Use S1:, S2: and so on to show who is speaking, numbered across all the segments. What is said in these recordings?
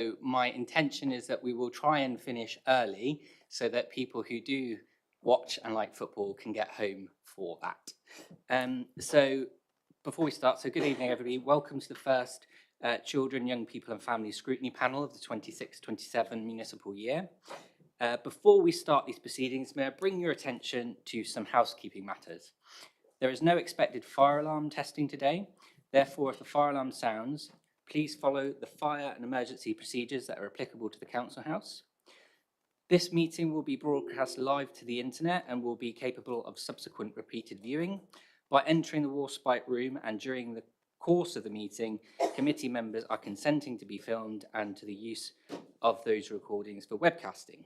S1: So my intention is that we will try and finish early so that people who do watch and like football can get home for that. So before we start, so good evening everybody. Welcome to the first Children, Young People and Family Scrutiny panel of the 26-27 municipal year. Before we start these proceedings, may I bring your attention to some housekeeping matters. There is no expected fire alarm testing today. Therefore, if the fire alarm sounds, please follow the fire and emergency procedures that are applicable to the council house. This meeting will be broadcast live to the internet and will be capable of subsequent repeated viewing. By entering the Warspite room and during the course of the meeting, committee members are consenting to be filmed and to the use of those recordings for webcasting.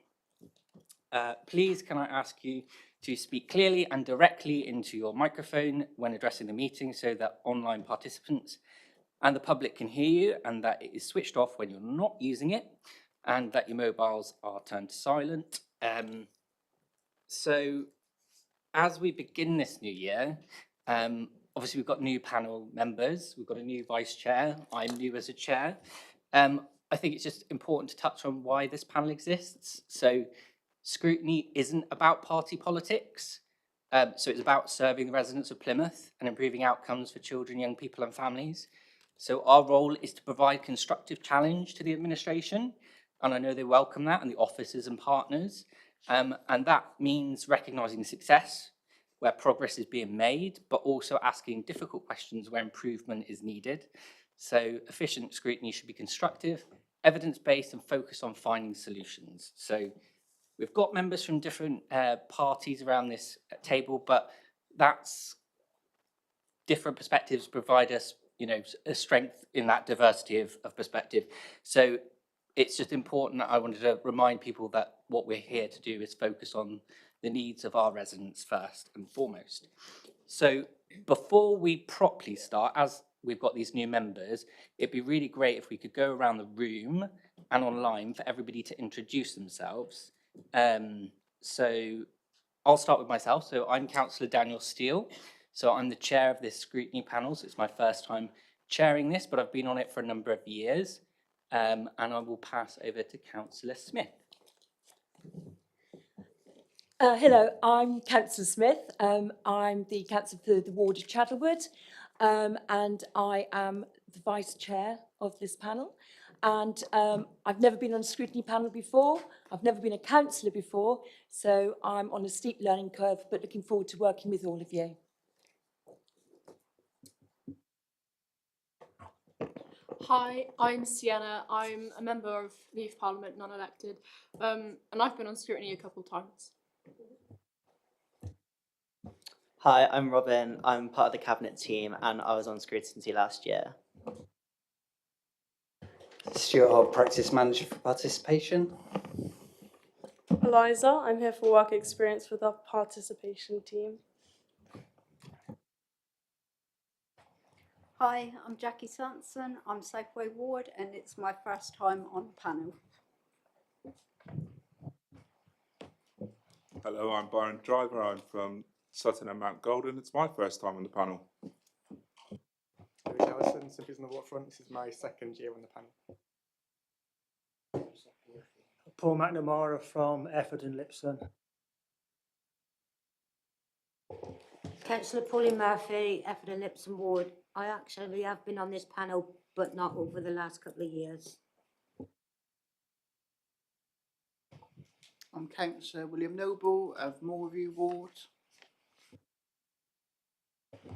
S1: Please can I ask you to speak clearly and directly into your microphone when addressing the meeting so that online participants and the public can hear you, and that it is switched off when you're not using it, and that your mobiles are turned to silent. So as we begin this new year, obviously we've got new panel members, we've got a new vice chair, I'm new as a chair. I think it's just important to touch on why this panel exists. So Scrutiny isn't about party politics. So it's about serving the residents of Plymouth and improving outcomes for children, young people and families. So our role is to provide constructive challenge to the administration, and I know they welcome that, and the officers and partners. And that means recognising success where progress is being made, but also asking difficult questions where improvement is needed. So efficient scrutiny should be constructive, evidence-based and focused on finding solutions. So we've got members from different parties around this table, but that's different perspectives provide us, a strength in that diversity of perspective. So it's just important that I wanted to remind people that what we're here to do is focus on the needs of our residents first and foremost. So before we properly start, as we've got these new members, it'd be really great if we could go around the room and online for everybody to introduce themselves. So I'll start with myself. So I'm Councillor Daniel Steele. So I'm the chair of this scrutiny panel. So it's my first time chairing this, but I've been on it for a number of years. And I will pass over to Councillor Smith.
S2: Hello, I'm Councillor Smith. I'm the councillor for the ward of Chattlewood, and I am the vice chair of this panel. And I've never been on a scrutiny panel before. I've never been a councillor before, so I'm on a steep learning curve, but looking forward to working with all of you.
S3: Hi, I'm Sienna. I'm a member of the Youth Parliament, non-elected, and I've been on scrutiny a couple of times.
S4: Hi, I'm Robin. I'm part of the cabinet team and I was on Scrutiny last year.
S1: Stuart Holt, practice manager for participation.
S5: Eliza, I'm here for work experience with our participation team.
S6: Hi, I'm Jackie Sanson. I'm Safeway Ward and it's my first time on the panel.
S7: Hello, I'm Byron Driver. I'm from Sutton and Mount Golden. It's my first time on the panel.
S8: Lewis Ellison, Symphonies on the Waterfront. This is my second year on the panel.
S9: Paul McNamara from Efford and Lipson.
S10: Councillor Pauline Murphy, Efford and Lipson Ward. I actually have been on this panel, but not over the last couple of years.
S11: I'm Councillor William Noble of Moorview Ward.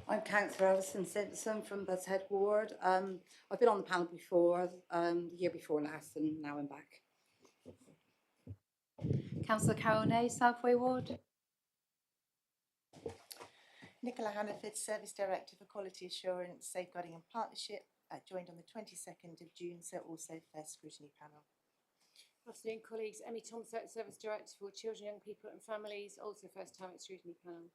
S12: I'm Councillor Alison Simpson from Buzzhead Ward. I've been on the panel before, the year before last, and now I'm back.
S13: Councillor Carol Ney, Southway Ward.
S14: Nicola Hannaford, Service Director for Quality Assurance, Safeguarding and Partnership, joined on the 22nd of June, so also first scrutiny panel.
S15: Good afternoon, colleagues. Emmy Thompson, Service Director for Children, Young People and Families, also first time at scrutiny panel.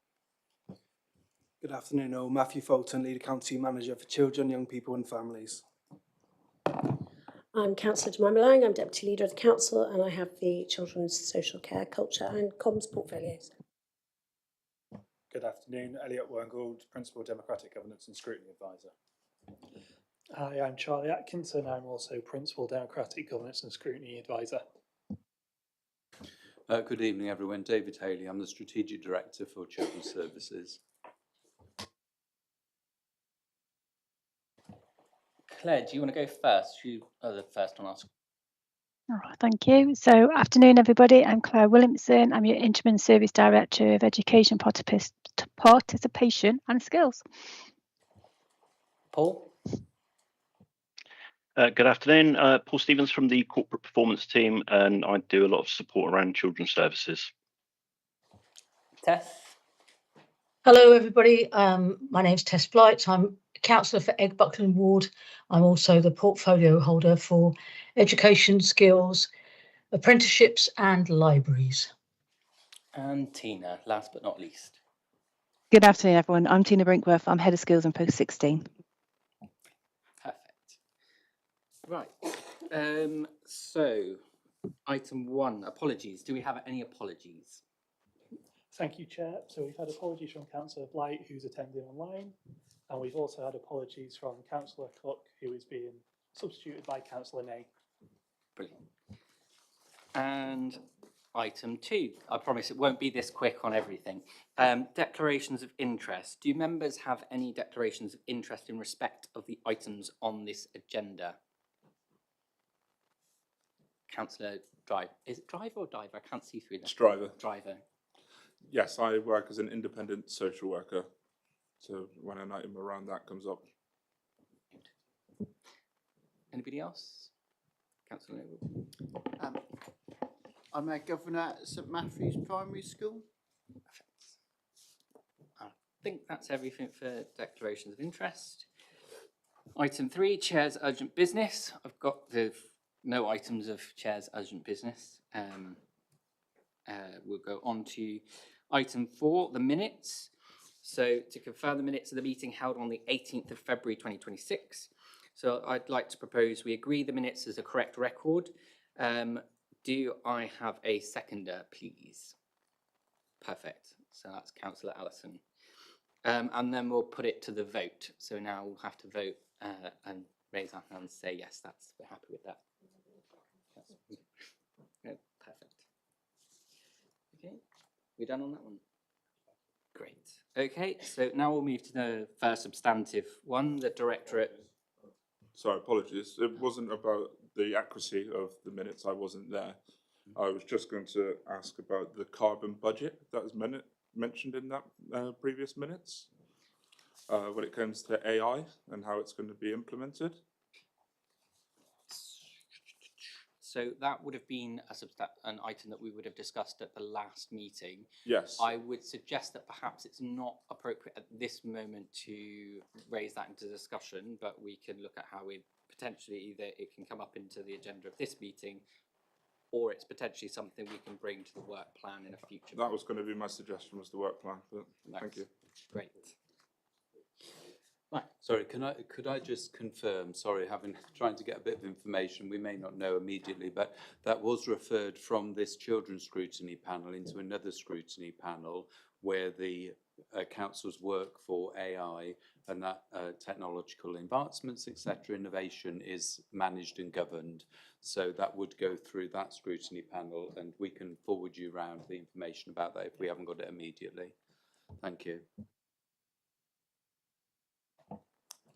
S16: Good afternoon, all. Matthew Fulton, Leader County Manager for Children, Young People and Families.
S17: I'm Councillor Jemima Lang. I'm Deputy Leader of the Council and I have the Children's Social Care, Culture and Comms portfolios.
S18: Good afternoon, Elliot Werngold, Principal Democratic Governance and Scrutiny Advisor.
S9: Hi, I'm Charlie Atkinson. I'm also Principal Democratic Governance and Scrutiny Advisor.
S18: Good evening, everyone. David Haley. I'm the Strategic Director for Children's Services.
S1: Claire, do you want to go first? You are the first on our screen.
S19: All right, thank you. So, afternoon, everybody. I'm Claire Williamson. I'm your Interim Service Director of Education, Participation and Skills.
S1: Paul?
S20: Good afternoon. Paul Stevens from the Corporate Performance team, and I do a lot of support around children's services.
S1: Tess?
S21: Hello, everybody. My name's Tess Blight. I'm Councillor for Egg Buckland Ward. I'm also the portfolio holder for Education, Skills, Apprenticeships and Libraries.
S1: And Tina, last but not least.
S22: Good afternoon, everyone. I'm Tina Brinkworth. I'm Head of Skills in Post 16.
S1: Perfect. Right. So, item 1, apologies. Do we have any apologies?
S9: Thank you, Chair. So we've had apologies from Councillor Blight, who's attending online, and we've also had apologies from Councillor Cook, who is being substituted by Councillor Nay.
S1: Brilliant. And item 2, I promise it won't be this quick on everything. Declarations of interest. Do members have any declarations of interest in respect of the items on this agenda? Councillor Drive. Is it Driver or Diver? I can't see through that.
S7: It's Driver.
S1: Driver.
S7: Yes, I work as an independent social worker. So when an item around that comes up.
S1: Anybody else? Councillor Noble.
S11: I'm a governor at St Matthew's Primary School.
S1: I think that's everything for declarations of interest. Item 3, Chair's urgent business. I've got no items of Chair's urgent business. We'll go on to item 4, the minutes. So to confirm the minutes of the meeting held on the 18th of February 2026. So I'd like to propose we agree the minutes as a correct record. Do I have a seconder, please? Perfect. So that's Councillor Allison. And then we'll put it to the vote. So now we'll have to vote and raise our hands, say yes, we're happy with that. No, perfect. Okay, we done on that one? Great. Okay, so now we'll move to the first substantive one, the directorate.
S7: Sorry, apologies. It wasn't about the accuracy of the minutes. I wasn't there. I was just going to ask about the carbon budget that was mentioned in that previous minutes when it comes to AI and how it's going to be implemented.
S1: So that would have been an item that we would have discussed at the last meeting.
S7: Yes.
S1: I would suggest that perhaps it's not appropriate at this moment to raise that into discussion, but we can look at how we potentially either it can come up into the agenda of this meeting, or it's potentially something we can bring to the work plan in a future.
S7: That was going to be my suggestion, was the work plan, but thank you.
S1: Great.
S18: Right. Sorry, could I just confirm, sorry, trying to get a bit of information, we may not know immediately, but that was referred from this children's scrutiny panel into another scrutiny panel where the council's work for AI and that technological advancements, etc., innovation is managed and governed. So that would go through that scrutiny panel and we can forward you around the information about that if we haven't got it immediately. Thank you.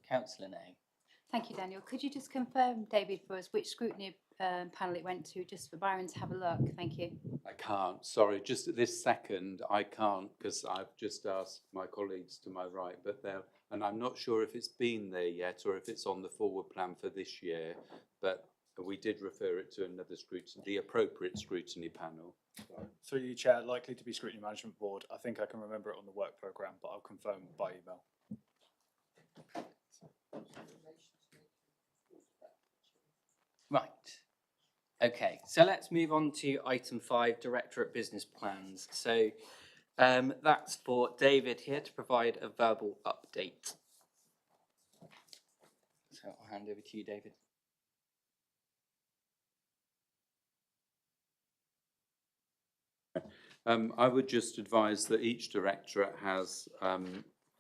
S1: Councillor Nay.
S13: Thank you, Daniel. Could you just confirm, David, for us which scrutiny panel it went to, just for Byron to have a look? Thank you.
S18: I can't, sorry, just at this second, I can't because I've just asked my colleagues to my right, but and I'm not sure if it's been there yet or if it's on the forward plan for this year, but we did refer it to another scrutiny, the appropriate scrutiny panel.
S23: Through you, Chair, likely to be Scrutiny Management Board. I think I can remember it on the work programme, but I'll confirm by email.
S1: Right. Okay, so let's move on to item 5, Directorate Business Plans. So that's for David here to provide a verbal update. So I'll hand over to you, David.
S18: I would just advise that each directorate has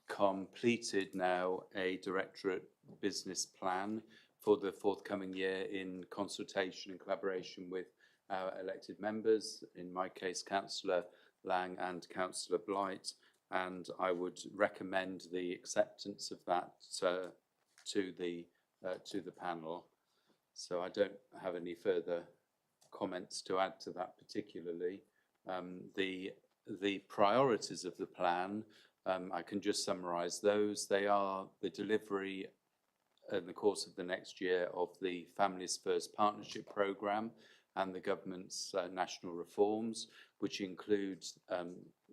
S18: completed now a directorate business plan for the forthcoming year in consultation and collaboration with our elected members, in my case Councillor Lang and Councillor Blight, and I would recommend the acceptance of that to the panel. So I don't have any further comments to add to that particularly. The priorities of the plan, I can just summarise those. They are the delivery in the course of the next year of the Families First Partnership Programme and the government's national reforms, which includes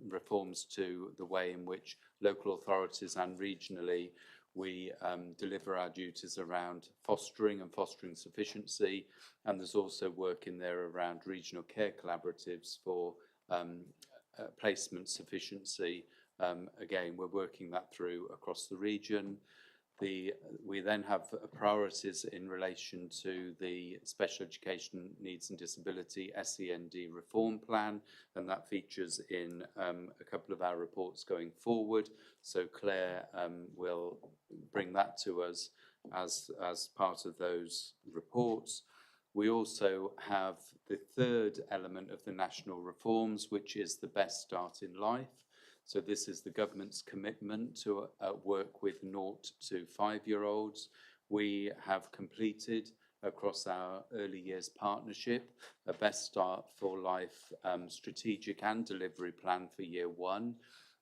S18: reforms to the way in which local authorities and regionally we deliver our duties around fostering and fostering sufficiency, and there's also work in there around regional care collaboratives for placement sufficiency. Again, we're working that through across the region. We then have priorities in relation to the Special Education Needs and Disability SEND reform plan, and that features in a couple of our reports going forward. So Claire will bring that to us as part of those reports. We also have the third element of the national reforms, which is the Best Start in Life. So this is the government's commitment to work with 0 to 5-year-olds. We have completed across our early years partnership a Best Start for Life strategic and delivery plan for year 1.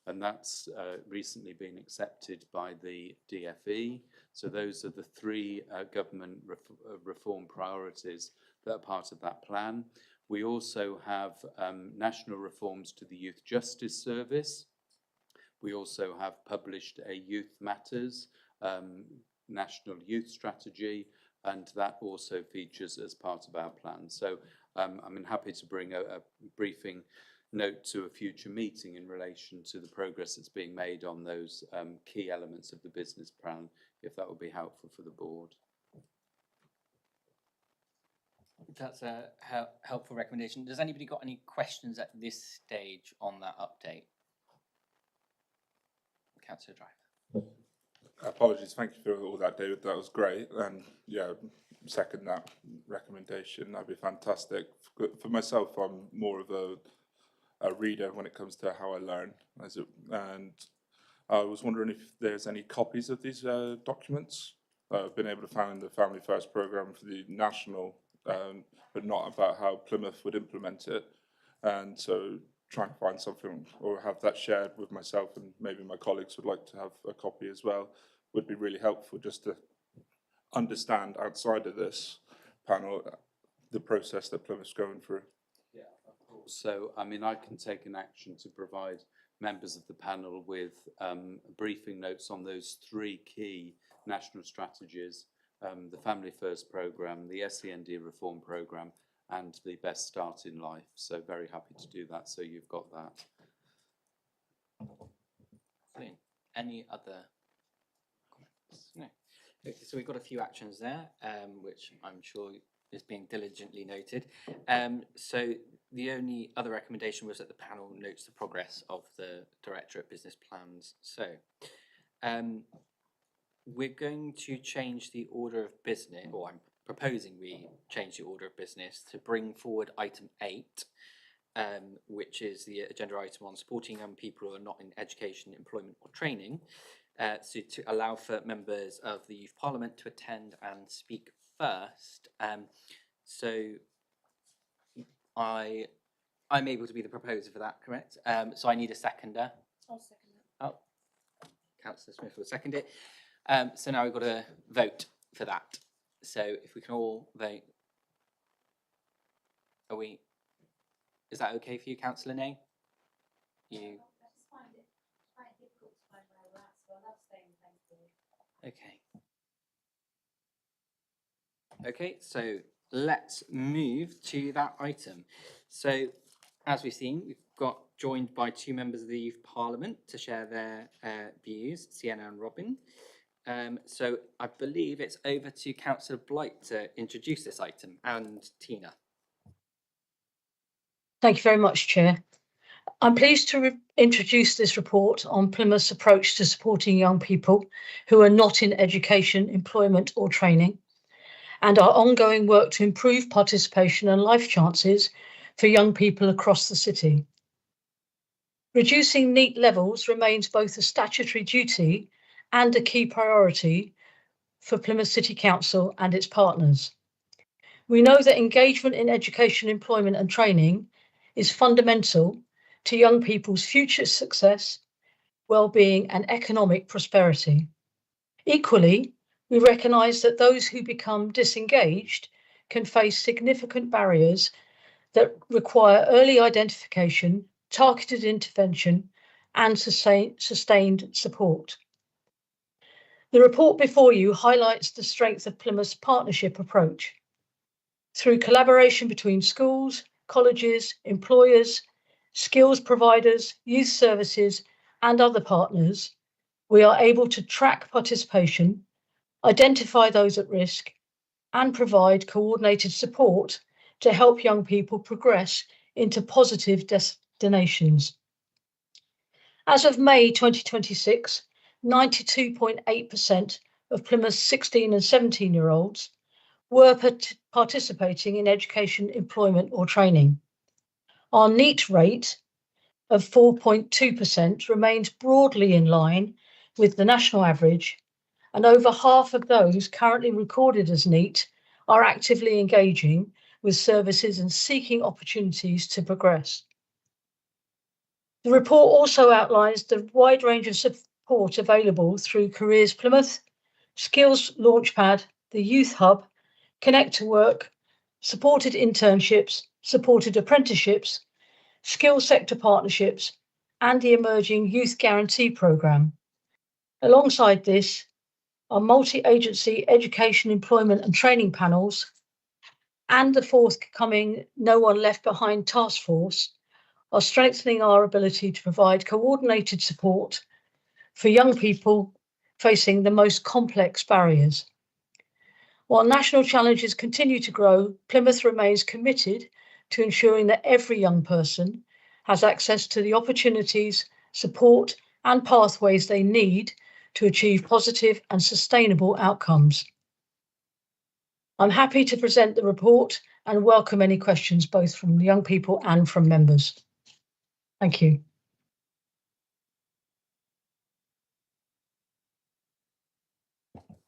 S18: And that's recently been accepted by the DFE. So those are the 3 government reform priorities that are part of that plan. We also have national reforms to the Youth Justice Service. We also have published a Youth Matters National Youth Strategy, and that also features as part of our plan. So I'm happy to bring a briefing note to a future meeting in relation to the progress that's being made on those key elements of the business plan, if that would be helpful for the board.
S1: That's a helpful recommendation. Does anybody got any questions at this stage on that update? Councillor Driver.
S7: Apologies, thank you for all that, David. That was great, and yeah, second that recommendation. That'd be fantastic. For myself, I'm more of a reader when it comes to how I learn, and I was wondering if there's any copies of these documents. I've been able to find the Family First programme for the national, but not about how Plymouth would implement it, and so trying to find something or have that shared with myself, and maybe my colleagues would like to have a copy as well, would be really helpful just to understand outside of this panel the process that Plymouth's going through.
S18: Yeah, of course. So, I mean, I can take an action to provide members of the panel with briefing notes on those 3 key national strategies, the Family First programme, the SEND reform programme, and the Best Start in Life. So very happy to do that, so you've got that.
S1: Brilliant. Any other comments? No. Okay, so we've got a few actions there, which I'm sure is being diligently noted. So the only other recommendation was that the panel notes the progress of the Directorate Business Plans. So we're going to change the order of business, or I'm proposing we change the order of business to bring forward item 8, which is the agenda item on supporting young people who are not in education, employment or training, so to allow for members of the Youth Parliament to attend and speak first. So I'm able to be the proposer for that, correct? So I need a seconder.
S15: I'll second that.
S1: Oh, Councillor Smith will second it. So now we've got to vote for that. So if we can all vote, is that okay for you, Councillor Nay? You?
S15: I just find it quite difficult to find where we're at, so I'll abstain, thank you.
S1: Okay. Okay, so let's move to that item. So as we've seen, we've got joined by 2 members of the Youth Parliament to share their views, Sienna and Robin. So I believe it's over to Councillor Blight to introduce this item, and Tina.
S21: Thank you very much, Chair. I'm pleased to introduce this report on Plymouth's approach to supporting young people who are not in education, employment or training, and our ongoing work to improve participation and life chances for young people across the city. Reducing NEET levels remains both a statutory duty and a key priority for Plymouth City Council and its partners. We know that engagement in education, employment and training is fundamental to young people's future success, well-being and economic prosperity. Equally, we recognise that those who become disengaged can face significant barriers that require early identification, targeted intervention and sustained support. The report before you highlights the strength of Plymouth's partnership approach. Through collaboration between schools, colleges, employers, skills providers, youth services and other partners, we are able to track participation, identify those at risk and provide coordinated support to help young people progress into positive destinations. As of May 2026, 92.8% of Plymouth's 16 and 17-year-olds were participating in education, employment or training. Our NEET rate of 4.2% remains broadly in line with the national average, and over half of those currently recorded as NEET are actively engaging with services and seeking opportunities to progress. The report also outlines the wide range of support available through Careers Plymouth, Skills Launchpad, the Youth Hub, Connect to Work, supported internships, supported apprenticeships, skills sector partnerships, and the emerging Youth Guarantee Programme. Alongside this, our multi-agency education, employment and training panels and the forthcoming No One Left Behind task force are strengthening our ability to provide coordinated support for young people facing the most complex barriers. While national challenges continue to grow, Plymouth remains committed to ensuring that every young person has access to the opportunities, support and pathways they need to achieve positive and sustainable outcomes. I'm happy to present the report and welcome any questions both from the young people and from members. Thank you.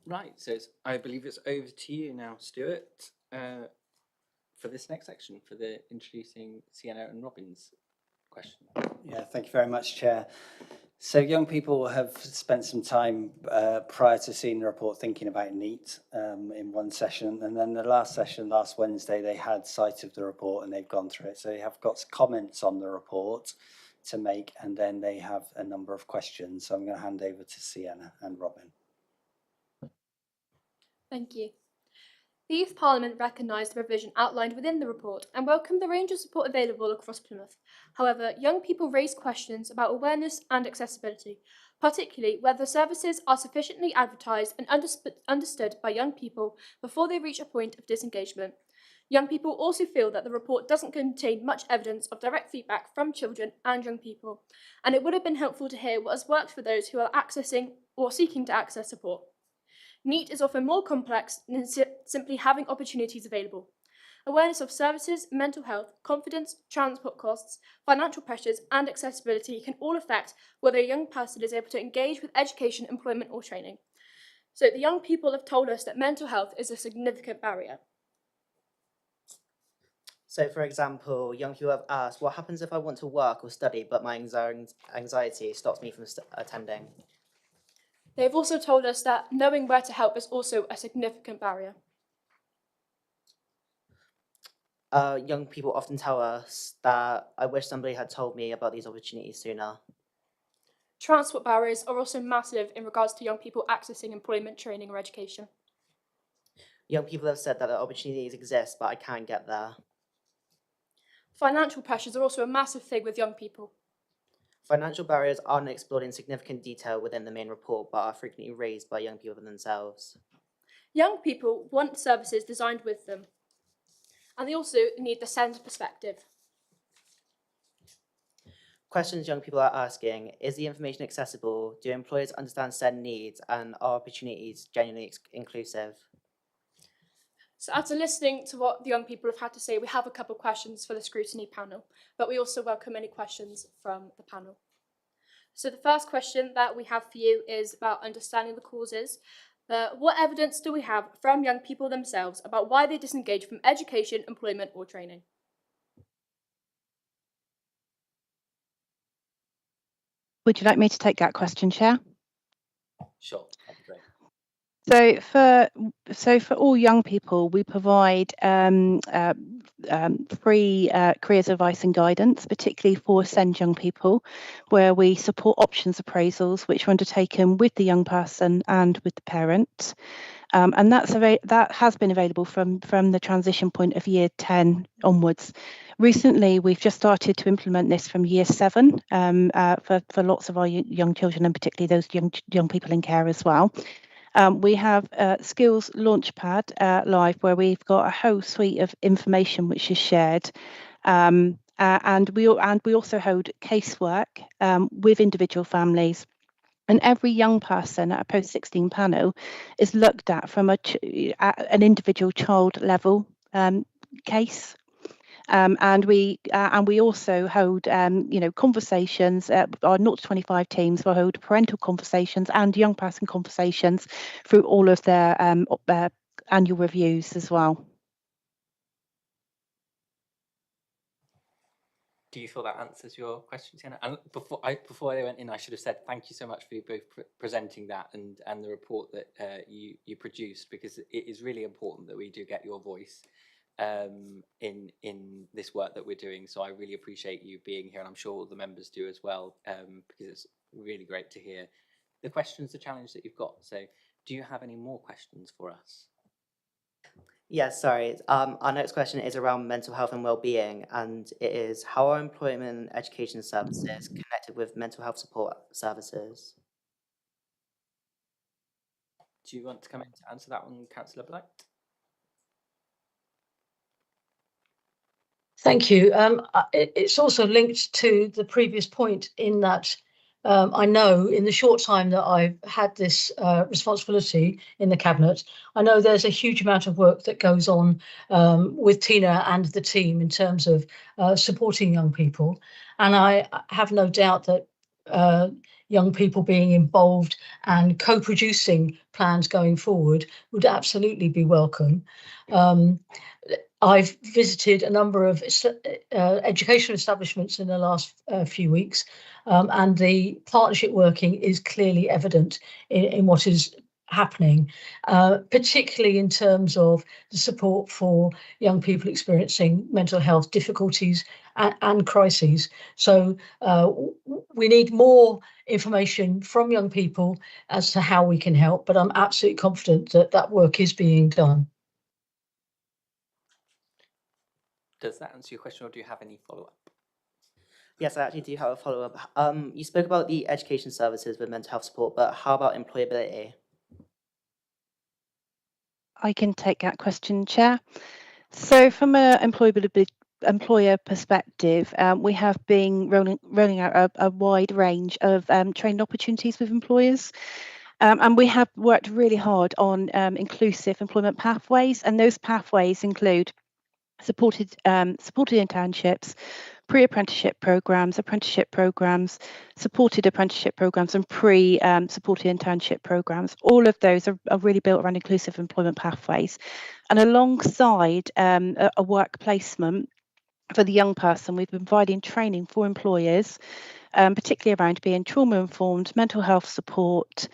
S1: Right, so I believe it's over to you now, Stuart, for this next section, for the introducing Sienna and Robin's question.
S2: Yeah, thank you very much, Chair. So young people have spent some time prior to seeing the report thinking about NEET in one session, and then the last session, last Wednesday, they had sight of the report and they've gone through it. So they have got comments on the report to make, and then they have a number of questions. So I'm going to hand over to Sienna and Robin.
S3: Thank you. The Youth Parliament recognised the provision outlined within the report and welcomed the range of support available across Plymouth. However, young people raised questions about awareness and accessibility, particularly whether services are sufficiently advertised and understood by young people before they reach a point of disengagement. Young people also feel that the report doesn't contain much evidence of direct feedback from children and young people, and it would have been helpful to hear what has worked for those who are accessing or seeking to access support. NEET is often more complex than simply having opportunities available. Awareness of services, mental health, confidence, transport costs, financial pressures and accessibility can all affect whether a young person is able to engage with education, employment or training. So the young people have told us that mental health is a significant barrier.
S4: So, for example, young people have asked, what happens if I want to work or study but my anxiety stops me from attending?
S3: They've also told us that knowing where to help is also a significant barrier.
S4: Young people often tell us that I wish somebody had told me about these opportunities sooner.
S3: Transport barriers are also massive in regards to young people accessing employment, training or education.
S4: Young people have said that the opportunities exist, but I can't get there.
S3: Financial pressures are also a massive thing with young people.
S4: Financial barriers aren't explored in significant detail within the main report, but are frequently raised by young people themselves.
S3: Young people want services designed with them, and they also need the SEND perspective.
S4: questions young people are asking: is the information accessible? Do employers understand SEND needs, and are opportunities genuinely inclusive?
S3: So after listening to what the young people have had to say, we have a couple of questions for the scrutiny panel, but we also welcome any questions from the panel. So the first question that we have for you is about understanding the causes. What evidence do we have from young people themselves about why they disengage from education, employment or training?
S22: Would you like me to take that question, Chair?
S1: Sure, that'd be great.
S22: So for all young people, we provide free careers advice and guidance, particularly for SEND young people, where we support options appraisals, which are undertaken with the young person and with the parent. And that has been available from the transition point of year 10 onwards. Recently, we've just started to implement this from year 7 for lots of our young children, and particularly those young people in care as well. We have Skills Launchpad live, where we've got a whole suite of information which is shared. And we also hold casework with individual families. And every young person at a post-16 panel is looked at from an individual child level case. And we also hold conversations. Our 0 to 25 teams will hold parental conversations and young person conversations through all of their annual reviews as well.
S1: Do you feel that answers your question, Tiana? And before I went in, I should have said thank you so much for you both presenting that and the report that you produced, because it is really important that we do get your voice in this work that we're doing. So I really appreciate you being here, and I'm sure all the members do as well, because it's really great to hear the questions, the challenge that you've got. So do you have any more questions for us?
S4: Yes, sorry. Our next question is around mental health and well-being, and it is: how are employment and education services connected with mental health support services?
S1: Do you want to come in to answer that one, Councillor Blight?
S21: Thank you. It's also linked to the previous point in that I know in the short time that I've had this responsibility in the Cabinet, I know there's a huge amount of work that goes on with Tina and the team in terms of supporting young people. And I have no doubt that young people being involved and co-producing plans going forward would absolutely be welcome. I've visited a number of educational establishments in the last few weeks, and the partnership working is clearly evident in what is happening, particularly in terms of the support for young people experiencing mental health difficulties and crises. So we need more information from young people as to how we can help, but I'm absolutely confident that that work is being done.
S1: Does that answer your question, or do you have any follow-up?
S4: Yes, I actually do have a follow-up. You spoke about the education services with mental health support, but how about employability?
S22: I can take that question, Chair. So from an employer perspective, we have been rolling out a wide range of training opportunities with employers. And we have worked really hard on inclusive employment pathways, and those pathways include supported internships, pre-apprenticeship programs, apprenticeship programs, supported apprenticeship programs, and pre-supported internship programs. All of those are really built around inclusive employment pathways. And alongside a work placement for the young person, we've been providing training for employers, particularly around being trauma-informed, mental health support,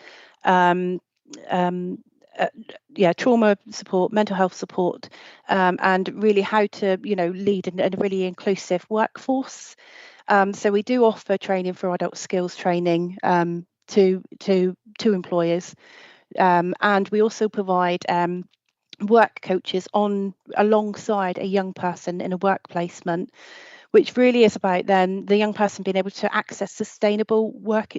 S22: trauma support, mental health support, and really how to, lead in a really inclusive workforce. So we do offer training for adult skills training to employers, and we also provide work coaches alongside a young person in a work placement, which really is about then the young person being able to access sustainable work.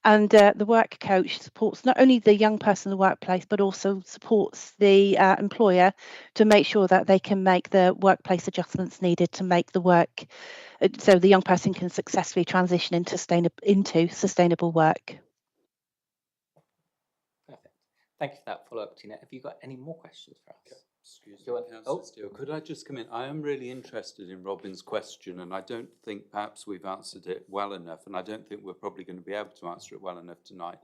S22: And the work coach supports not only the young person in the workplace, but also supports the employer to make sure that they can make the workplace adjustments needed to make the work so the young person can successfully transition into sustainable work.
S1: Perfect. Thank you for that follow-up, Tina. Have you got any more questions for us?
S18: Excuse me, Councillor Steele, could I just come in? I am really interested in Robin's question, and I don't think perhaps we've answered it well enough, and I don't think we're probably going to be able to answer it well enough tonight.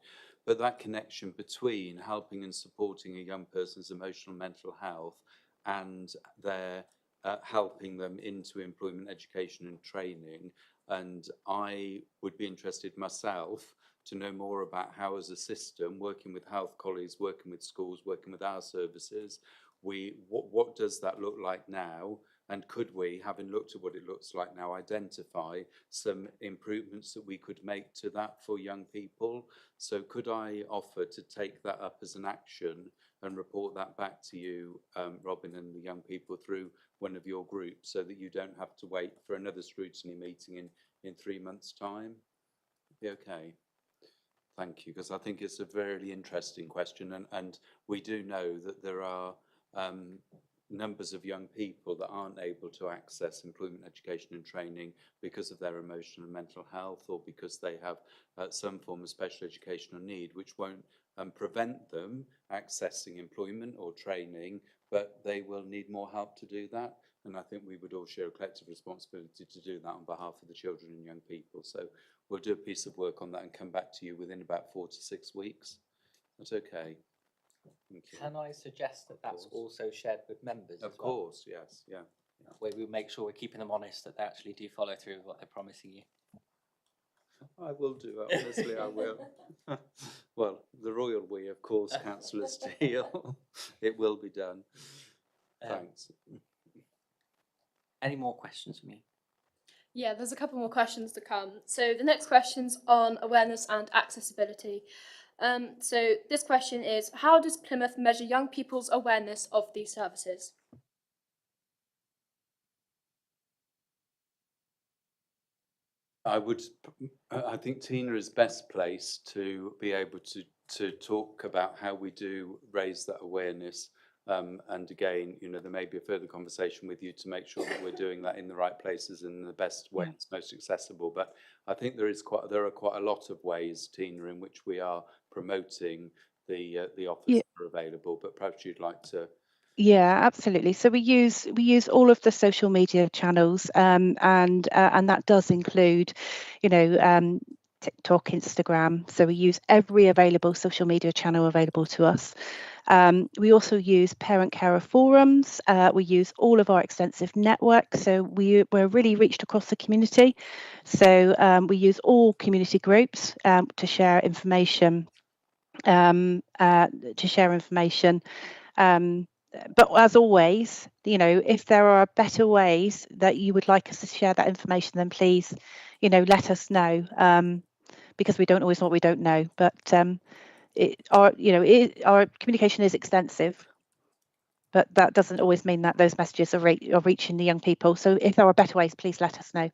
S18: But that connection between helping and supporting a young person's emotional and mental health and their helping them into employment, education and training. And I would be interested myself to know more about how, as a system, working with health colleagues, working with schools, working with our services, what does that look like now? And could we, having looked at what it looks like now, identify some improvements that we could make to that for young people? So could I offer to take that up as an action and report that back to you, Robin, and the young people through one of your groups, so that you don't have to wait for another scrutiny meeting in 3 months' time? Be okay. Thank you, because I think it's a very interesting question, and we do know that there are numbers of young people that aren't able to access employment, education and training because of their emotional and mental health, or because they have some form of special educational need, which won't prevent them accessing employment or training, but they will need more help to do that. And I think we would all share a collective responsibility to do that on behalf of the children and young people. So we'll do a piece of work on that and come back to you within about 4 to 6 weeks. That's okay. Thank you.
S1: Can I suggest that that's also shared with members?
S18: Of course, yes, yeah.
S1: Where we make sure we're keeping them honest, that they actually do follow through with what they're promising you.
S18: I will do it, honestly, I will. Well, the royal we, of course, Councillor Steele. It will be done. Thanks.
S1: Any more questions from you?
S3: Yeah, there's a couple more questions to come. So the next question's on awareness and accessibility. So this question is, how does Plymouth measure young people's awareness of these services?
S18: I think Tina is best placed to be able to talk about how we do raise that awareness. And again, you know, there may be a further conversation with you to make sure that we're doing that in the right places and in the best way it's most accessible. But I think there are quite a lot of ways, Tina, in which we are promoting the offers that are available. But perhaps you'd like to.
S22: Yeah, absolutely. So we use all of the social media channels, and that does include, you know, TikTok, Instagram. So we use every available social media channel available to us. We also use parent carer forums. We use all of our extensive network. So we're really reached across the community. So we use all community groups to share information. But as always, you know, if there are better ways that you would like us to share that information, then please, you know, let us know, because we don't always know what we don't know. But our communication is extensive, but that doesn't always mean that those messages are reaching the young people. So if there are better ways, please let us know.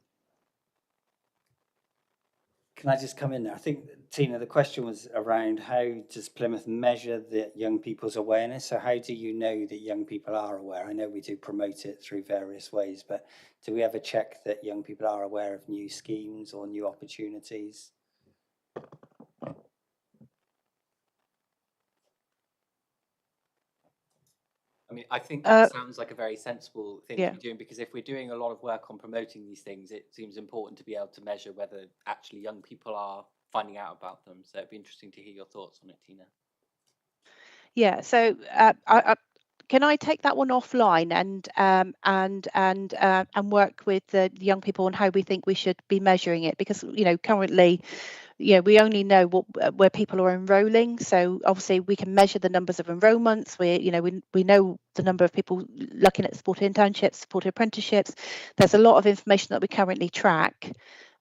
S2: Can I just come in there? I think, Tina, the question was around how does Plymouth measure the young people's awareness? So how do you know that young people are aware? I know we do promote it through various ways, but do we ever check that young people are aware of new schemes or new opportunities?
S1: I mean, I think that sounds like a very sensible thing to
S22: Yeah.
S1: be doing, because if we're doing a lot of work on promoting these things, it seems important to be able to measure whether actually young people are finding out about them. So it'd be interesting to hear your thoughts on it, Tina.
S22: Yeah. So can I take that one offline and work with the young people on how we think we should be measuring it? Because, you know, currently, we only know where people are enrolling. So obviously we can measure the numbers of enrolments. We know the number of people looking at supported internships, supported apprenticeships. There's a lot of information that we currently track.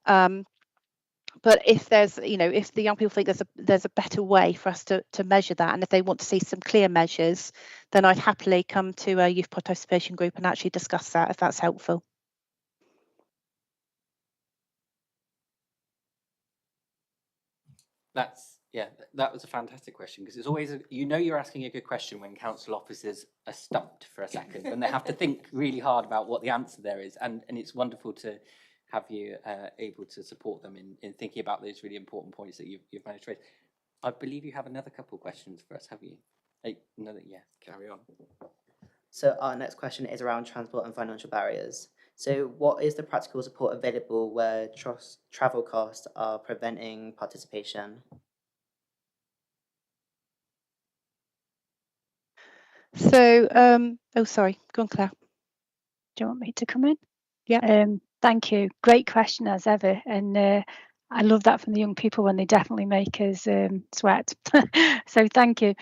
S22: But if there's, if the young people think there's a better way for us to measure that, and if they want to see some clear measures, then I'd happily come to a youth participation group and actually discuss that, if that's helpful.
S1: That was a fantastic question, because it's always you're asking a good question when council officers are stumped for a second, when they have to think really hard about what the answer there is, and it's wonderful to have you able to support them in thinking about those really important points that you've managed to raise. I believe you have another couple of questions for us, have you? Carry on.
S4: So our next question is around transport and financial barriers. So what is the practical support available where travel costs are preventing participation?
S22: So, oh, sorry, go on, Claire.
S19: Do you want me to come in?
S22: Yeah.
S19: Thank you. Great question as ever. And I love that from the young people when they definitely make us sweat. So thank you.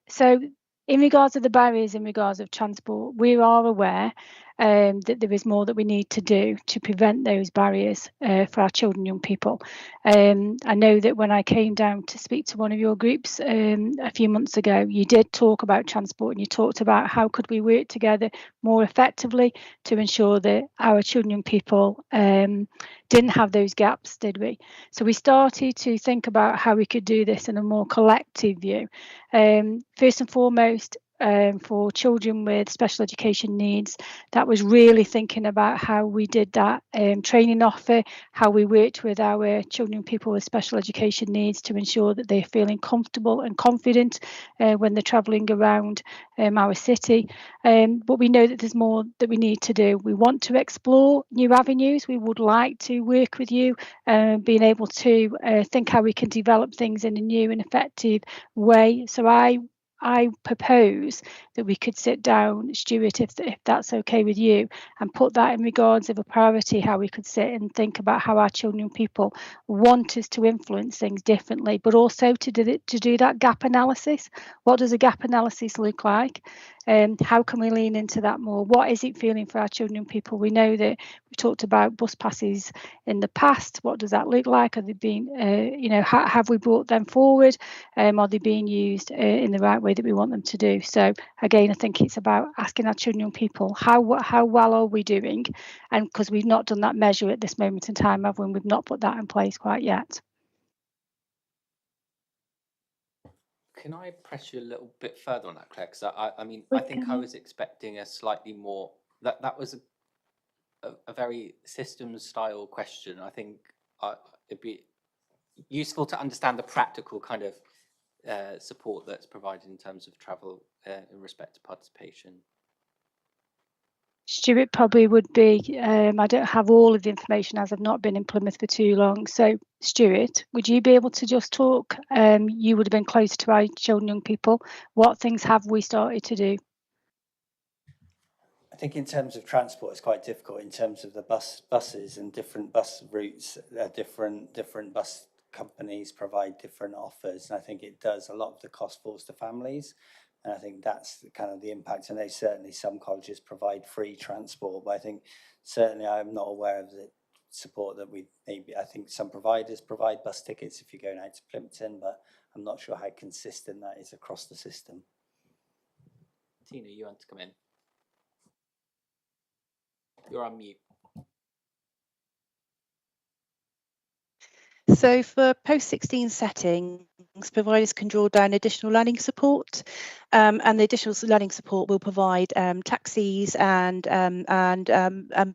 S19: So in regards to the barriers in regards of transport, we are aware that there is more that we need to do to prevent those barriers for our children and young people. I know that when I came down to speak to one of your groups a few months ago, you did talk about transport, and you talked about how could we work together more effectively to ensure that our children and young people didn't have those gaps, did we? So we started to think about how we could do this in a more collective view. First and foremost, for children with special education needs, that was really thinking about how we did that training offer, how we worked with our children and people with special education needs to ensure that they're feeling comfortable and confident when they're travelling around our city. But we know that there's more that we need to do. We want to explore new avenues. We would like to work with you, being able to think how we can develop things in a new and effective way. So I propose that we could sit down, Stuart, if that's okay with you, and put that in regards of a priority, how we could sit and think about how our children and people want us to influence things differently, but also to do that gap analysis. What does a gap analysis look like? How can we lean into that more? What is it feeling for our children and people? We know that we've talked about bus passes in the past. What does that look like? Are they being, have we brought them forward? Are they being used in the right way that we want them to do? So again, I think it's about asking our children and young people, how well are we doing? And because we've not done that measure at this moment in time, have we? We've not put that in place quite yet.
S1: Can I press you a little bit further on that, Claire? Because I think I was expecting a slightly more that was a very systems style question. I think it'd be useful to understand the practical kind of support that's provided in terms of travel in respect to participation.
S19: Stuart probably would be, I don't have all of the information as I've not been in Plymouth for too long. So Stuart, would you be able to just talk? You would have been closer to our children and young people. What things have we started to do?
S2: I think in terms of transport, it's quite difficult in terms of the buses and different bus routes. Different bus companies provide different offers, and I think it does a lot of the cost falls to families. And I think that's kind of the impact. And certainly some colleges provide free transport, but I think certainly I'm not aware of the support that we maybe. I think some providers provide bus tickets if you're going out to Plimpton, but I'm not sure how consistent that is across the system.
S1: Tina, you want to come in? You're on mute.
S22: So for post-16 settings, providers can draw down additional learning support, and the additional learning support will provide taxis and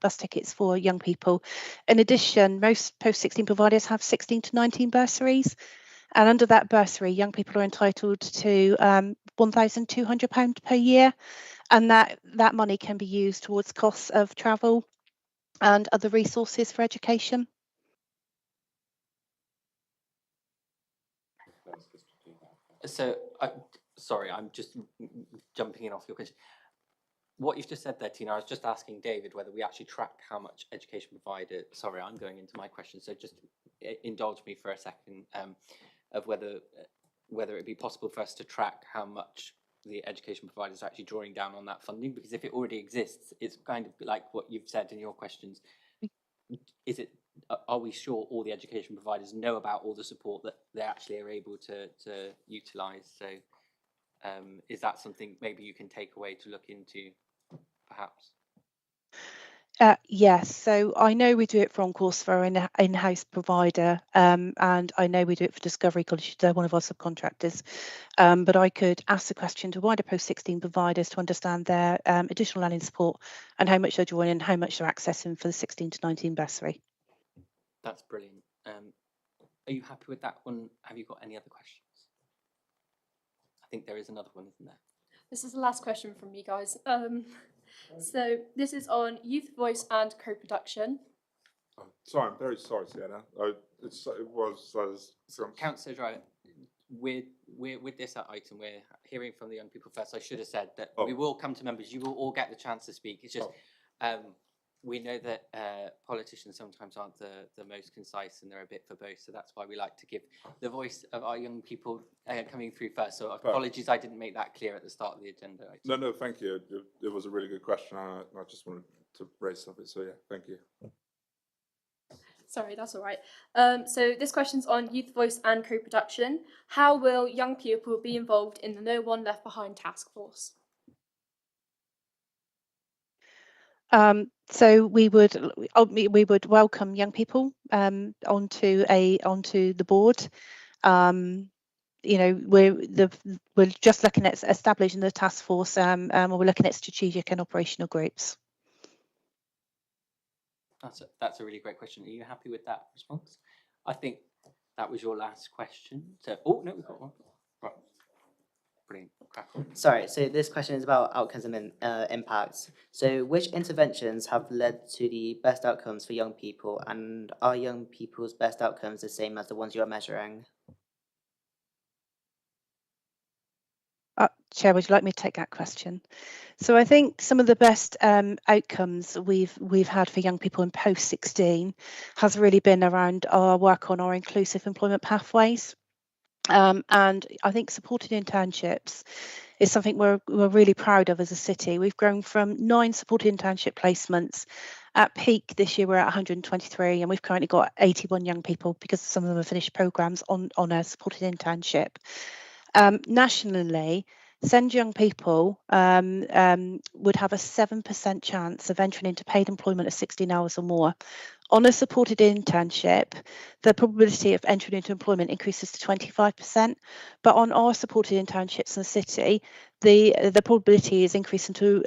S22: bus tickets for young people. In addition, most post-16 providers have 16 to 19 bursaries, and under that bursary, young people are entitled to £1,200 per year, and that money can be used towards costs of travel and other resources for education.
S1: So, sorry, I'm just jumping in off your question. What you've just said there, Tina, I was just asking David whether we actually track how much education provider. Sorry, I'm going into my question, so just indulge me for a second of whether it'd be possible for us to track how much the education providers are actually drawing down on that funding, because if it already exists, it's kind of like what you've said in your questions. Are we sure all the education providers know about all the support that they actually are able to utilise? So is that something maybe you can take away to look into, perhaps?
S22: Yes, so I know we do it for on-course for an in-house provider, and I know we do it for Discovery College, they're one of our subcontractors. But I could ask the question to wider post-16 providers to understand their additional learning support and how much they're drawing and how much they're accessing for the 16 to 19 bursary.
S1: That's brilliant. Are you happy with that one? Have you got any other questions? I think there is another one, isn't there?
S3: This is the last question from me, guys. So this is on youth voice and co-production.
S7: Oh, sorry, I'm very sorry, Sienna.
S1: Councillor Dry, with this item, we're hearing from the young people first. I should have said that we will come to members. You will all get the chance to speak. It's just we know that politicians sometimes aren't the most concise and they're a bit verbose. So that's why we like to give the voice of our young people coming through first. So apologies, I didn't make that clear at the start of the agenda item.
S7: No, thank you. It was a really good question. I just wanted to raise something. So yeah, thank you.
S3: Sorry, that's all right. So this question's on youth voice and co-production. How will young people be involved in the No One Left Behind task force?
S22: So we would welcome young people onto the board. We're just looking at establishing the task force, and we're looking at strategic and operational groups.
S1: That's a really great question. Are you happy with that response? I think that was your last question. So, oh no, we've got one. Right. Brilliant. Crack on.
S4: Sorry, so this question is about outcomes and impacts. So which interventions have led to the best outcomes for young people, and are young people's best outcomes the same as the ones you're measuring?
S22: Chair, would you like me to take that question? So I think some of the best outcomes we've had for young people in post-16 has really been around our work on our inclusive employment pathways. And I think supported internships is something we're really proud of as a city. We've grown from 9 supported internship placements. At peak this year, we're at 123, and we've currently got 81 young people because some of them have finished programmes on a supported internship. Nationally, Send young people would have a 7% chance of entering into paid employment of 16 hours or more. On a supported internship, the probability of entering into employment increases to 25%, but on our supported internships in the city, the probability is increasing to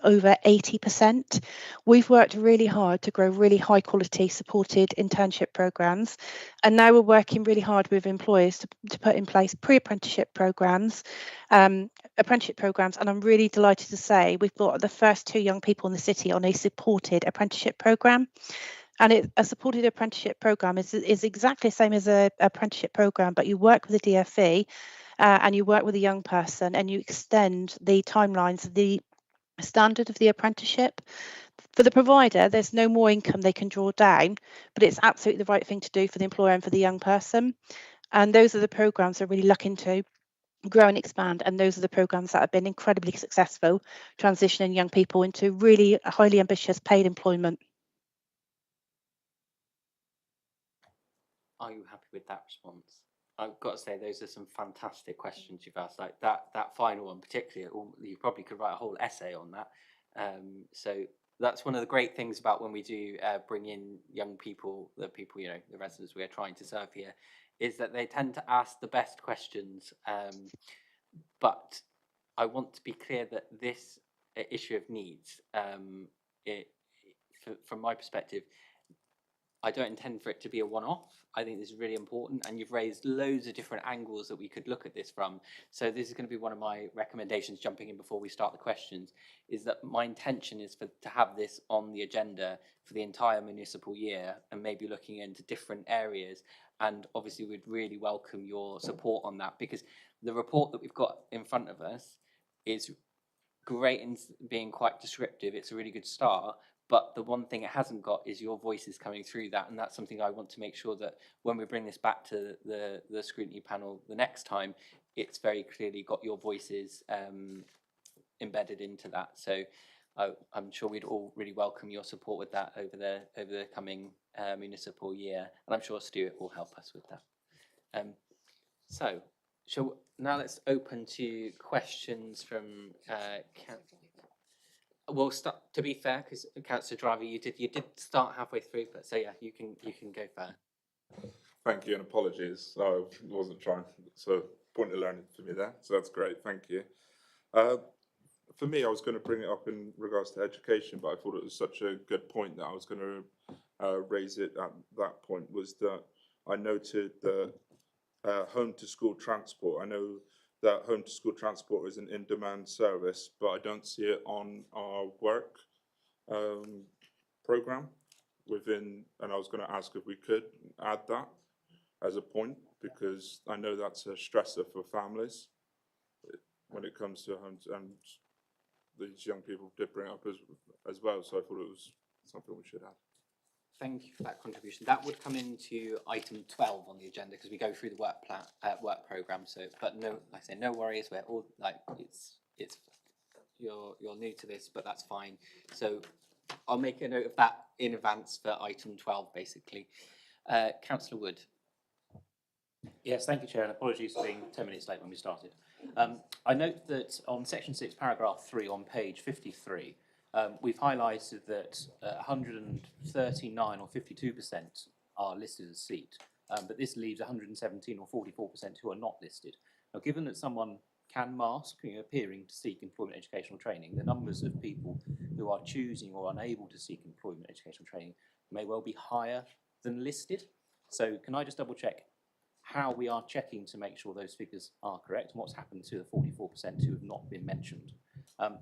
S22: over 80%. We've worked really hard to grow really high quality supported internship programs, and now we're working really hard with employers to put in place pre-apprenticeship programs, apprenticeship programs, and I'm really delighted to say we've got the first 2 young people in the city on a supported apprenticeship program. And a supported apprenticeship program is exactly the same as an apprenticeship program, but you work with a DFE and you work with a young person and you extend the timelines of the standard of the apprenticeship. For the provider, there's no more income they can draw down, but it's absolutely the right thing to do for the employer and for the young person. And those are the programs they're really looking to grow and expand, and those are the programs that have been incredibly successful, transitioning young people into really highly ambitious paid employment.
S1: Are you happy with that response? I've got to say, those are some fantastic questions you've asked. Like that final one, particularly, you probably could write a whole essay on that. So that's one of the great things about when we do bring in young people, the residents we are trying to serve here, is that they tend to ask the best questions. But I want to be clear that this issue of needs, from my perspective, I don't intend for it to be a one-off. I think this is really important, and you've raised loads of different angles that we could look at this from. So this is going to be one of my recommendations, jumping in before we start the questions, is that my intention is to have this on the agenda for the entire municipal year and maybe looking into different areas. And obviously we'd really welcome your support on that, because the report that we've got in front of us is great in being quite descriptive. It's a really good start. But the one thing it hasn't got is your voices coming through that, and that's something I want to make sure that when we bring this back to the scrutiny panel the next time, it's very clearly got your voices embedded into that. So I'm sure we'd all really welcome your support with that over the coming municipal year, and I'm sure Stuart will help us with that. Now let's open to questions from We'll start. To be fair, because Councillor Driver, you did start halfway through, but so yeah, you can go first.
S7: Thank you and apologies. I wasn't trying. So point of learning for me there. So that's great. Thank you. For me, I was going to bring it up in regards to education, but I thought it was such a good point that I was going to raise it at that point. Was that I noted that home to school transport. I know that home to school transport is an in-demand service, but I don't see it on our work program within, and I was going to ask if we could add that as a point, because I know that's a stressor for families when it comes to homes, and these young people did bring it up as well, so I thought it was something we should add.
S1: Thank you for that contribution. That would come into item 12 on the agenda because we go through the work program. So, but no, like I say, no worries. We're all like it's you're new to this, but that's fine. So I'll make a note of that in advance for item 12, basically. Councillor Wood.
S5: Yes, thank you, Chair, and apologies for being 10 minutes late when we started. I note that on section 6, paragraph 3 on page 53, we've highlighted that 139 or 52% are listed as seat, but this leaves 117 or 44% who are not listed. Now, given that someone can mask appearing to seek employment educational training, the numbers of people who are choosing or unable to seek employment educational training may well be higher than listed. So can I just double check how we are checking to make sure those figures are correct and what's happened to the 44% who have not been mentioned?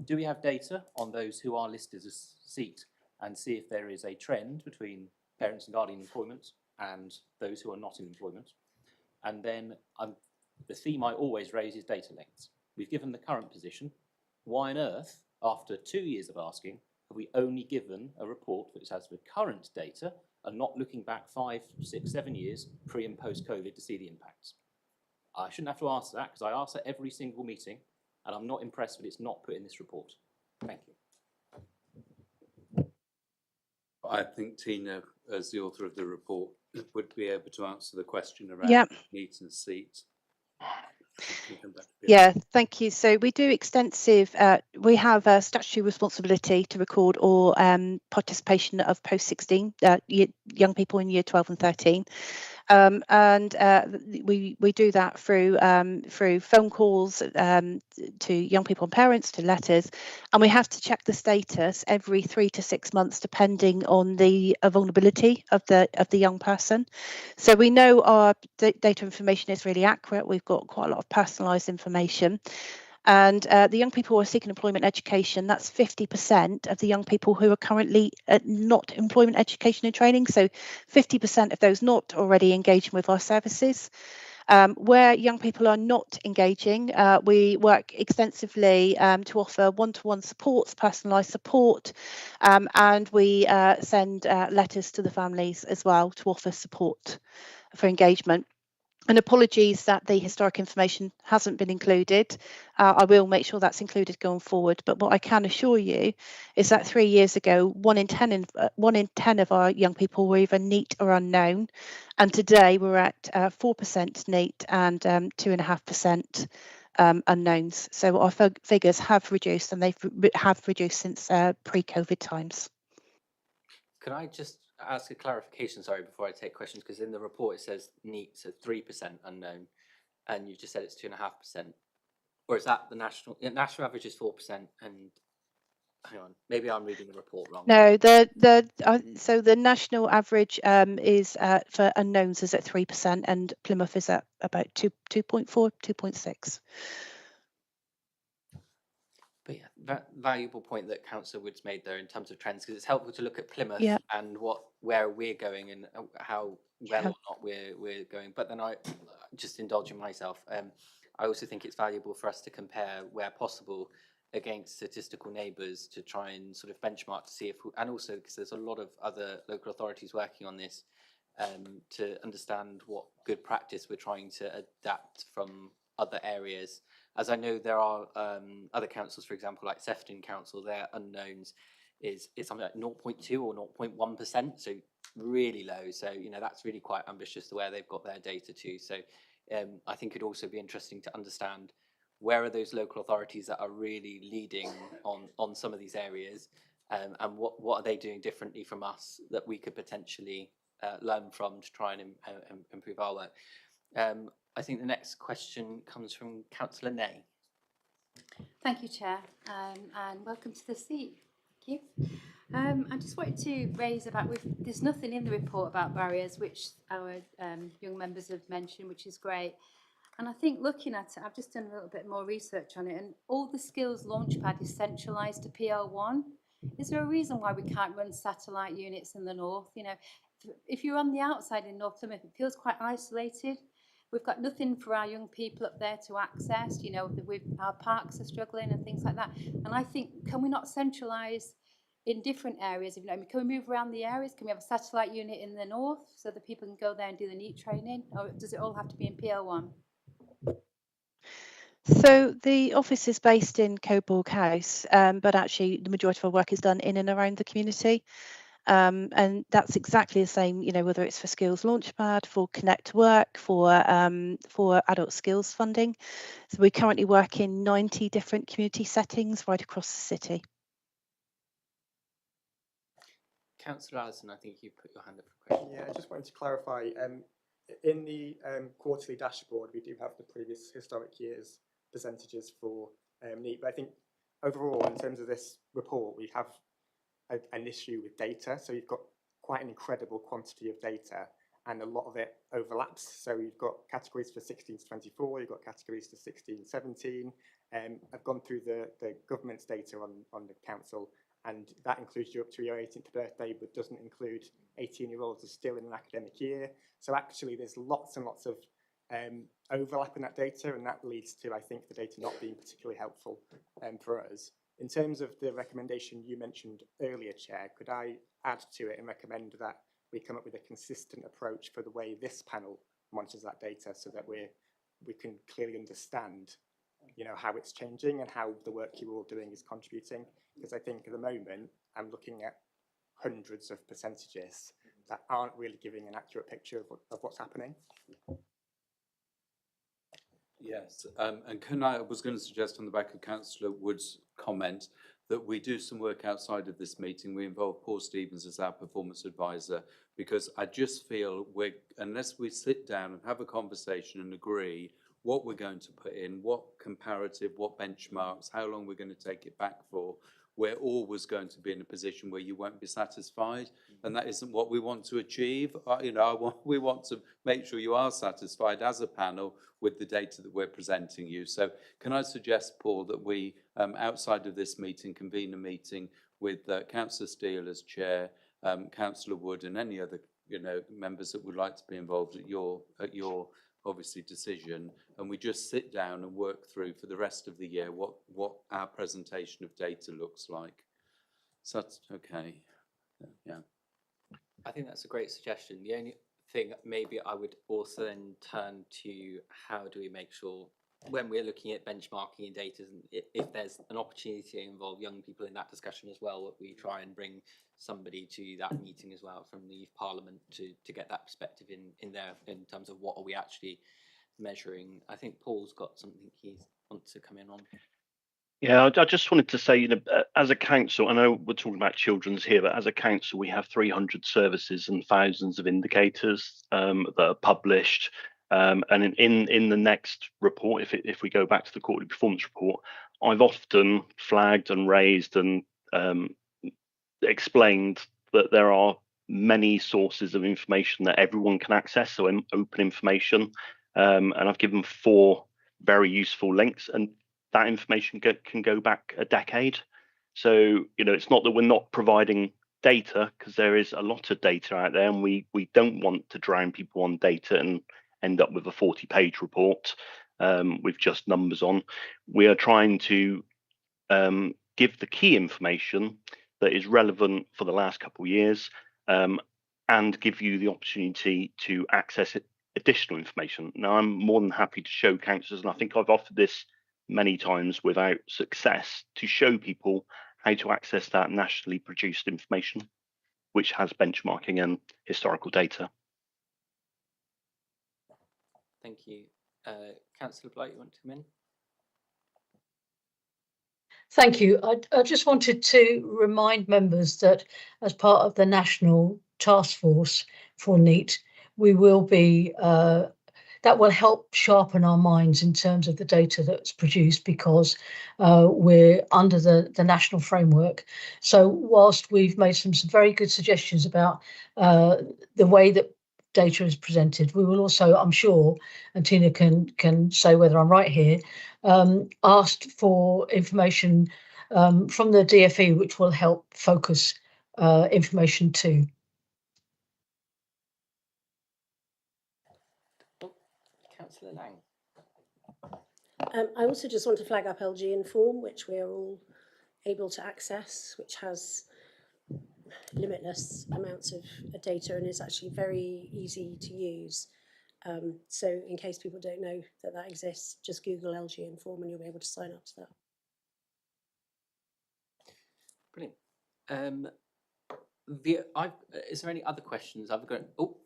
S5: Do we have data on those who are listed as seat and see if there is a trend between parents and guardian employment and those who are not in employment? And then the theme I always raise is data lengths. We've given the current position. Why on earth, after 2 years of asking, have we only given a report that has the current data and not looking back 5, 6, 7 years pre and post COVID to see the impacts? I shouldn't have to answer that because I ask at every single meeting and I'm not impressed that it's not put in this report. Thank you.
S18: I think Tina, as the author of the report, would be able to answer the question around needs and seats.
S22: Yeah, thank you. So we do extensive, we have a statutory responsibility to record all participation of post-16 young people in year 12 and 13. We do that through phone calls to young people and parents, to letters, and we have to check the status every 3 to 6 months depending on the vulnerability of the young person. So we know our data information is really accurate. We've got quite a lot of personalised information. And the young people who are seeking employment education, that's 50% of the young people who are currently not employment education and training. So 50% of those not already engaging with our services. Where young people are not engaging, we work extensively to offer one-to-one supports, personalised support, and we send letters to the families as well to offer support for engagement. And apologies that the historic information hasn't been included. I will make sure that's included going forward. But what I can assure you is that 3 years ago, 1 in 10 of our young people were either NEET or unknown, and today we're at 4% NEET and 2.5% unknowns. So our figures have reduced, and have reduced since pre-COVID times.
S1: Can I just ask a clarification, sorry, before I take questions, because in the report it says NEET, so 3% unknown, and you just said it's 2.5%. Or is that the national average is 4%, and hang on, maybe I'm reading the report wrong.
S22: No, so the national average is for unknowns is at 3%, and Plymouth is at about 2.4, 2.6.
S1: But yeah, that valuable point that Councillor Woods made there in terms of trends, because it's helpful to look at Plymouth and where we're going and how well or not we're going. But then I just indulging myself. I also think it's valuable for us to compare where possible against statistical neighbours to try and sort of benchmark to see if, and also because there's a lot of other local authorities working on this, to understand what good practice we're trying to adapt from other areas. As I know there are other councils, for example, like Sefton Council, their unknowns is something like 0.2 or 0.1%, so really low. So, you know, that's really quite ambitious to where they've got their data to. So I think it'd also be interesting to understand where are those local authorities that are really leading on some of these areas, and what are they doing differently from us that we could potentially learn from to try and improve our work. I think the next question comes from Councillor Ney.
S13: Thank you, Chair, and welcome to the seat. Thank you. I just wanted to raise about, there's nothing in the report about barriers, which our young members have mentioned, which is great. And I think looking at it, I've just done a little bit more research on it, and all the skills launchpad is centralised to PL1. Is there a reason why we can't run satellite units in the north? You know, if you're on the outside in North Plymouth, it feels quite isolated. We've got nothing for our young people up there to access, you know, our parks are struggling and things like that. And I think, can we not centralise in different areas? If you know, can we move around the areas? Can we have a satellite unit in the north so that people can go there and do the NEAT training? Or does it all have to be in PL1?
S22: So the office is based in Coburg House, but actually the majority of our work is done in and around the community. And that's exactly the same, you know, whether it's for Skills Launchpad, for Connect Work, for adult skills funding. So we currently work in 90 different community settings right across the city.
S1: Councillor Allison, I think you put your hand up for a question.
S6: Yeah, I just wanted to clarify, in the quarterly dashboard, we do have the previous historic years percentages for NEAT, but I think overall, in terms of this report, we have an issue with data. So you've got quite an incredible quantity of data, and a lot of it overlaps. So you've got categories for 16 to 24, you've got categories to 16, 17. I've gone through the government's data on the council, and that includes you up to your 18th birthday, but doesn't include 18-year-olds who are still in an academic year. So actually there's lots and lots of overlap in that data, and that leads to, I think, the data not being particularly helpful for us. In terms of the recommendation you mentioned earlier, Chair, could I add to it and recommend that we come up with a consistent approach for the way this panel monitors that data, so that we can clearly understand, you know, how it's changing and how the work you're all doing is contributing? Because I think at the moment I'm looking at hundreds of percentages that aren't really giving an accurate picture of what's happening.
S18: Yes, and I was going to suggest on the back of Councillor Wood's comment that we do some work outside of this meeting. We involve Paul Stevens as our performance advisor, because I just feel unless we sit down and have a conversation and agree what we're going to put in, what comparative, what benchmarks, how long we're going to take it back for, we're always going to be in a position where you won't be satisfied, and that isn't what we want to achieve. You know, we want to make sure you are satisfied as a panel with the data that we're presenting you. So can I suggest, Paul, that we, outside of this meeting, convene a meeting with Councillor Steele as chair, Councillor Wood, and any other, you know, members that would like to be involved at your obviously decision, and we just sit down and work through for the rest of the year what our presentation of data looks like. So that's okay. Yeah.
S1: I think that's a great suggestion. The only thing maybe I would also then turn to, how do we make sure when we're looking at benchmarking and data, and if there's an opportunity to involve young people in that discussion as well, that we try and bring somebody to that meeting as well from the Youth Parliament to get that perspective in there in terms of what are we actually measuring. I think Paul's got something he wants to come in on.
S20: Yeah, I just wanted to say, you know, as a council, I know we're talking about children's here, but as a council, we have 300 services and thousands of indicators that are published. And in the next report, if we go back to the quarterly performance report, I've often flagged and raised and explained that there are many sources of information that everyone can access, so open information. And I've given 4 very useful links, and that information can go back a decade. So, you know, it's not that we're not providing data, because there is a lot of data out there, and we don't want to drown people on data and end up with a 40-page report with just numbers on. We are trying to give the key information that is relevant for the last couple of years, and give you the opportunity to access additional information. Now, I'm more than happy to show councillors, and I think I've offered this many times without success, to show people how to access that nationally produced information, which has benchmarking and historical data.
S1: Thank you. Councillor Blight, you want to come in?
S21: Thank you. I just wanted to remind members that as part of the National Task Force for NEAT, we will be, that will help sharpen our minds in terms of the data that's produced, because we're under the national framework. So whilst we've made some very good suggestions about the way that data is presented, we will also, I'm sure, and Tina can say whether I'm right here, asked for information from the DFE, which will help focus information too.
S1: Councillor Lang.
S17: I also just want to flag up LG Inform, which we are all able to access, which has limitless amounts of data and is actually very easy to use. So in case people don't know that that exists, just Google LG Inform and you'll be able to sign up to that.
S1: Brilliant. Is there any other questions? I've got. Oh,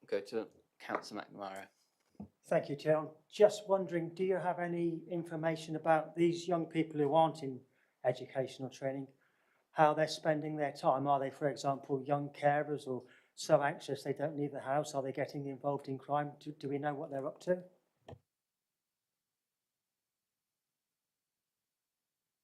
S1: go to Councillor McNamara.
S8: Thank you, Chair. I'm just wondering, do you have any information about these young people who aren't in educational training, how they're spending their time? Are they, for example, young carers or so anxious they don't leave the house? Are they getting involved in crime? Do we know what they're up to?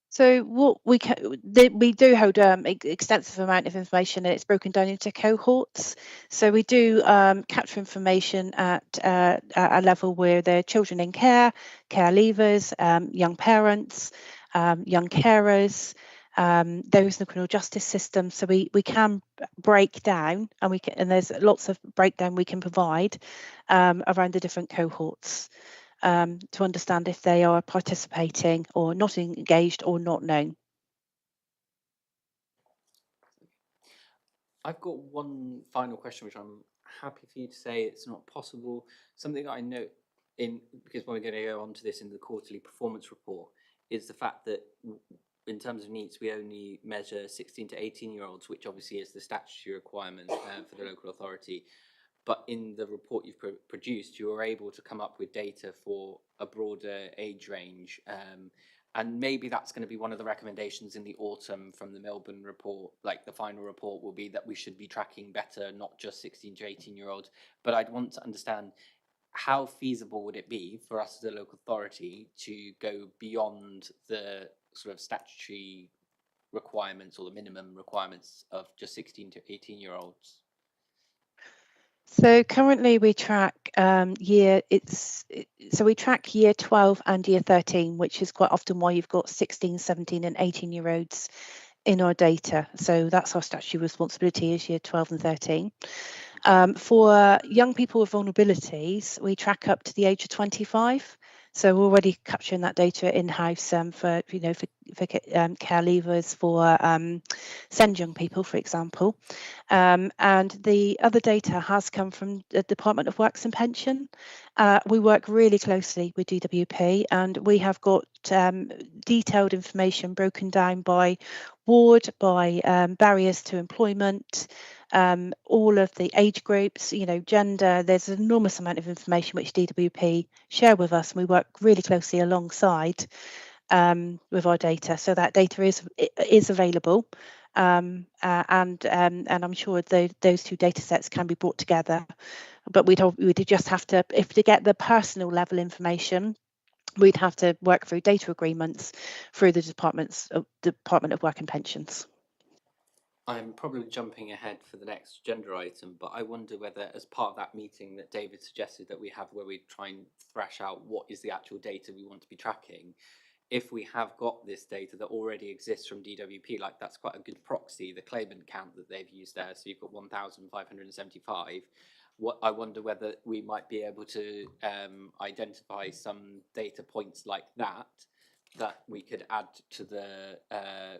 S22: So what we do hold extensive amount of information, and it's broken down into cohorts. So we do capture information at a level where there are children in care, care leavers, young parents, young carers, those in the criminal justice system. So we can break down, and there's lots of breakdown we can provide around the different cohorts. To understand if they are participating or not engaged or not known.
S1: I've got one final question, which I'm happy for you to say it's not possible. Something I note because we're going to go on to this in the quarterly performance report, is the fact that in terms of needs, we only measure 16 to 18-year-olds, which obviously is the statutory requirement for the local authority. But in the report you've produced, you were able to come up with data for a broader age range. And maybe that's going to be one of the recommendations in the autumn from the Melbourne report, like the final report will be that we should be tracking better, not just 16 to 18-year-olds. But I'd want to understand, how feasible would it be for us as a local authority to go beyond the sort of statutory requirements or the minimum requirements of just 16 to 18-year-olds?
S22: So currently we track we track year 12 and year 13, which is quite often why you've got 16, 17 and 18-year-olds in our data. So that's our statutory responsibility, is year 12 and 13. For young people with vulnerabilities, we track up to the age of 25. So we're already capturing that data in-house for care leavers, for SEND young people, for example. And the other data has come from the Department of Works and Pension. We work really closely with DWP, and we have got detailed information broken down by ward, by barriers to employment, all of the age groups, gender. There's an enormous amount of information which DWP share with us, and we work really closely alongside with our data. So that data is available, and I'm sure those two data sets can be brought together. But we'd just have to, if to get the personal level information, we'd have to work through data agreements through the Department of Work and Pensions.
S1: I'm probably jumping ahead for the next agenda item, but I wonder whether, as part of that meeting that David suggested that we have, where we try and thrash out what is the actual data we want to be tracking, if we have got this data that already exists from DWP, like that's quite a good proxy, the claimant count that they've used there, so you've got 1,575. I wonder whether we might be able to identify some data points like that we could add to the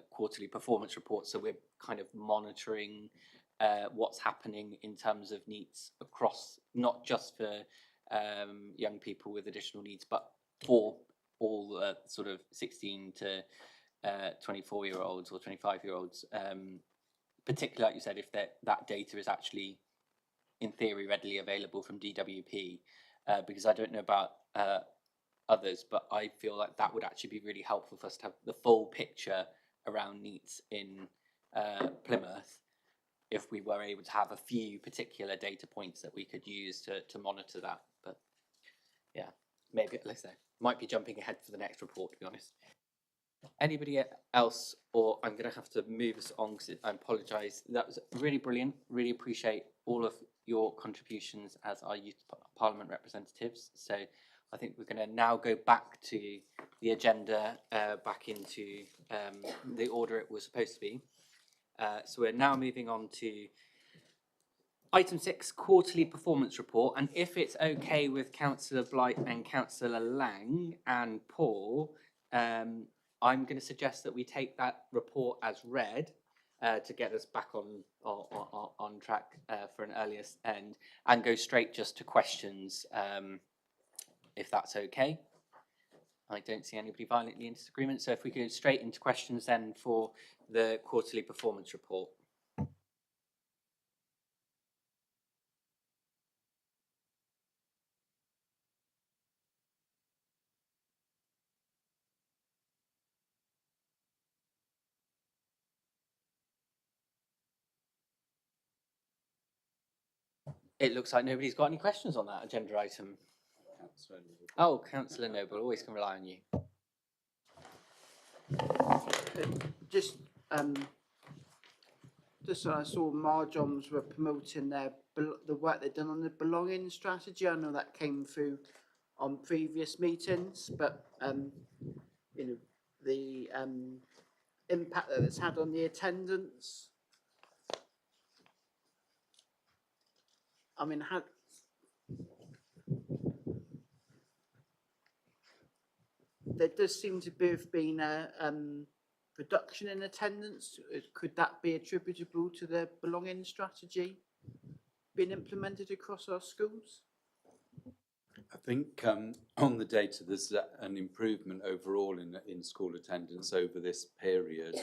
S1: quarterly performance report, so we're kind of monitoring what's happening in terms of needs across, not just for young people with additional needs, but for all sort of 16 to 24-year-olds or 25-year-olds, particularly, like you said, if that data is actually, in theory, readily available from DWP, because I don't know about others, but I feel like that would actually be really helpful for us to have the full picture around NEETs in Plymouth, if we were able to have a few particular data points that we could use to monitor that. But yeah, maybe, let's say, might be jumping ahead for the next report, to be honest. Anybody else, or I'm going to have to move us on because I apologise. That was really brilliant. Really appreciate all of your contributions as our Youth Parliament representatives. So I think we're going to now go back to the agenda, back into the order it was supposed to be. So we're now moving on to item 6, quarterly performance report. And if it's okay with Councillor Blight and Councillor Lang and Paul, I'm going to suggest that we take that report as read to get us back on track for an earlier end, and go straight just to questions, if that's okay. I don't see anybody violently in disagreement, so if we go straight into questions then for the quarterly performance report. It looks like nobody's got any questions on that agenda item. Oh, Councillor Noble, always can rely on you.
S11: Just I saw Marjoms were promoting the work they've done on the belonging strategy. I know that came through on previous meetings, but you know, the impact that it's had on the attendance. I mean, there does seem to have been a reduction in attendance. Could that be attributable to the belonging strategy being implemented across our schools?
S18: I think on the data, there's an improvement overall in school attendance over this period.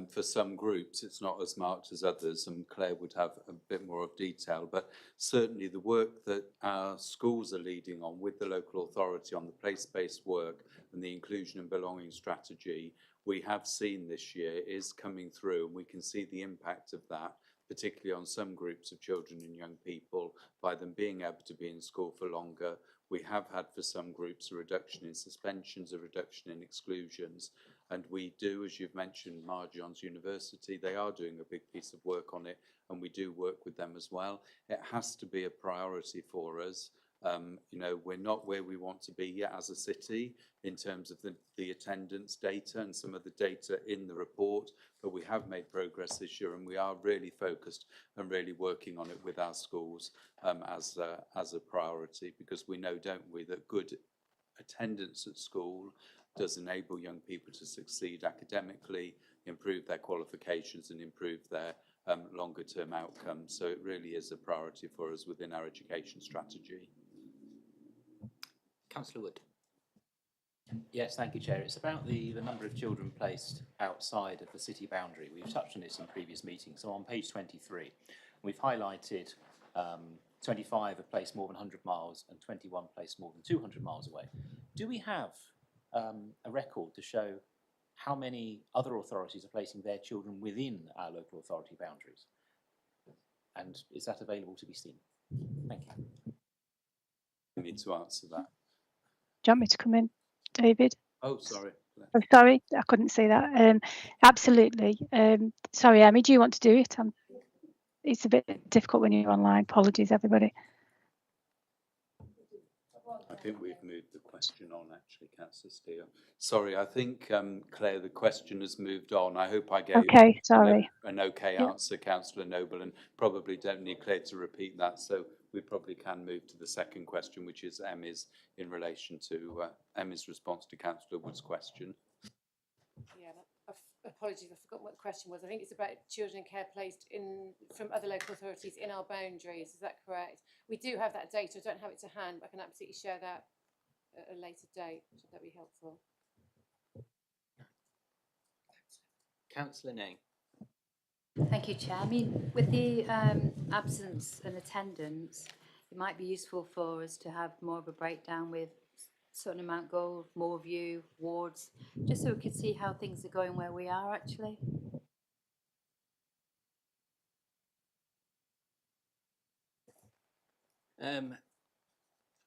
S18: For some groups, it's not as marked as others, and Claire would have a bit more of detail, but certainly the work that our schools are leading on with the local authority on the place-based work and the inclusion and belonging strategy we have seen this year is coming through, and we can see the impact of that, particularly on some groups of children and young people, by them being able to be in school for longer. We have had for some groups a reduction in suspensions, a reduction in exclusions, and we do, as you've mentioned, Marjohn's University, they are doing a big piece of work on it, and we do work with them as well. It has to be a priority for us. You know, we're not where we want to be yet as a city in terms of the attendance data and some of the data in the report, but we have made progress this year, and we are really focused and really working on it with our schools as a priority, because we know, don't we, that good attendance at school does enable young people to succeed academically, improve their qualifications and improve their longer term outcomes. So it really is a priority for us within our education strategy.
S1: Councillor Wood.
S5: Yes, thank you, Chair. It's about the number of children placed outside of the city boundary. We've touched on this in previous meetings. So on page 23, we've highlighted 25 are placed more than 100 miles and 21 placed more than 200 miles away. Do we have a record to show how many other authorities are placing their children within our local authority boundaries? And is that available to be seen? Thank you.
S18: I need to answer that.
S19: Do you want me to come in, David?
S18: Oh, sorry.
S19: Oh, sorry, I couldn't see that. Absolutely. Sorry, Emmy, do you want to do it? It's a bit difficult when you're online. Apologies, everybody.
S18: I think we've moved the question on, actually, Councillor Steele. Sorry, I think, Claire, the question has moved on. I hope I gave an okay answer, Councillor Noble, and probably don't need Claire to repeat that. So we probably can move to the second question, which is Emmy's in relation to Emmy's response to Councillor Wood's question.
S15: Yeah, apologies, I forgot what the question was. I think it's about children in care placed from other local authorities in our boundaries. Is that correct? We do have that data. I don't have it to hand, but I can absolutely share that at a later date. Should that be helpful?
S1: Councillor Nay.
S13: Thank you, Chair. I mean, with the absence and attendance, it might be useful for us to have more of a breakdown with Sutton and Mount Gold, Moorview, wards, just so we could see how things are going where we are actually.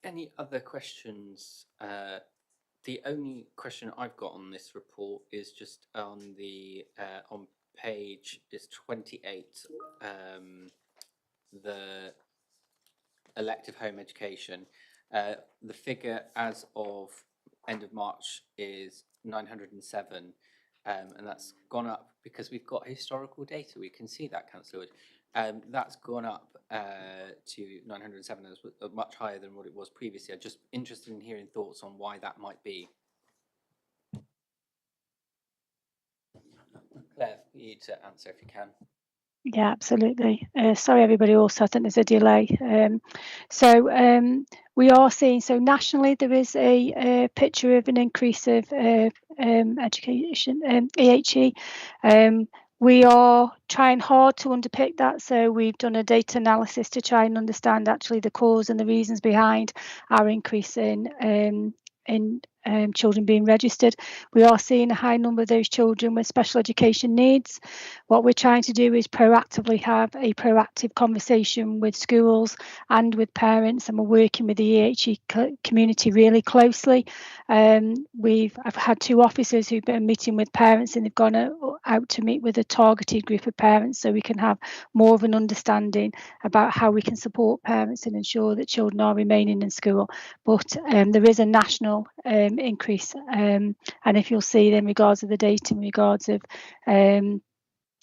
S1: Any other questions? The only question I've got on this report is just on the on page 28, the elective home education. The figure as of end of March is 907, and that's gone up because we've got historical data. We can see that, Councillor Wood. That's gone up to 907, as much higher than what it was previously. I'm just interested in hearing thoughts on why that might be. Claire, for you to answer if you can.
S19: Yeah, absolutely. Sorry, everybody. Also, I think there's a delay. We are seeing, so nationally, there is a picture of an increase of education, EHE. We are trying hard to underpick that. So we've done a data analysis to try and understand actually the cause and the reasons behind our increase in children being registered. We are seeing a high number of those children with special education needs. What we're trying to do is proactively have a proactive conversation with schools and with parents, and we're working with the EHE community really closely. I've had 2 officers who've been meeting with parents, and they've gone out to meet with a targeted group of parents so we can have more of an understanding about how we can support parents and ensure that children are remaining in school. But there is a national increase, and if you'll see in regards to the data in regards of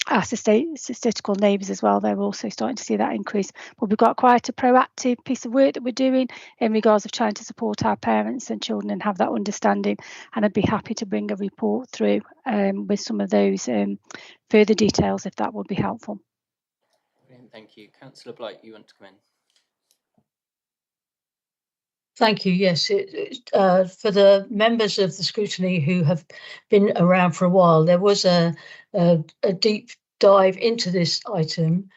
S19: our statistical neighbours as well, they're also starting to see that increase. But we've got quite a proactive piece of work that we're doing in regards of trying to support our parents and children and have that understanding, and I'd be happy to bring a report through with some of those further details if that would be helpful.
S1: Brilliant, thank you. Councillor Blight, you want to come in?
S21: Thank you. Yes, for the members of the scrutiny who have been around for a while, there was a deep dive into this item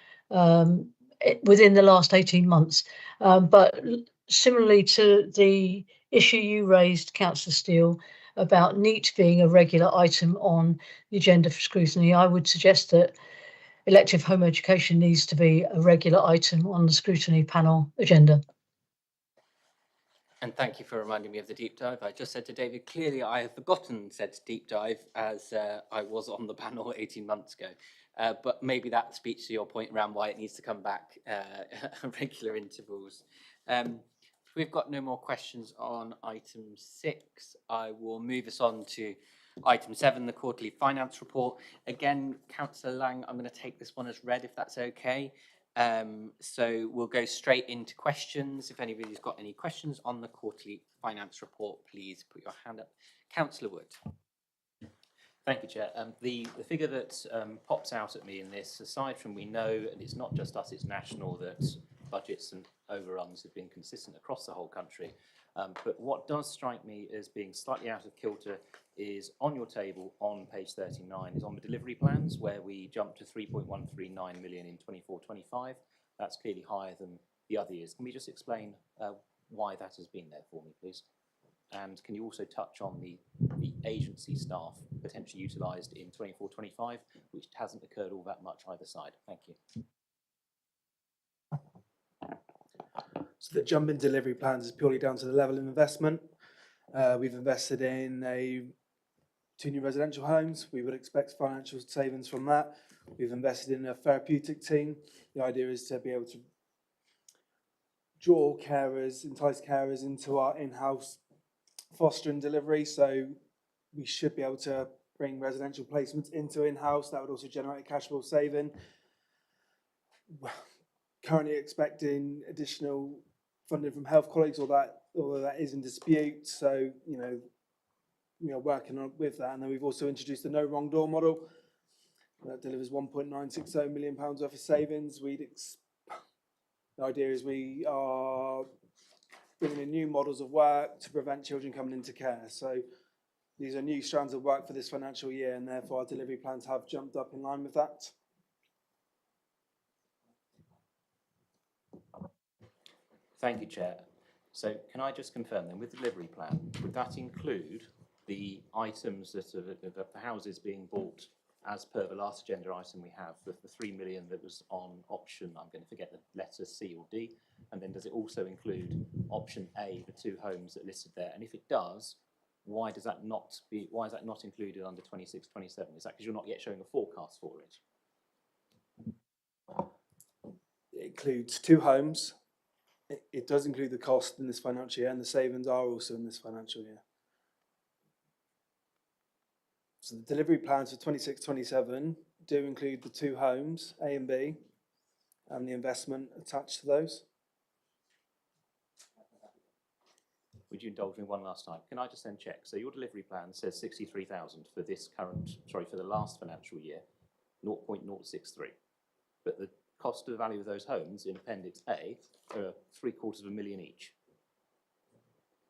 S21: within the last 18 months. But similarly to the issue you raised, Councillor Steele, about NEET being a regular item on the agenda for scrutiny, I would suggest that elective home education needs to be a regular item on the scrutiny panel agenda.
S1: And thank you for reminding me of the deep dive. I just said to David, clearly I have forgotten said deep dive as I was on the panel 18 months ago. But maybe that speaks to your point around why it needs to come back at regular intervals. If we've got no more questions on item 6, I will move us on to item 7, the quarterly finance report. Again, Councillor Lang, I'm going to take this one as read if that's okay. So we'll go straight into questions. If anybody's got any questions on the quarterly finance report, please put your hand up. Councillor Wood.
S5: Thank you, Chair. The figure that pops out at me in this, aside from we know, and it's not just us, it's national, that budgets and overruns have been consistent across the whole country. But what does strike me as being slightly out of kilter is on your table on page 39 is on the delivery plans, where we jumped to 3.139 million in 24-25. That's clearly higher than the other years. Can we just explain why that has been there for me, please? And can you also touch on the agency staff potentially utilised in 24-25, which hasn't occurred all that much either side? Thank you.
S16: So the jump in delivery plans is purely down to the level of investment. We've invested in 2 new residential homes. We would expect financial savings from that. We've invested in a therapeutic team. The idea is to be able to draw carers, entice carers into our in-house fostering delivery. So we should be able to bring residential placements into in-house. That would also generate a cash flow saving. Currently expecting additional funding from health colleagues, although that is in dispute. So, you know, we are working on with that. And then we've also introduced the no wrong door model that delivers £1.960 million worth of savings. The idea is we are bringing in new models of work to prevent children coming into care. So these are new strands of work for this financial year, and therefore our delivery plans have jumped up in line with that.
S5: Thank you, Chair. So can I just confirm then, with the delivery plan, would that include the items that are the houses being bought as per the last agenda item we have, the 3 million that was on option, I'm going to forget the letter C or D, and then does it also include option A, the 2 homes that are listed there? And if it does, why is that not included under 26, 27? Is that because you're not yet showing a forecast for it?
S16: It includes 2 homes. It does include the cost in this financial year, and the savings are also in this financial year. So the delivery plans for 26-27 do include the 2 homes, A and B, and the investment attached to those.
S5: Would you indulge me one last time? Can I just then check? So your delivery plan says 63,000 for this for the last financial year, 0.063. But the cost of the value of those homes in Appendix A are 750,000 each.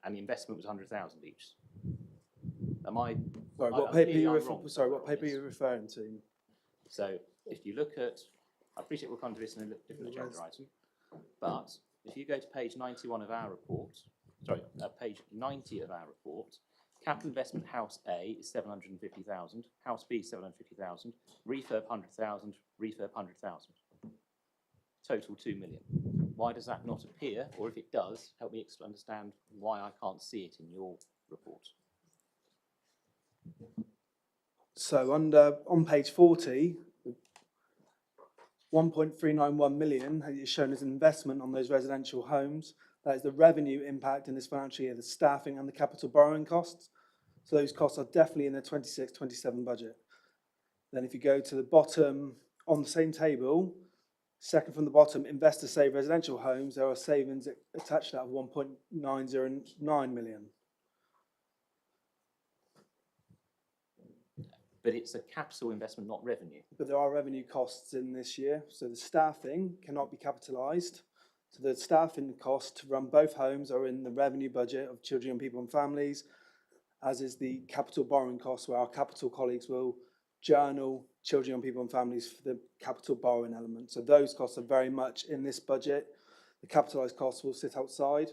S5: And the investment was 100,000 each. Am I?
S16: Sorry, what paper are you referring to?
S5: So if you look at, I appreciate we'll come to this in a different agenda item, but if you go to page 91 of our report, page 90 of our report, capital investment house A is 750,000, house B 750,000, refurb 100,000, refurb 100,000. Total 2 million. Why does that not appear, or if it does, help me understand why I can't see it in your report?
S16: So on page 40, 1.391 million is shown as an investment on those residential homes. That is the revenue impact in this financial year, the staffing and the capital borrowing costs. So those costs are definitely in the 26-27 budget. Then if you go to the bottom on the same table, second from the bottom, investor save residential homes, there are savings attached to that of 1.909 million.
S5: But it's a capital investment, not revenue.
S16: But there are revenue costs in this year. So the staffing cannot be capitalised. So the staffing cost to run both homes are in the revenue budget of children, young people and families, as is the capital borrowing costs, where our capital colleagues will journal children, young people and families for the capital borrowing element. So those costs are very much in this budget. The capitalised costs will sit outside,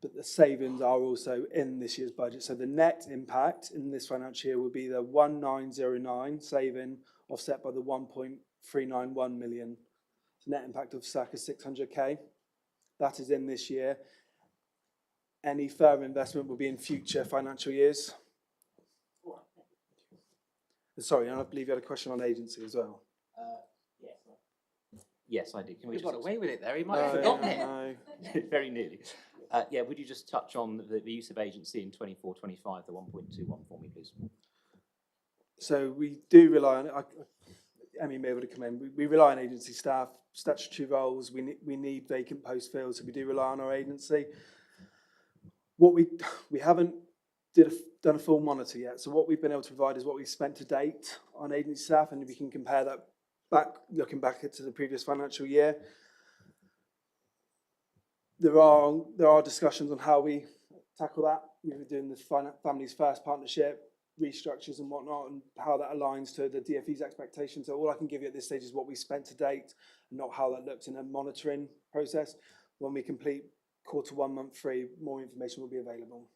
S16: but the savings are also in this year's budget. So the net impact in this financial year will be the 1909 saving offset by the 1.391 million. So net impact of circa 600k. That is in this year. Any further investment will be in future financial years. Sorry, and I believe you had a question on agency as well.
S5: Yes, I did. Can we
S1: He
S5: just
S1: got away with it there. He might have forgotten it.
S16: No.
S5: Very nearly. Yeah, would you just touch on the use of agency in 24-25, the 1.21 for me, please?
S16: So we do rely on, Emmy may be able to come in, we rely on agency staff, statutory roles, we need vacant post filled, so we do rely on our agency. What we haven't done a full monitor yet, so what we've been able to provide is what we've spent to date on agency staff, and we can compare that looking back to the previous financial year. There are discussions on how we tackle that. We're doing the Families First partnership, restructures and whatnot, and how that aligns to the DfE's expectations. So all I can give you at this stage is what we spent to date, and not how that looks in a monitoring process. When we complete Q1, month 3, more information will be available.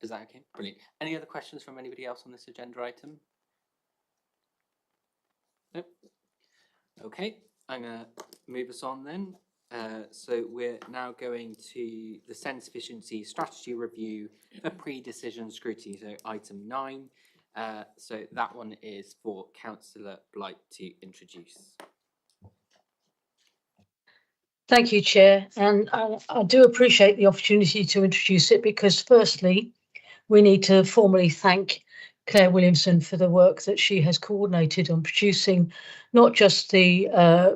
S1: Is that okay? Brilliant. Any other questions from anybody else on this agenda item? Nope. Okay, I'm going to move us on then. So we're now going to the Sense Efficiency Strategy Review for Pre-Decision Scrutiny, so item 9. So that one is for Councillor Blight to introduce.
S21: Thank you, Chair. And I do appreciate the opportunity to introduce it because, firstly, we need to formally thank Claire Williamson for the work that she has coordinated on producing not just the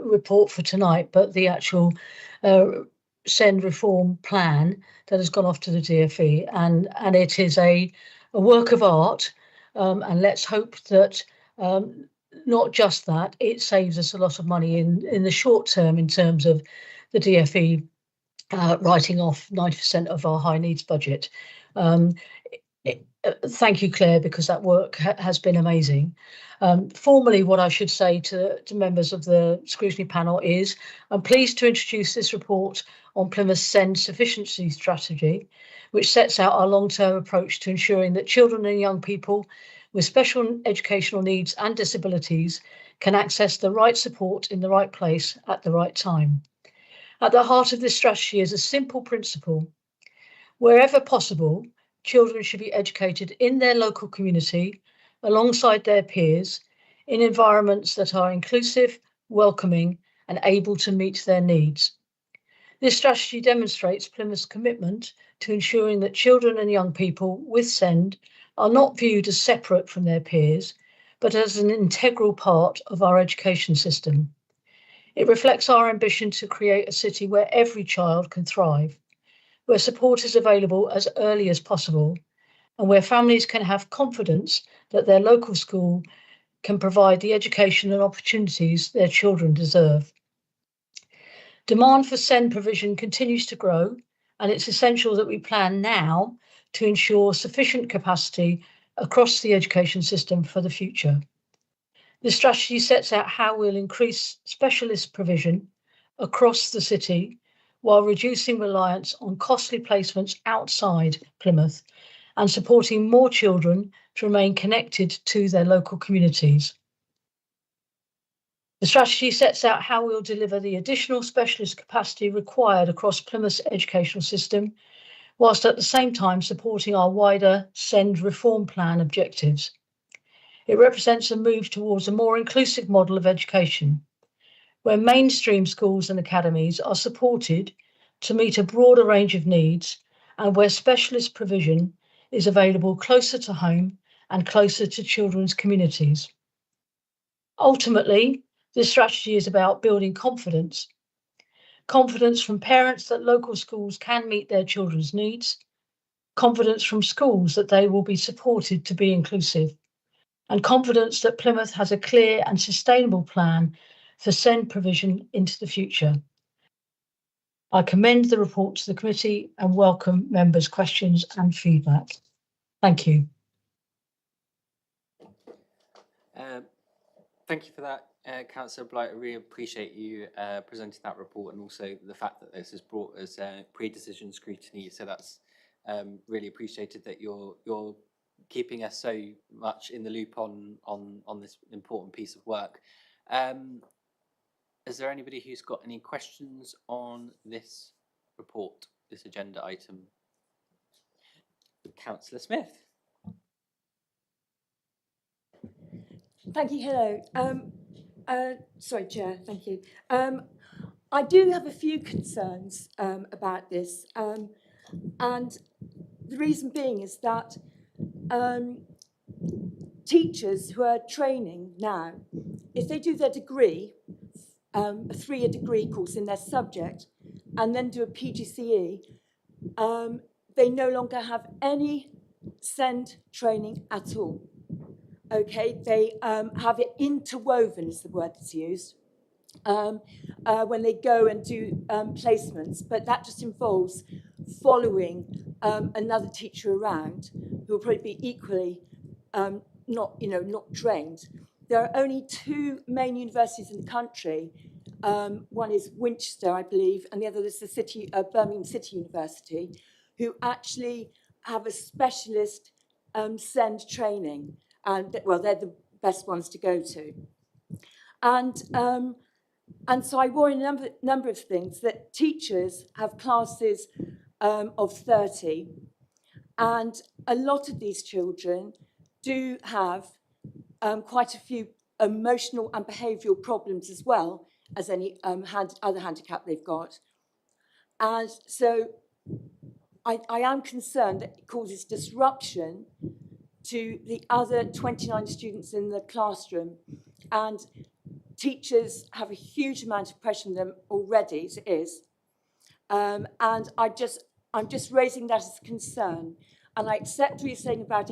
S21: report for tonight, but the actual SEND reform plan that has gone off to the DfE. And it is a work of art. And let's hope that not just that, it saves us a lot of money in the short term in terms of the DfE writing off 90% of our high needs budget. Thank you, Claire, because that work has been amazing. Formally, what I should say to members of the scrutiny panel is I'm pleased to introduce this report on Plymouth's SEND sufficiency strategy, which sets out our long-term approach to ensuring that children and young people with special educational needs and disabilities can access the right support in the right place at the right time. At the heart of this strategy is a simple principle. Wherever possible, children should be educated in their local community, alongside their peers, in environments that are inclusive, welcoming, and able to meet their needs. This strategy demonstrates Plymouth's commitment to ensuring that children and young people with SEND are not viewed as separate from their peers, but as an integral part of our education system. It reflects our ambition to create a city where every child can thrive, where support is available as early as possible, and where families can have confidence that their local school can provide the education and opportunities their children deserve. Demand for SEND provision continues to grow, and it's essential that we plan now to ensure sufficient capacity across the education system for the future. The strategy sets out how we'll increase specialist provision across the city while reducing reliance on costly placements outside Plymouth and supporting more children to remain connected to their local communities. The strategy sets out how we'll deliver the additional specialist capacity required across Plymouth's educational system, whilst at the same time supporting our wider SEND reform plan objectives. It represents a move towards a more inclusive model of education, where mainstream schools and academies are supported to meet a broader range of needs and where specialist provision is available closer to home and closer to children's communities. Ultimately, this strategy is about building confidence. Confidence from parents that local schools can meet their children's needs, confidence from schools that they will be supported to be inclusive, and confidence that Plymouth has a clear and sustainable plan for SEND provision into the future. I commend the report to the committee and welcome members' questions and feedback. Thank you.
S1: Thank you for that, Councillor Blight. I really appreciate you presenting that report, and also the fact that this has brought us pre-decision scrutiny. So that's really appreciated that you're keeping us so much in the loop on this important piece of work. Is there anybody who's got any questions on this report, this agenda item? Councillor Smith.
S10: Thank you. Hello. Sorry, Chair. Thank you. I do have a few concerns about this, and the reason being is that teachers who are training now, if they do their degree, a 3-year degree course in their subject, and then do a PGCE, they no longer have any SEND training at all. Okay, they have it interwoven, is the word that's used, when they go and do placements, but that just involves following another teacher around who will probably be equally not trained. There are only 2 main universities in the country. One is Winchester, I believe, and the other is the Birmingham City University, who actually have a specialist SEND training. And well, they're the best ones to go to. And so I worry a number of things, that teachers have classes of 30, and a lot of these children do have quite a few emotional and behavioural problems as well as any other handicap they've got. And so I am concerned that it causes disruption to the other 29 students in the classroom, and teachers have a huge amount of pressure on them already as it is, and I'm just raising that as a concern. And I accept what you're saying about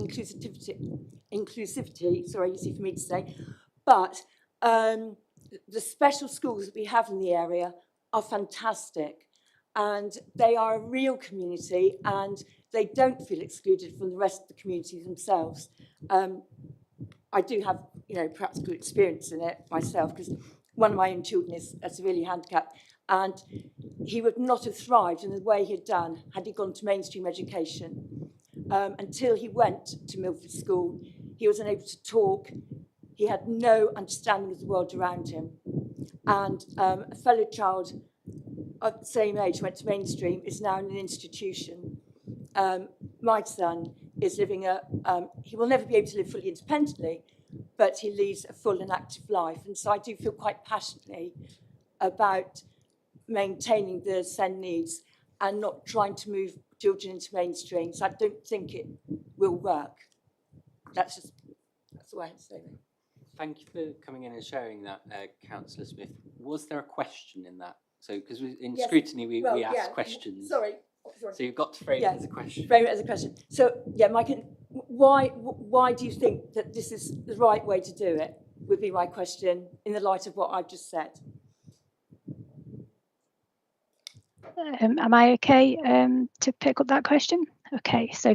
S10: inclusivity, sorry, easy for me to say, but the special schools that we have in the area are fantastic, and they are a real community, and they don't feel excluded from the rest of the community themselves. I do have, practical experience in it myself, because one of my own children is severely handicapped, and he would not have thrived in the way he had done had he gone to mainstream education. Until he went to Milford School, he was unable to talk. He had no understanding of the world around him. And a fellow child of the same age went to mainstream, is now in an institution. My son is living he will never be able to live fully independently, but he leads a full and active life. And so I do feel quite passionately about maintaining the SEND needs and not trying to move children into mainstream. So I don't think it will work. That's the way I have to say it.
S1: Thank you for coming in and sharing that, Councillor Smith. Was there a question in that? So, because in
S10: Yes.
S1: scrutiny we
S10: Well,
S1: ask
S10: yeah.
S1: questions.
S10: Sorry.
S1: So you've got to frame it as a question.
S10: Frame it as a question. So, yeah, Mike, why do you think that this is the right way to do it, would be my question, in the light of what I've just said.
S19: Am I okay to pick up that question? Okay, so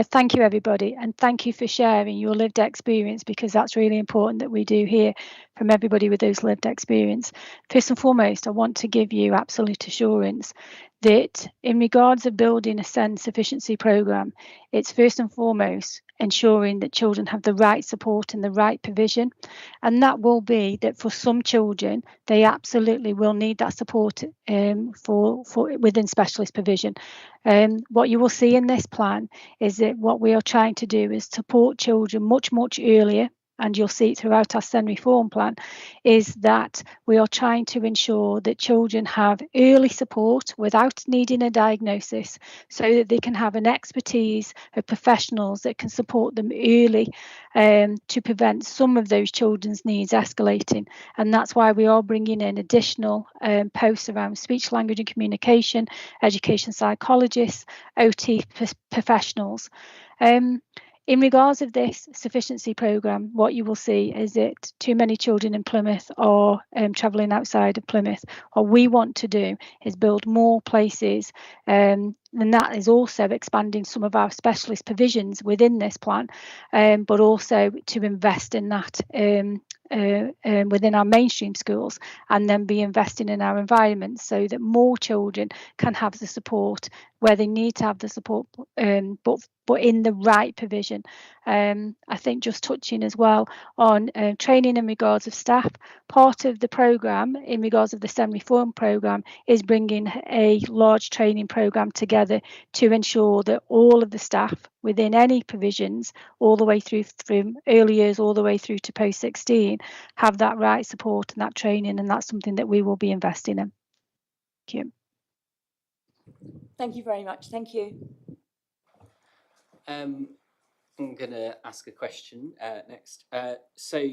S19: thank you everybody, and thank you for sharing your lived experience, because that's really important that we do hear from everybody with those lived experience. First and foremost, I want to give you absolute assurance that in regards of building a SEND sufficiency programme, it's first and foremost ensuring that children have the right support and the right provision. And that will be that for some children, they absolutely will need that support for within specialist provision. What you will see in this plan is that what we are trying to do is support children much earlier, and you'll see it throughout our SEND reform plan, is that we are trying to ensure that children have early support without needing a diagnosis, so that they can have an expertise of professionals that can support them early to prevent some of those children's needs escalating. And that's why we are bringing in additional posts around speech, language and communication, education psychologists, OT professionals. In regards of this sufficiency programme, what you will see is that too many children in Plymouth are travelling outside of Plymouth. What we want to do is build more places, and that is also expanding some of our specialist provisions within this plan, but also to invest in that within our mainstream schools, and then be investing in our environment so that more children can have the support where they need to have the support, but in the right provision. I think just touching as well on training in regards of staff, part of the programme in regards of the SEND reform programme is bringing a large training programme together to ensure that all of the staff within any provisions, all the way through from early years all the way through to post 16, have that right support and that training, and that's something that we will be investing in. Thank you.
S10: Thank you very much. Thank you.
S1: I'm going to ask a question next. So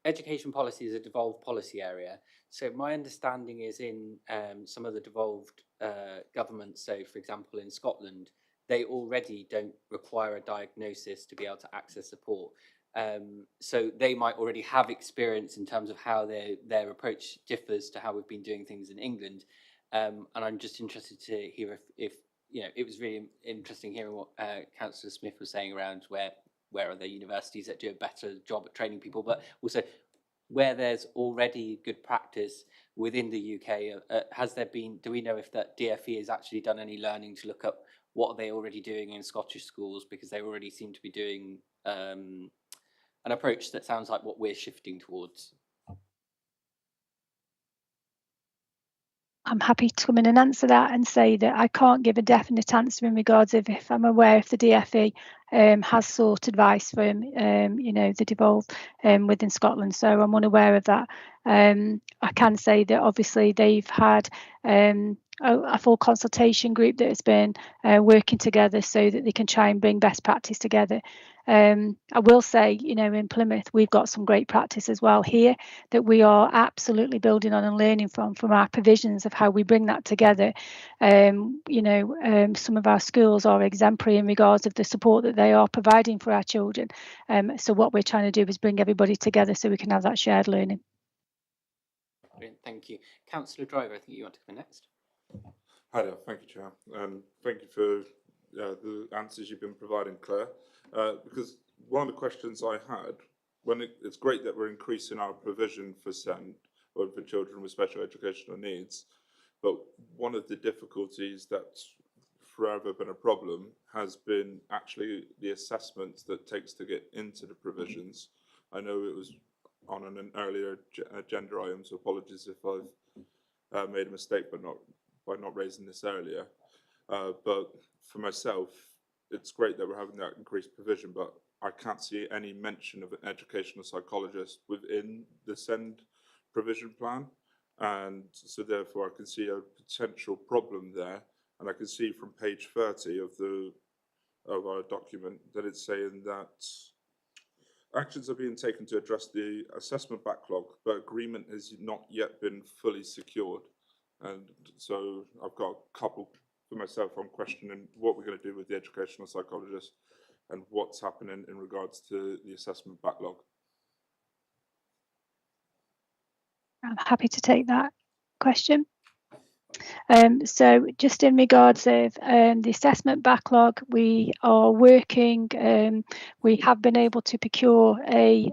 S1: education policy is a devolved policy area. So my understanding is in some of the devolved governments, so for example in Scotland, they already don't require a diagnosis to be able to access support. So they might already have experience in terms of how their approach differs to how we've been doing things in England. And I'm just interested to hear if it was really interesting hearing what Councillor Smith was saying around where are there universities that do a better job at training people, but also where there's already good practice within the UK, has there been, do we know if that DFE has actually done any learning to look up what are they already doing in Scottish schools, because they already seem to be doing an approach that sounds like what we're shifting towards?
S19: I'm happy to come in and answer that and say that I can't give a definite answer in regards of if I'm aware if the DFE has sought advice from the devolved within Scotland, so I'm unaware of that. I can say that obviously they've had a full consultation group that has been working together so that they can try and bring best practice together. I will say, in Plymouth, we've got some great practice as well here that we are absolutely building on and learning from our provisions of how we bring that together. Some of our schools are exemplary in regards of the support that they are providing for our children. So what we're trying to do is bring everybody together so we can have that shared learning.
S1: Brilliant, thank you. Councillor Driver, I think you want to come next.
S7: Hi there, thank you, Chair. Thank you for the answers you've been providing, Claire, because one of the questions I had, it's great that we're increasing our provision for SEND, or for children with special educational needs, but one of the difficulties that's forever been a problem has been actually the assessments that it takes to get into the provisions. I know it was on an earlier agenda item, so apologies if I've made a mistake by not raising this earlier. But for myself, it's great that we're having that increased provision, but I can't see any mention of an educational psychologist within the SEND provision plan. And so therefore I can see a potential problem there. And I can see from page 30 of our document that it's saying that actions are being taken to address the assessment backlog, but agreement has not yet been fully secured. And so I've got a couple for myself. I'm questioning what we're going to do with the educational psychologist and what's happening in regards to the assessment backlog.
S19: I'm happy to take that question. So just in regards of the assessment backlog, we are working, we have been able to procure a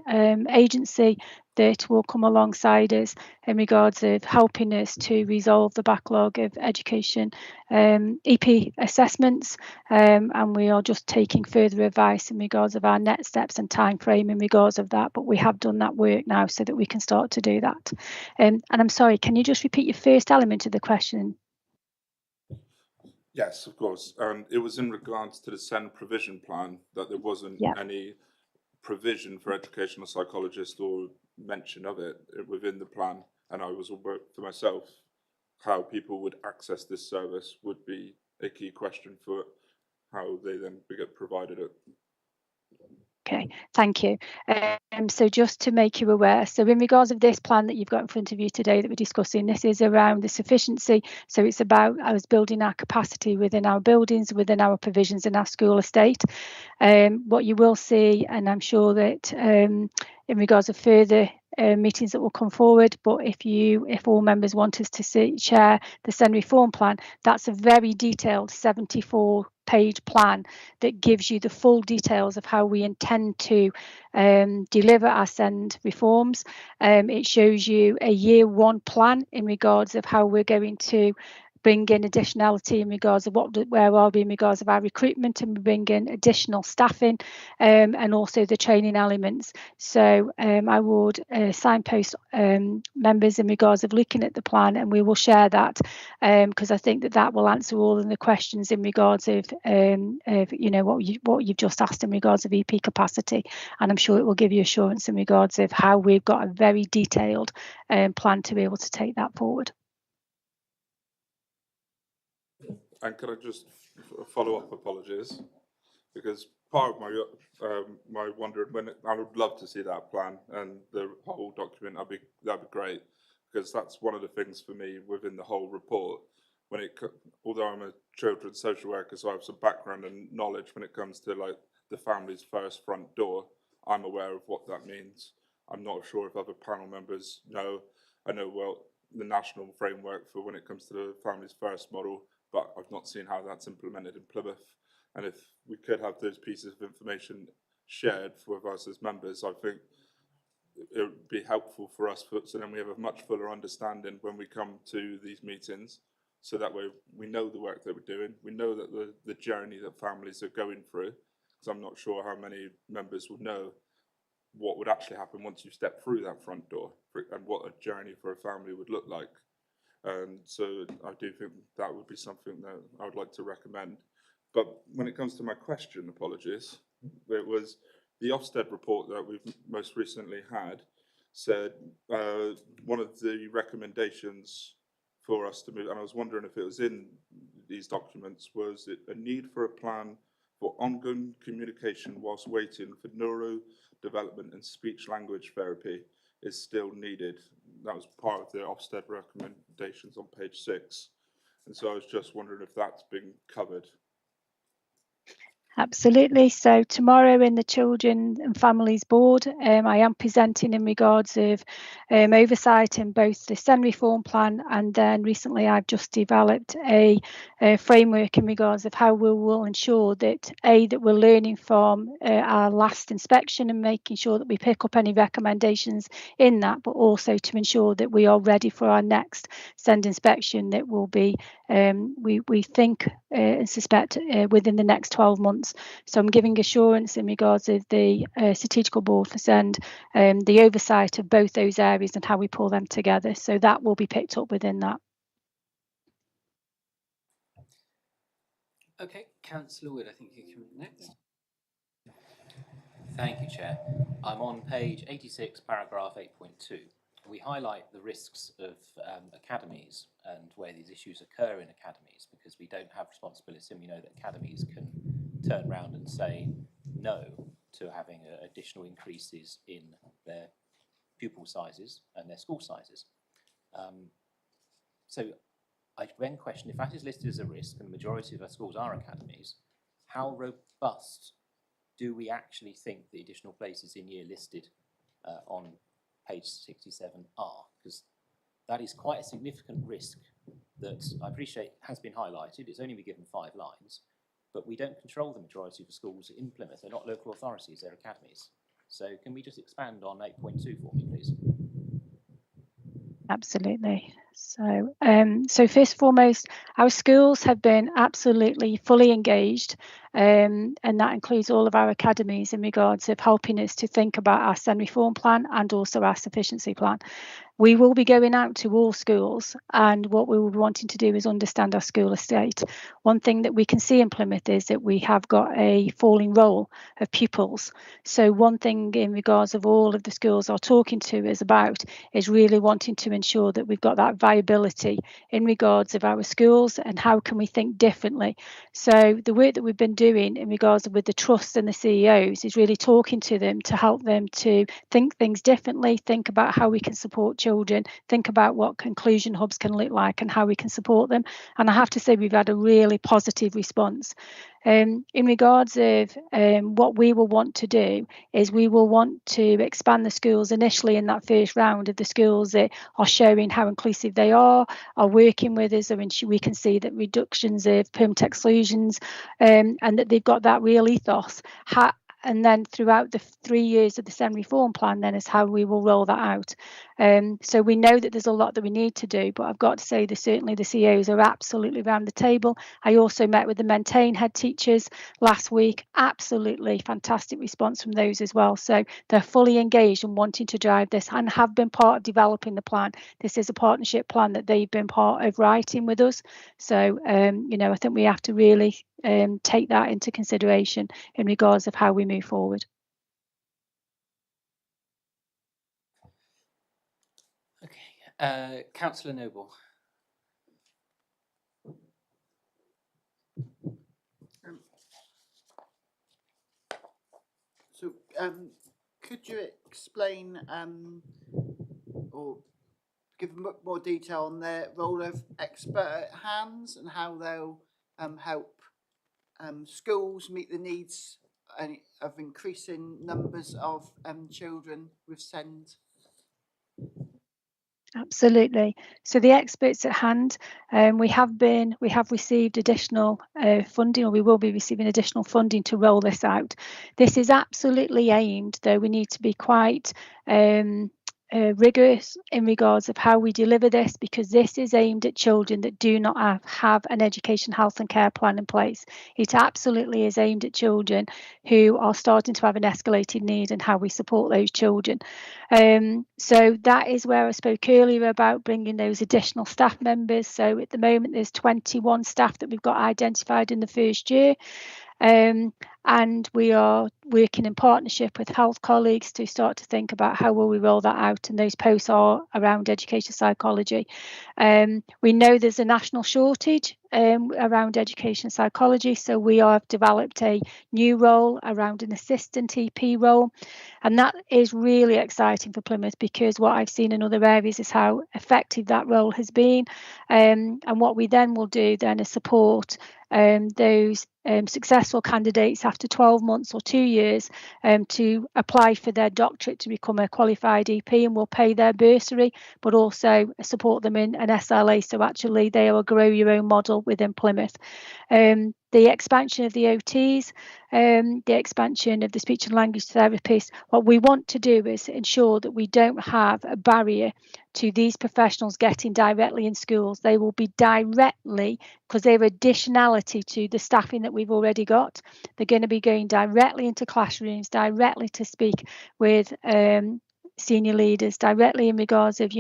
S19: agency that will come alongside us in regards of helping us to resolve the backlog of education EP assessments, and we are just taking further advice in regards of our next steps and time frame in regards of that, but we have done that work now so that we can start to do that. And I'm sorry, can you just repeat your first element of the question?
S7: Yes, of course. It was in regards to the SEND provision plan that there wasn't any provision for educational psychologists or mention of it within the plan. And I was aware for myself, how people would access this service would be a key question for how they then get provided it.
S19: Okay, thank you. So just to make you aware, so in regards of this plan that you've got in front of you today that we're discussing, this is around the sufficiency. So it's about us building our capacity within our buildings, within our provisions in our school estate. What you will see, and I'm sure that in regards of further meetings that will come forward, but if all members want us to share the SEND reform plan, that's a very detailed 74-page plan that gives you the full details of how we intend to deliver our SEND reforms. It shows you a year one plan in regards of how we're going to bring in additionality in regards of where are we in regards of our recruitment, and we bring in additional staffing and also the training elements. So I would signpost members in regards of looking at the plan, and we will share that because I think that will answer all of the questions in regards of you know what you've just asked in regards of EP capacity, and I'm sure it will give you assurance in regards of how we've got a very detailed plan to be able to take that forward.
S7: And could I just follow up? Apologies, because part of my wondering I would love to see that plan and the whole document. That'd be great, because that's one of the things for me within the whole report. Although I'm a children's social worker, so I have some background and knowledge when it comes to like the family's first front door, I'm aware of what that means. I'm not sure if other panel members know. I know well the national framework for when it comes to the family's first model, but I've not seen how that's implemented in Plymouth. And if we could have those pieces of information shared with us as members, I think it would be helpful for us, so then we have a much fuller understanding when we come to these meetings, so that way we know the work that we're doing, we know that the journey that families are going through, because I'm not sure how many members would know what would actually happen once you step through that front door, and what a journey for a family would look like. And so I do think that would be something that I would like to recommend. But when it comes to my question, apologies, it was the Ofsted report that we've most recently had said one of the recommendations for us to move, and I was wondering if it was in these documents, was it a need for a plan for ongoing communication whilst waiting for neurodevelopment and speech language therapy is still needed. That was part of the Ofsted recommendations on page 6. And so I was just wondering if that's been covered.
S19: Absolutely. So tomorrow in the Children and Families Board, I am presenting in regards of oversight in both the SEND reform plan, and then recently I've just developed a framework in regards of how we will ensure that that we're learning from our last inspection and making sure that we pick up any recommendations in that, but also to ensure that we are ready for our next SEND inspection that will be we think and suspect within the next 12 months. So I'm giving assurance in regards of the strategical board for SEND, the oversight of both those areas and how we pull them together. So that will be picked up within that.
S5: Okay, Councillor Wood, I think you can next. Thank you, Chair. I'm on page 86, paragraph 8.2. We highlight the risks of academies and where these issues occur in academies, because we don't have responsibility, and we know that academies can turn around and say no to having additional increases in their pupil sizes and their school sizes. So I then question, if that is listed as a risk and the majority of our schools are academies, how robust do we actually think the additional places in year listed on page 67 are? Because that is quite a significant risk that I appreciate has been highlighted. It's only been given 5 lines, but we don't control the majority of the schools in Plymouth. They're not local authorities, they're academies. So can we just expand on 8.2 for me, please?
S19: Absolutely. So, so first and foremost, our schools have been absolutely fully engaged, and that includes all of our academies in regards of helping us to think about our SEND reform plan and also our sufficiency plan. We will be going out to all schools, and what we will be wanting to do is understand our school estate. One thing that we can see in Plymouth is that we have got a falling roll of pupils. So one thing in regards of all of the schools are talking to us about is really wanting to ensure that we've got that viability in regards of our schools and how can we think differently. So the work that we've been doing in regards with the trusts and the CEOs is really talking to them to help them to think things differently, think about how we can support children, think about what inclusion hubs can look like and how we can support them. And I have to say we've had a really positive response. In regards of what we will want to do is we will want to expand the schools initially in that first round of the schools that are showing how inclusive they are working with us, and we can see that reductions of permanent exclusions and that they've got that real ethos. And then throughout the 3 years of the SEND reform plan then is how we will roll that out. So we know that there's a lot that we need to do, but I've got to say that certainly the CEOs are absolutely around the table. I also met with the maintain head teachers last week. Absolutely fantastic response from those as well. So they're fully engaged and wanting to drive this and have been part of developing the plan. This is a partnership plan that they've been part of writing with us. So, you know, I think we have to really take that into consideration in regards of how we move forward.
S5: Okay, Councillor Noble.
S11: So, could you explain or give more detail on their role of expert hands and how they'll help schools meet the needs of increasing numbers of children with SEND?
S19: Absolutely. So the experts at hand, we have received additional funding, or we will be receiving additional funding to roll this out. This is absolutely aimed, though we need to be quite rigorous in regards of how we deliver this, because this is aimed at children that do not have an education, health and care plan in place. It absolutely is aimed at children who are starting to have an escalated need and how we support those children. So that is where I spoke earlier about bringing those additional staff members. So at the moment there's 21 staff that we've got identified in the first year. and we are working in partnership with health colleagues to start to think about how will we roll that out, and those posts are around education psychology. We know there's a national shortage around education psychology, so we have developed a new role around an assistant EP role, and that is really exciting for Plymouth, because what I've seen in other areas is how effective that role has been, and what we then will do then is support those successful candidates after 12 months or 2 years to apply for their doctorate to become a qualified EP, and we'll pay their bursary, but also support them in an SLA, so actually they are a grow your own model within Plymouth. The expansion of the OTs, the expansion of the speech and language therapists, what we want to do is ensure that we don't have a barrier to these professionals getting directly in schools. They will be directly, because they're additionality to the staffing that we've already got. They're going to be going directly into classrooms, directly to speak with senior leaders, directly in regards of,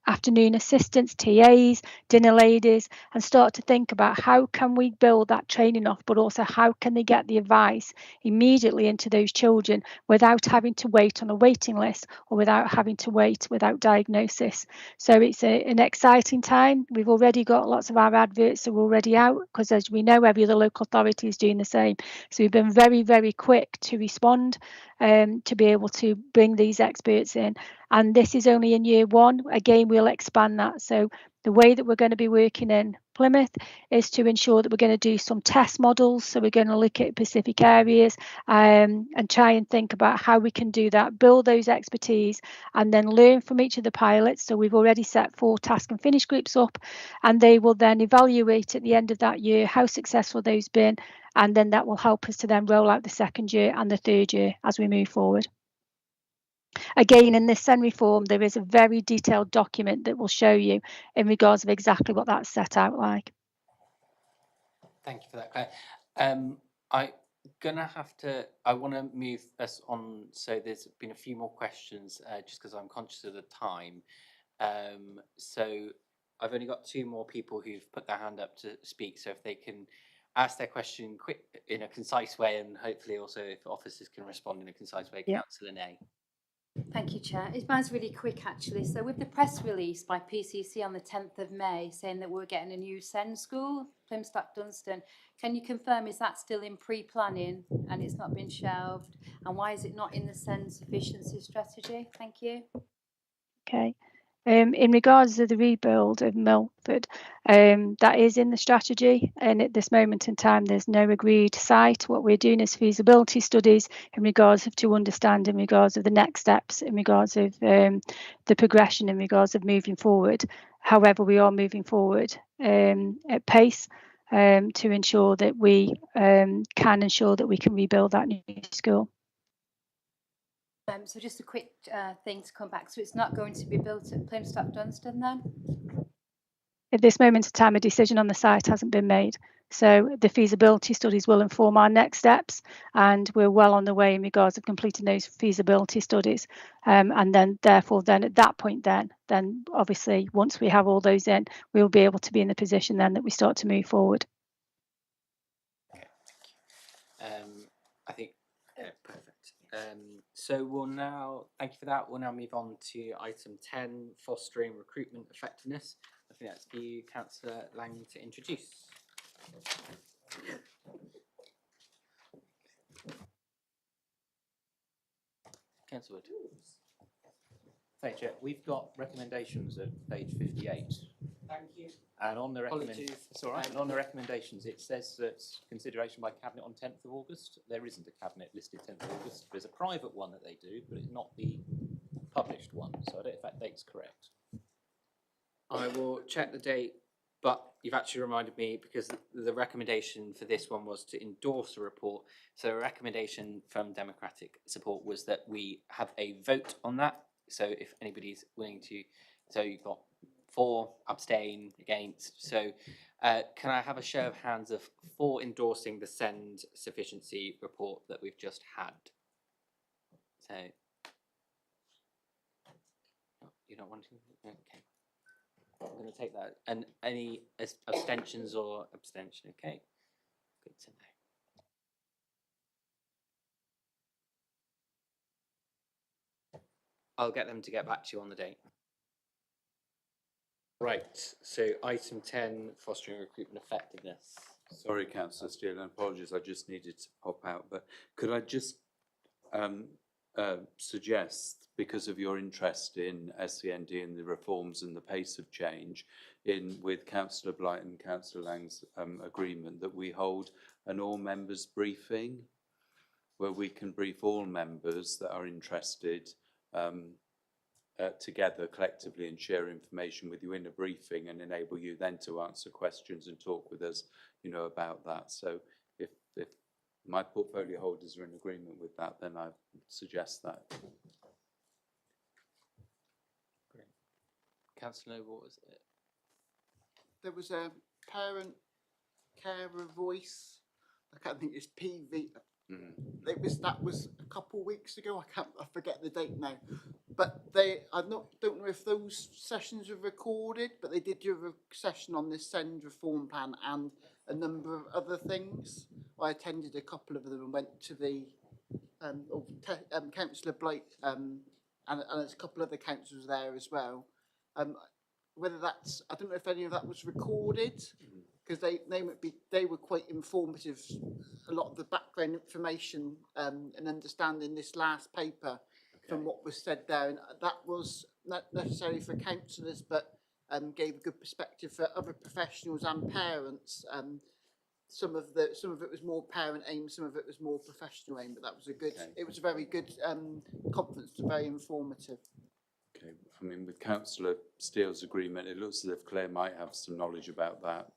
S19: afternoon assistants, TAs, dinner ladies, and start to think about how can we build that training off, but also how can they get the advice immediately into those children without having to wait on a waiting list, or without having to wait without diagnosis. So it's an exciting time. We've already got lots of our adverts are already out, because as we know, every other local authority is doing the same. So we've been very, very quick to respond, to be able to bring these experts in. And this is only in year one. Again, we'll expand that. So the way that we're going to be working in Plymouth is to ensure that we're going to do some test models. So we're going to look at specific areas and try and think about how we can do that, build those expertise, and then learn from each of the pilots. So we've already set 4 task and finish groups up, and they will then evaluate at the end of that year how successful those been. And then that will help us to then roll out the second year and the third year as we move forward. Again, in this SEN reform, there is a very detailed document that will show you in regards of exactly what that's set out like.
S1: Thank you for that, Claire. I want to move us on. So there's been a few more questions, just because I'm conscious of the time. So I've only got 2 more people who've put their hand up to speak. So if they can ask their question quick in a concise way, and hopefully also if officers can respond in a concise way,
S19: Yeah.
S1: Councillor Ney.
S13: Thank you, Chair. Mine's really quick, actually. So with the press release by PCC on the 10th of May saying that we're getting a new SEN school, Plymouth Dunstan, can you confirm, is that still in pre-planning and it's not been shelved? And why is it not in the SEN sufficiency strategy? Thank you.
S19: Okay. In regards to the rebuild of Milford, that is in the strategy, and at this moment in time there's no agreed site. What we're doing is feasibility studies in regards of to understand in regards of the next steps, in regards of the progression, in regards of moving forward. However, we are moving forward at pace to ensure that we can ensure that we can rebuild that new school.
S13: So just a quick thing to come back. So it's not going to be built at Plymouth Dunstan then?
S19: At this moment in time, a decision on the site hasn't been made. So the feasibility studies will inform our next steps, and we're well on the way in regards of completing those feasibility studies. And then therefore then at that point then obviously once we have all those in, we'll be able to be in the position then that we start to move forward.
S1: Okay, thank you. I think perfect. So we'll now, thank you for that. We'll now move on to item 10, fostering recruitment effectiveness. I think that's for you, Councillor Lang, to introduce. Councillor Wood.
S5: Thank you. We've got recommendations at page 58.
S1: Thank you.
S5: And on the
S1: Apologies.
S5: It's all right. And on the recommendations, it says that consideration by Cabinet on 10th of August. There isn't a Cabinet listed 10th of August. There's a private one that they do, but it's not the published one. So I don't know if that date's correct.
S1: I will check the date, but you've actually reminded me, because the recommendation for this one was to endorse a report. So a recommendation from Democratic Support was that we have a vote on that. So if anybody's willing to, so you've got 4, abstain, against. So can I have a show of hands of for endorsing the SEND sufficiency report that we've just had? So you're not wanting, okay. I'm going to take that. And any abstentions or abstention? Okay. Good to know. I'll get them to get back to you on the date. Right, so item 10, fostering recruitment effectiveness.
S18: Sorry, Councillor Steele, and apologies, I just needed to pop out, but could I just suggest, because of your interest in SEND and the reforms and the pace of change, with Councillor Blight and Councillor Lang's agreement, that we hold an all-members briefing where we can brief all members that are interested together collectively and share information with you in a briefing and enable you then to answer questions and talk with us, about that. So if my portfolio holders are in agreement with that, then I suggest that.
S1: Great. Councillor, what was it?
S11: There was a parent carer voice. I can't think it's PV. That was a couple of weeks ago. I forget the date now. But don't know if those sessions were recorded, but they did do a session on this SEND reform plan and a number of other things. I attended a couple of them and went to the Councillor Blight and there's a couple of other councillors there as well. Whether that's, I don't know if any of that was recorded, because they were quite informative. A lot of the background information and understanding this last paper from what was said there, and that was not necessarily for councillors, but gave a good perspective for other professionals and parents. Some of it was more parent aim, some of it was more professional aim, but that was it was a very good conference, very informative.
S18: Okay, I mean, with Councillor Steele's agreement, it looks as if Claire might have some knowledge about that.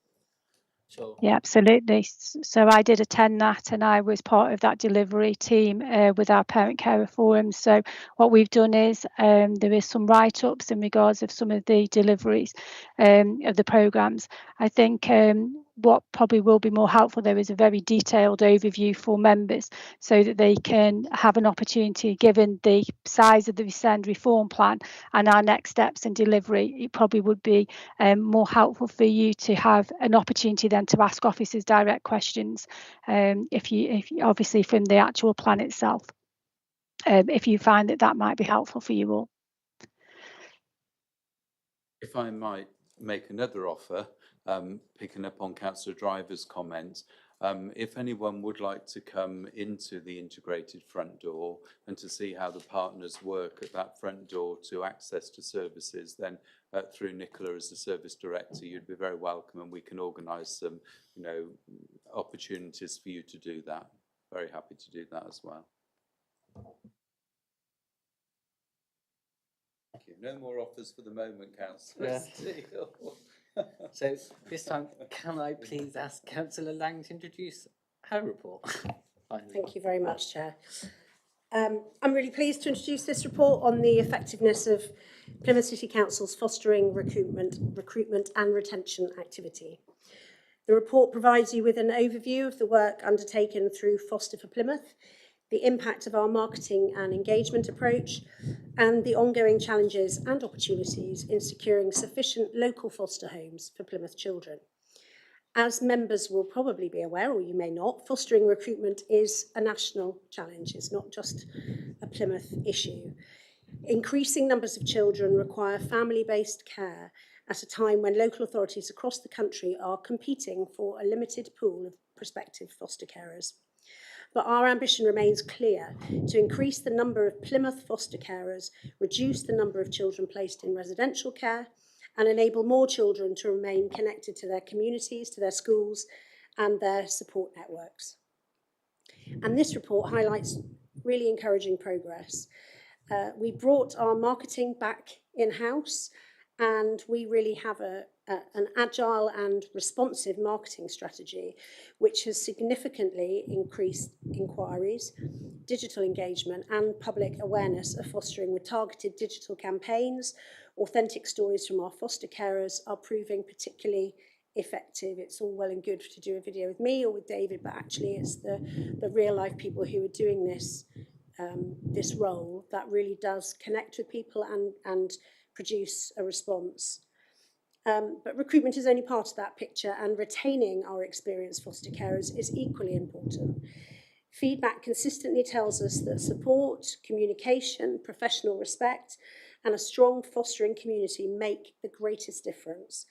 S1: Sure.
S19: Yeah, absolutely. So I did attend that, and I was part of that delivery team with our parent carer forum. So what we've done is there is some write-ups in regards of some of the deliveries of the programmes. I think what probably will be more helpful there is a very detailed overview for members so that they can have an opportunity, given the size of the SEND reform plan and our next steps in delivery. It probably would be more helpful for you to have an opportunity then to ask officers direct questions if you obviously from the actual plan itself, if you find that might be helpful for you all.
S18: If I might make another offer, picking up on Councillor Driver's comment, if anyone would like to come into the integrated front door and to see how the partners work at that front door to access to services, then through Nicola as the service director, you'd be very welcome, and we can organise some, opportunities for you to do that. Very happy to do that as well. Thank you. No more offers for the moment, Councillor Steele.
S1: So this time, can I please ask Councillor Lang to introduce her report?
S17: Thank you very much, Chair. I'm really pleased to introduce this report on the effectiveness of Plymouth City Council's fostering recruitment and retention activity. The report provides you with an overview of the work undertaken through Foster for Plymouth, the impact of our marketing and engagement approach, and the ongoing challenges and opportunities in securing sufficient local foster homes for Plymouth children. As members will probably be aware, or you may not, fostering recruitment is a national challenge. It's not just a Plymouth issue. Increasing numbers of children require family-based care at a time when local authorities across the country are competing for a limited pool of prospective foster carers. But our ambition remains clear: to increase the number of Plymouth foster carers, reduce the number of children placed in residential care, and enable more children to remain connected to their communities, to their schools, and their support networks. And this report highlights really encouraging progress. We brought our marketing back in-house, and we really have an agile and responsive marketing strategy, which has significantly increased inquiries, digital engagement, and public awareness of fostering with targeted digital campaigns. Authentic stories from our foster carers are proving particularly effective. It's all well and good to do a video with me or with David, but actually it's the real life people who are doing this role that really does connect with people and produce a response. But recruitment is only part of that picture, and retaining our experienced foster carers is equally important. Feedback consistently tells us that support, communication, professional respect, and a strong fostering community make the greatest difference.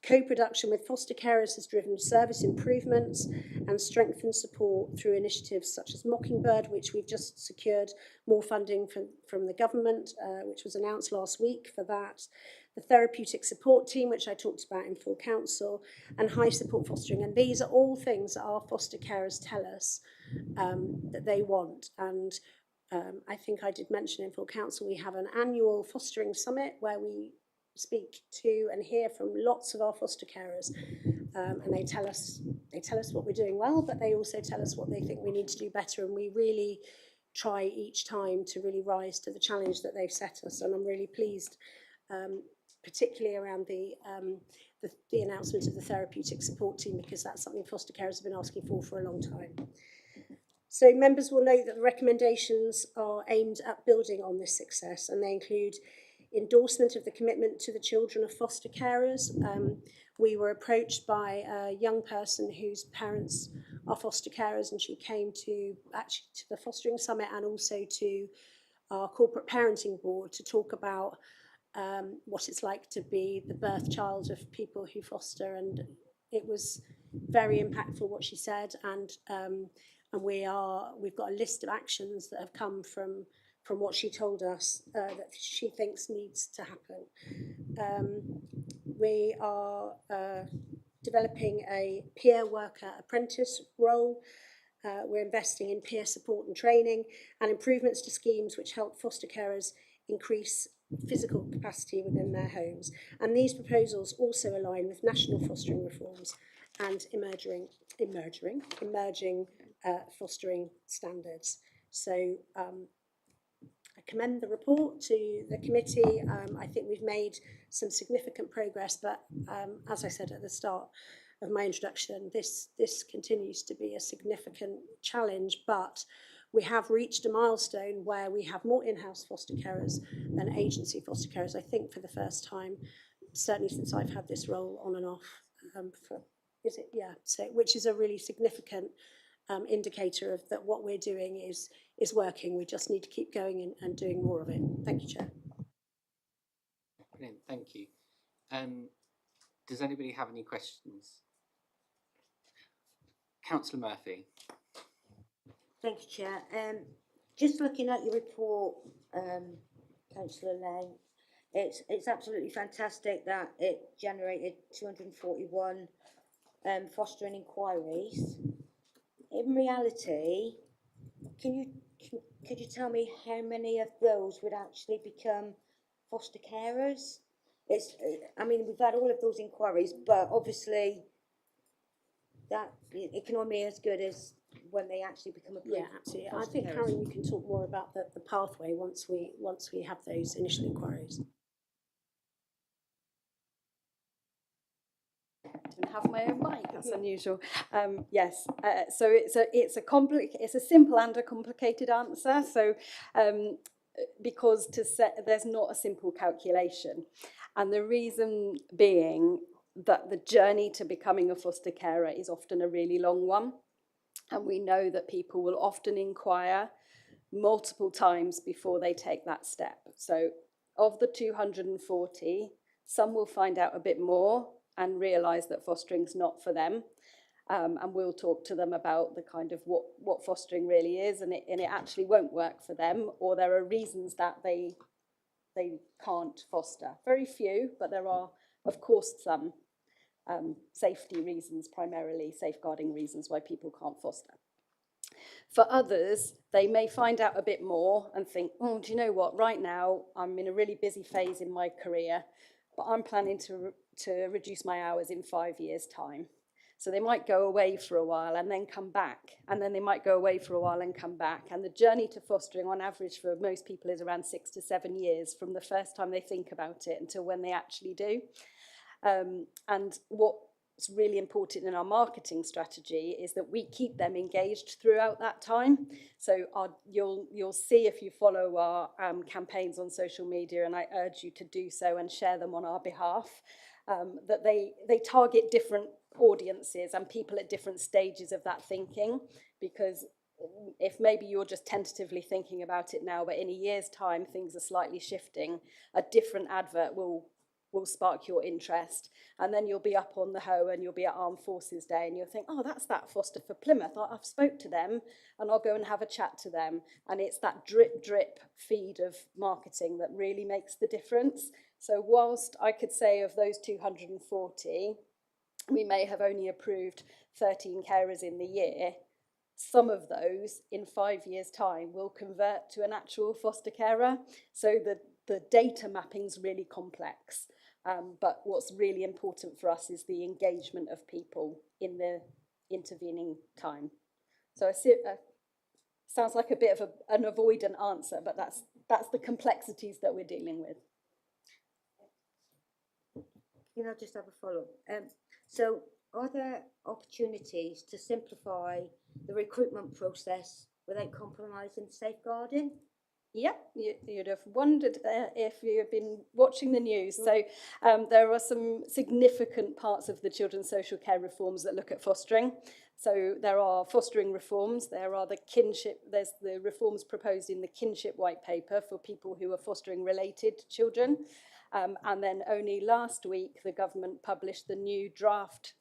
S17: Co-production with foster carers has driven service improvements and strengthened support through initiatives such as Mockingbird, which we've just secured more funding from the government, which was announced last week for that. The therapeutic support team, which I talked about in full council, and high support fostering. And these are all things that our foster carers tell us that they want. And I think I did mention in full council, we have an annual fostering summit where we speak to and hear from lots of our foster carers, and they tell us what we're doing well, but they also tell us what they think we need to do better, and we really try each time to really rise to the challenge that they've set us. And I'm really pleased, particularly around the announcement of the therapeutic support team, because that's something foster carers have been asking for a long time. So members will note that the recommendations are aimed at building on this success, and they include endorsement of the commitment to the children of foster carers. We were approached by a young person whose parents are foster carers, and she came to the fostering summit and also to our corporate parenting board to talk about what it's like to be the birth child of people who foster, and it was very impactful what she said, and we've got a list of actions that have come from what she told us that she thinks needs to happen. We are developing a peer worker apprentice role. We're investing in peer support and training and improvements to schemes which help foster carers increase physical capacity within their homes. And these proposals also align with national fostering reforms and emerging fostering standards. So I commend the report to the committee. I think we've made some significant progress, but as I said at the start of my introduction, this continues to be a significant challenge, but we have reached a milestone where we have more in-house foster carers than agency foster carers, I think for the first time, certainly since I've had this role on and off, which is a really significant indicator of that what we're doing is working. We just need to keep going and doing more of it. Thank you, Chair.
S1: Brilliant, thank you. Does anybody have any questions? Councillor Murphy.
S9: Thank you, Chair. Just looking at your report, Councillor Lane, it's absolutely fantastic that it generated 241 fostering inquiries. In reality, could you tell me how many of those would actually become foster carers? I mean, we've had all of those inquiries, but obviously that it can only be as good as when they actually become approved.
S17: Yeah, absolutely. I think, Karen, you can talk more about the pathway once we have those initial inquiries.
S12: And have my own mic. That's unusual. Yes. So it's a simple and a complicated answer. So because there's not a simple calculation, and the reason being that the journey to becoming a foster carer is often a really long one, and we know that people will often inquire multiple times before they take that step. So of the 240, some will find out a bit more and realise that fostering's not for them. And we'll talk to them about the kind of what fostering really is, and it actually won't work for them, or there are reasons that they can't foster. Very few, but there are, of course, some safety reasons, primarily safeguarding reasons why people can't foster. For others, they may find out a bit more and think, oh, do you know what, right now I'm in a really busy phase in my career, but I'm planning to reduce my hours in 5 years' time. So they might go away for a while and then come back, and then they might go away for a while and come back. And the journey to fostering on average for most people is around 6 to 7 years from the first time they think about it until when they actually do. And what's really important in our marketing strategy is that we keep them engaged throughout that time. So you'll see if you follow our campaigns on social media, and I urge you to do so and share them on our behalf, that they target different audiences and people at different stages of that thinking, because if maybe you're just tentatively thinking about it now, but in a year's time things are slightly shifting, a different advert will spark your interest, and then you'll be up on the hoe and you'll be at Armed Forces Day and you'll think, oh, that's that foster for Plymouth. I've spoke to them and I'll go and have a chat to them. And it's that drip feed of marketing that really makes the difference. So whilst I could say of those 240, we may have only approved 13 carers in the year, some of those in 5 years' time will convert to an actual foster carer. So the data mapping's really complex. But what's really important for us is the engagement of people in the intervening time. So sounds like a bit of an avoidant answer, but that's the complexities that we're dealing with.
S9: Can I just have a follow-up? So are there opportunities to simplify the recruitment process without compromising safeguarding?
S12: Yeah, you'd have wondered if you've been watching the news. So there are some significant parts of the children's social care reforms that look at fostering. So there are fostering reforms, there are the kinship, there's the reforms proposed in the kinship white paper for people who are fostering related children. And then only last week, the government published the new draft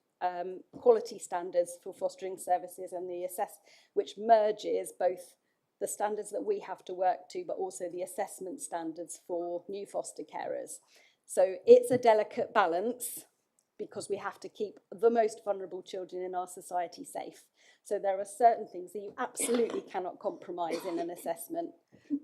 S12: quality standards for fostering services and which merges both the standards that we have to work to, but also the assessment standards for new foster carers. So it's a delicate balance because we have to keep the most vulnerable children in our society safe. So there are certain things that you absolutely cannot compromise in an assessment,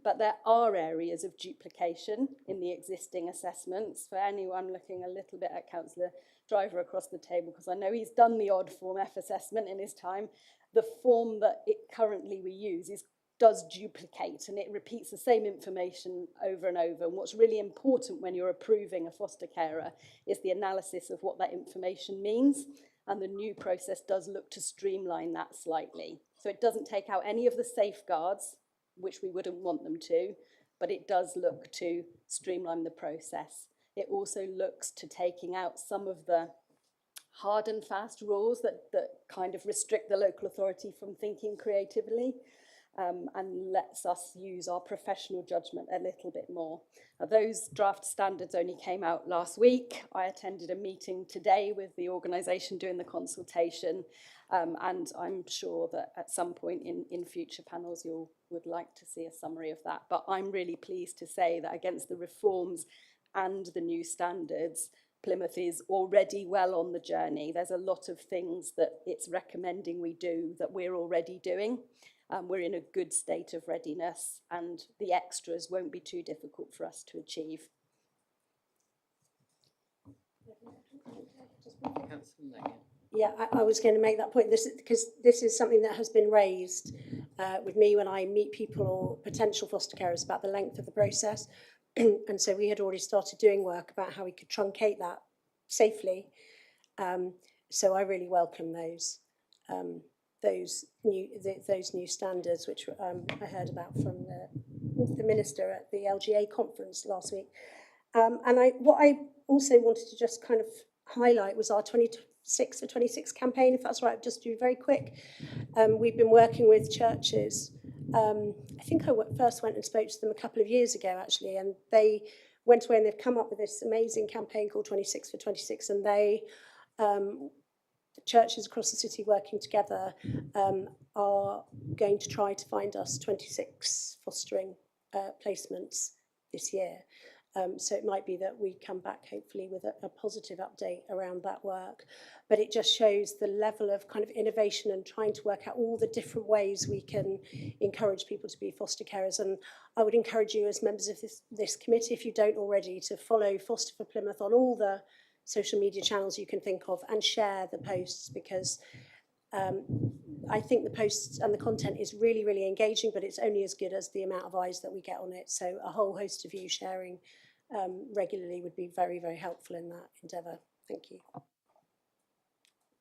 S12: but there are areas of duplication in the existing assessments. For anyone looking a little bit at Councillor Driver across the table, because I know he's done the odd Form F assessment in his time, the form that currently we use does duplicate and it repeats the same information over and over. And what's really important when you're approving a foster carer is the analysis of what that information means. And the new process does look to streamline that slightly. So it doesn't take out any of the safeguards, which we wouldn't want them to, but it does look to streamline the process. It also looks to taking out some of the hard and fast rules that kind of restrict the local authority from thinking creatively. And lets us use our professional judgment a little bit more. Those draft standards only came out last week. I attended a meeting today with the organisation doing the consultation, and I'm sure that at some point in future panels you would like to see a summary of that. But I'm really pleased to say that against the reforms and the new standards, Plymouth is already well on the journey. There's a lot of things that it's recommending we do that we're already doing. We're in a good state of readiness and the extras won't be too difficult for us to achieve.
S17: Yeah, I was going to make that point because this is something that has been raised with me when I meet people or potential foster carers about the length of the process. And so we had already started doing work about how we could truncate that safely. So I really welcome those new standards, which I heard about from the minister at the LGA conference last week. And what I also wanted to just kind of highlight was our 26 for 26 campaign, if that's right, just do very quick. We've been working with churches. I think I first went and spoke to them a couple of years ago, actually, and they went away and they've come up with this amazing campaign called 26 for 26, and they churches across the city working together are going to try to find us 26 fostering placements this year. So it might be that we come back hopefully with a positive update around that work. But it just shows the level of kind of innovation and trying to work out all the different ways we can encourage people to be foster carers. And I would encourage you as members of this committee, if you don't already, to follow Foster for Plymouth on all the social media channels you can think of and share the posts, because I think the posts and the content is really, really engaging, but it's only as good as the amount of eyes that we get on it. So a whole host of you sharing regularly would be very, very helpful in that endeavour. Thank you.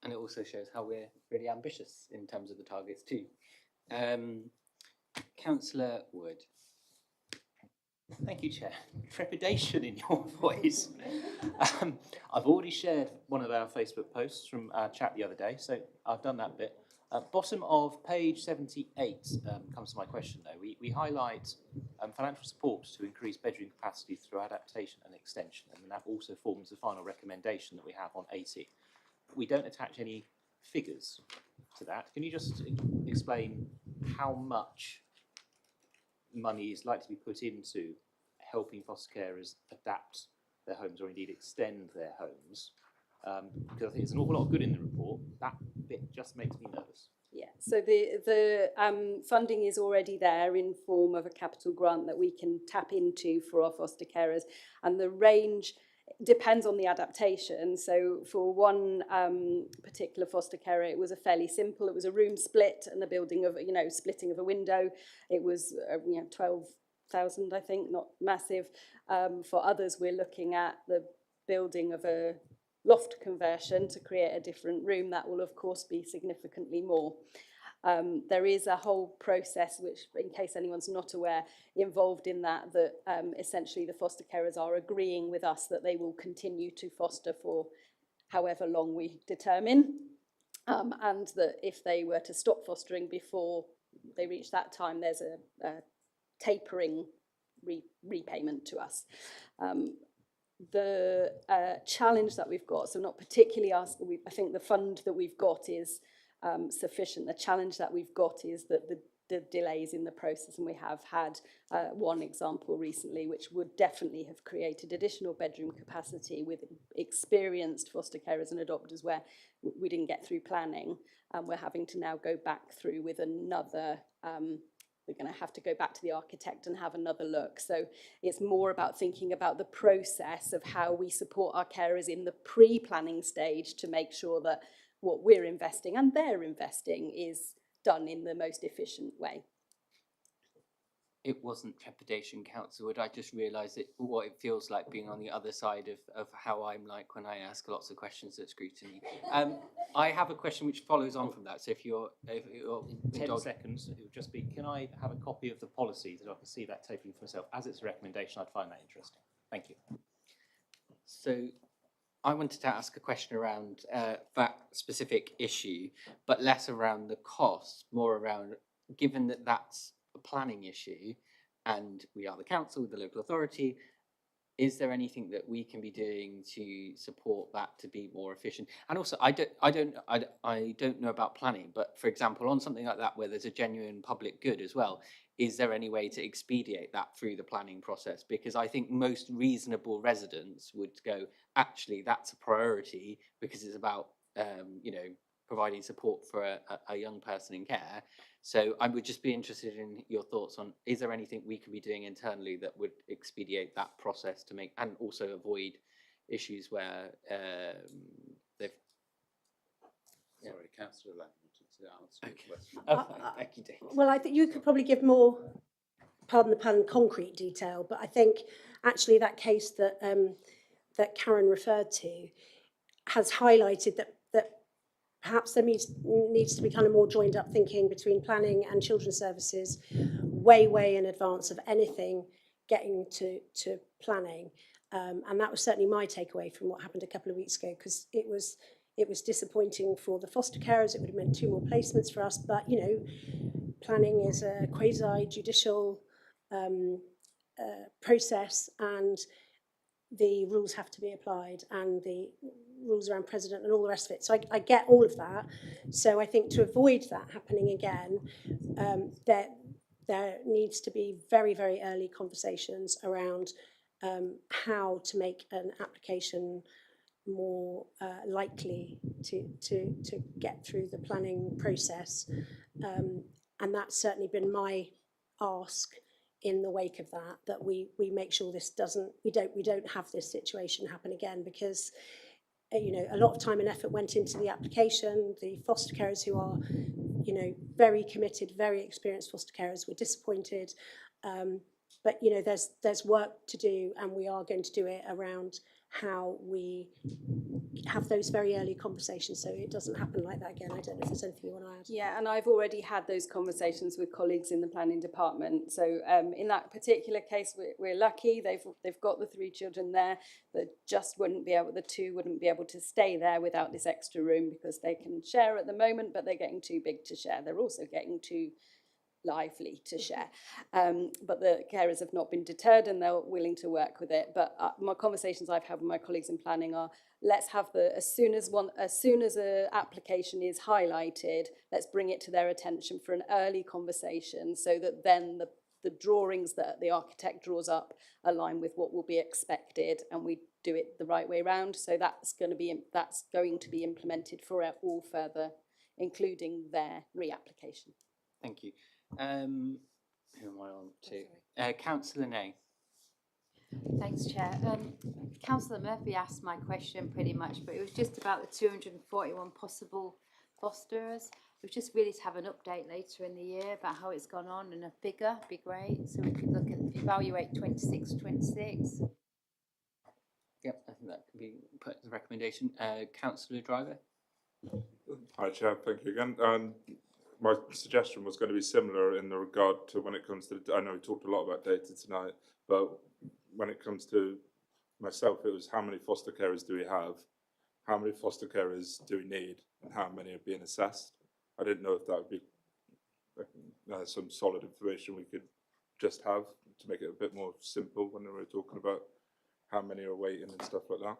S1: And it also shows how we're really ambitious in terms of the targets too. Councillor Wood. Thank you, Chair. Trepidation in your voice. I've already shared one of our Facebook posts from our chat the other day, so I've done that bit.
S5: Bottom of page 78 comes to my question though. We highlight financial support to increase bedroom capacity through adaptation and extension, and that also forms the final recommendation that we have on 80. We don't attach any figures to that. Can you just explain how much money is likely to be put into helping foster carers adapt their homes or indeed extend their homes? Because I think there's an awful lot of good in the report. That bit just makes me nervous.
S12: Yeah, so the funding is already there in form of a capital grant that we can tap into for our foster carers, and the range depends on the adaptation. So for one particular foster carer, it was a fairly simple. It was a room split and the building of splitting of a window. It was 12,000, I think, not massive. For others, we're looking at the building of a loft conversion to create a different room. That will of course be significantly more. There is a whole process which, in case anyone's not aware, involved in that essentially the foster carers are agreeing with us that they will continue to foster for however long we determine, and that if they were to stop fostering before they reach that time, there's a tapering repayment to us. The challenge that we've got, so not particularly us, I think the fund that we've got is sufficient. The challenge that we've got is that the delays in the process, and we have had one example recently which would definitely have created additional bedroom capacity with experienced foster carers and adopters where we didn't get through planning, and we're having to now go back through with another we're going to have to go back to the architect and have another look. So it's more about thinking about the process of how we support our carers in the pre-planning stage to make sure that what we're investing and they're investing is done in the most efficient way.
S1: It wasn't trepidation, Councillor. I just realised what it feels like being on the other side of how I'm like when I ask lots of questions at Scrutiny. I have a question which follows on from that. So if you're
S5: 10 seconds, it would just be, can I have a copy of the policy so I can see that tapering for myself? As it's a recommendation, I'd find that interesting. Thank you.
S1: So I wanted to ask a question around that specific issue, but less around the cost, more around, given that that's a planning issue and we are the council, the local authority, is there anything that we can be doing to support that to be more efficient? And also, I don't know about planning, but for example, on something like that where there's a genuine public good as well, is there any way to expedite that through the planning process? Because I think most reasonable residents would go, actually, that's a priority because it's about providing support for a young person in care. So I would just be interested in your thoughts on, is there anything we could be doing internally that would expedite that process to make, and also avoid issues where they've...
S18: Sorry, Councillor Lamb wanted to answer
S1: Okay.
S18: the question.
S1: Thank you, Dave.
S17: Well, I think you could probably give more, pardon the pun, concrete detail, but I think actually that case that that Karen referred to has highlighted that perhaps there needs to be kind of more joined up thinking between planning and children's services way in advance of anything getting to planning. And that was certainly my takeaway from what happened a couple of weeks ago, because it was disappointing for the foster carers. It would have meant 2 more placements for us, but planning is a quasi-judicial process, and the rules have to be applied, and the rules around precedent and all the rest of it. So I get all of that. So I think to avoid that happening again, there needs to be very early conversations around how to make an application more likely to get through the planning process. And that's certainly been my ask in the wake of that we make sure this we don't have this situation happen again, because a lot of time and effort went into the application. The foster carers who are very committed, very experienced foster carers were disappointed. But you know, there's work to do, and we are going to do it around how we have those very early conversations so it doesn't happen like that again. I don't know if there's anything you want to add.
S12: Yeah, and I've already had those conversations with colleagues in the planning department. So in that particular case, we're lucky. They've got the 3 children there that just wouldn't be able, the 2 wouldn't be able to stay there without this extra room because they can share at the moment, but they're getting too big to share. They're also getting too lively to share, but the carers have not been deterred and they're willing to work with it. But my conversations I've had with my colleagues in planning are, let's have as soon as a application is highlighted, let's bring it to their attention for an early conversation, so that then the drawings that the architect draws up align with what will be expected, and we do it the right way round. So that's going to be implemented for all further, including their reapplication.
S1: Thank you. Who am I on to? Councillor Nay.
S13: Thanks, Chair. Councillor Murphy asked my question pretty much, but it was just about the 241 possible fosterers. It was just really to have an update later in the year about how it's gone on, and a figure would be great, so we could look at evaluate 26.
S1: Yep, I think that can be put as a recommendation. Councillor Driver.
S7: Hi, Chair. Thank you again. My suggestion was going to be similar in the regard to when it comes to, I know we talked a lot about data tonight, but when it comes to myself, it was how many foster carers do we have, how many foster carers do we need, and how many are being assessed. I didn't know if that would be some solid information we could just have to make it a bit more simple when we were talking about how many are waiting and stuff like that.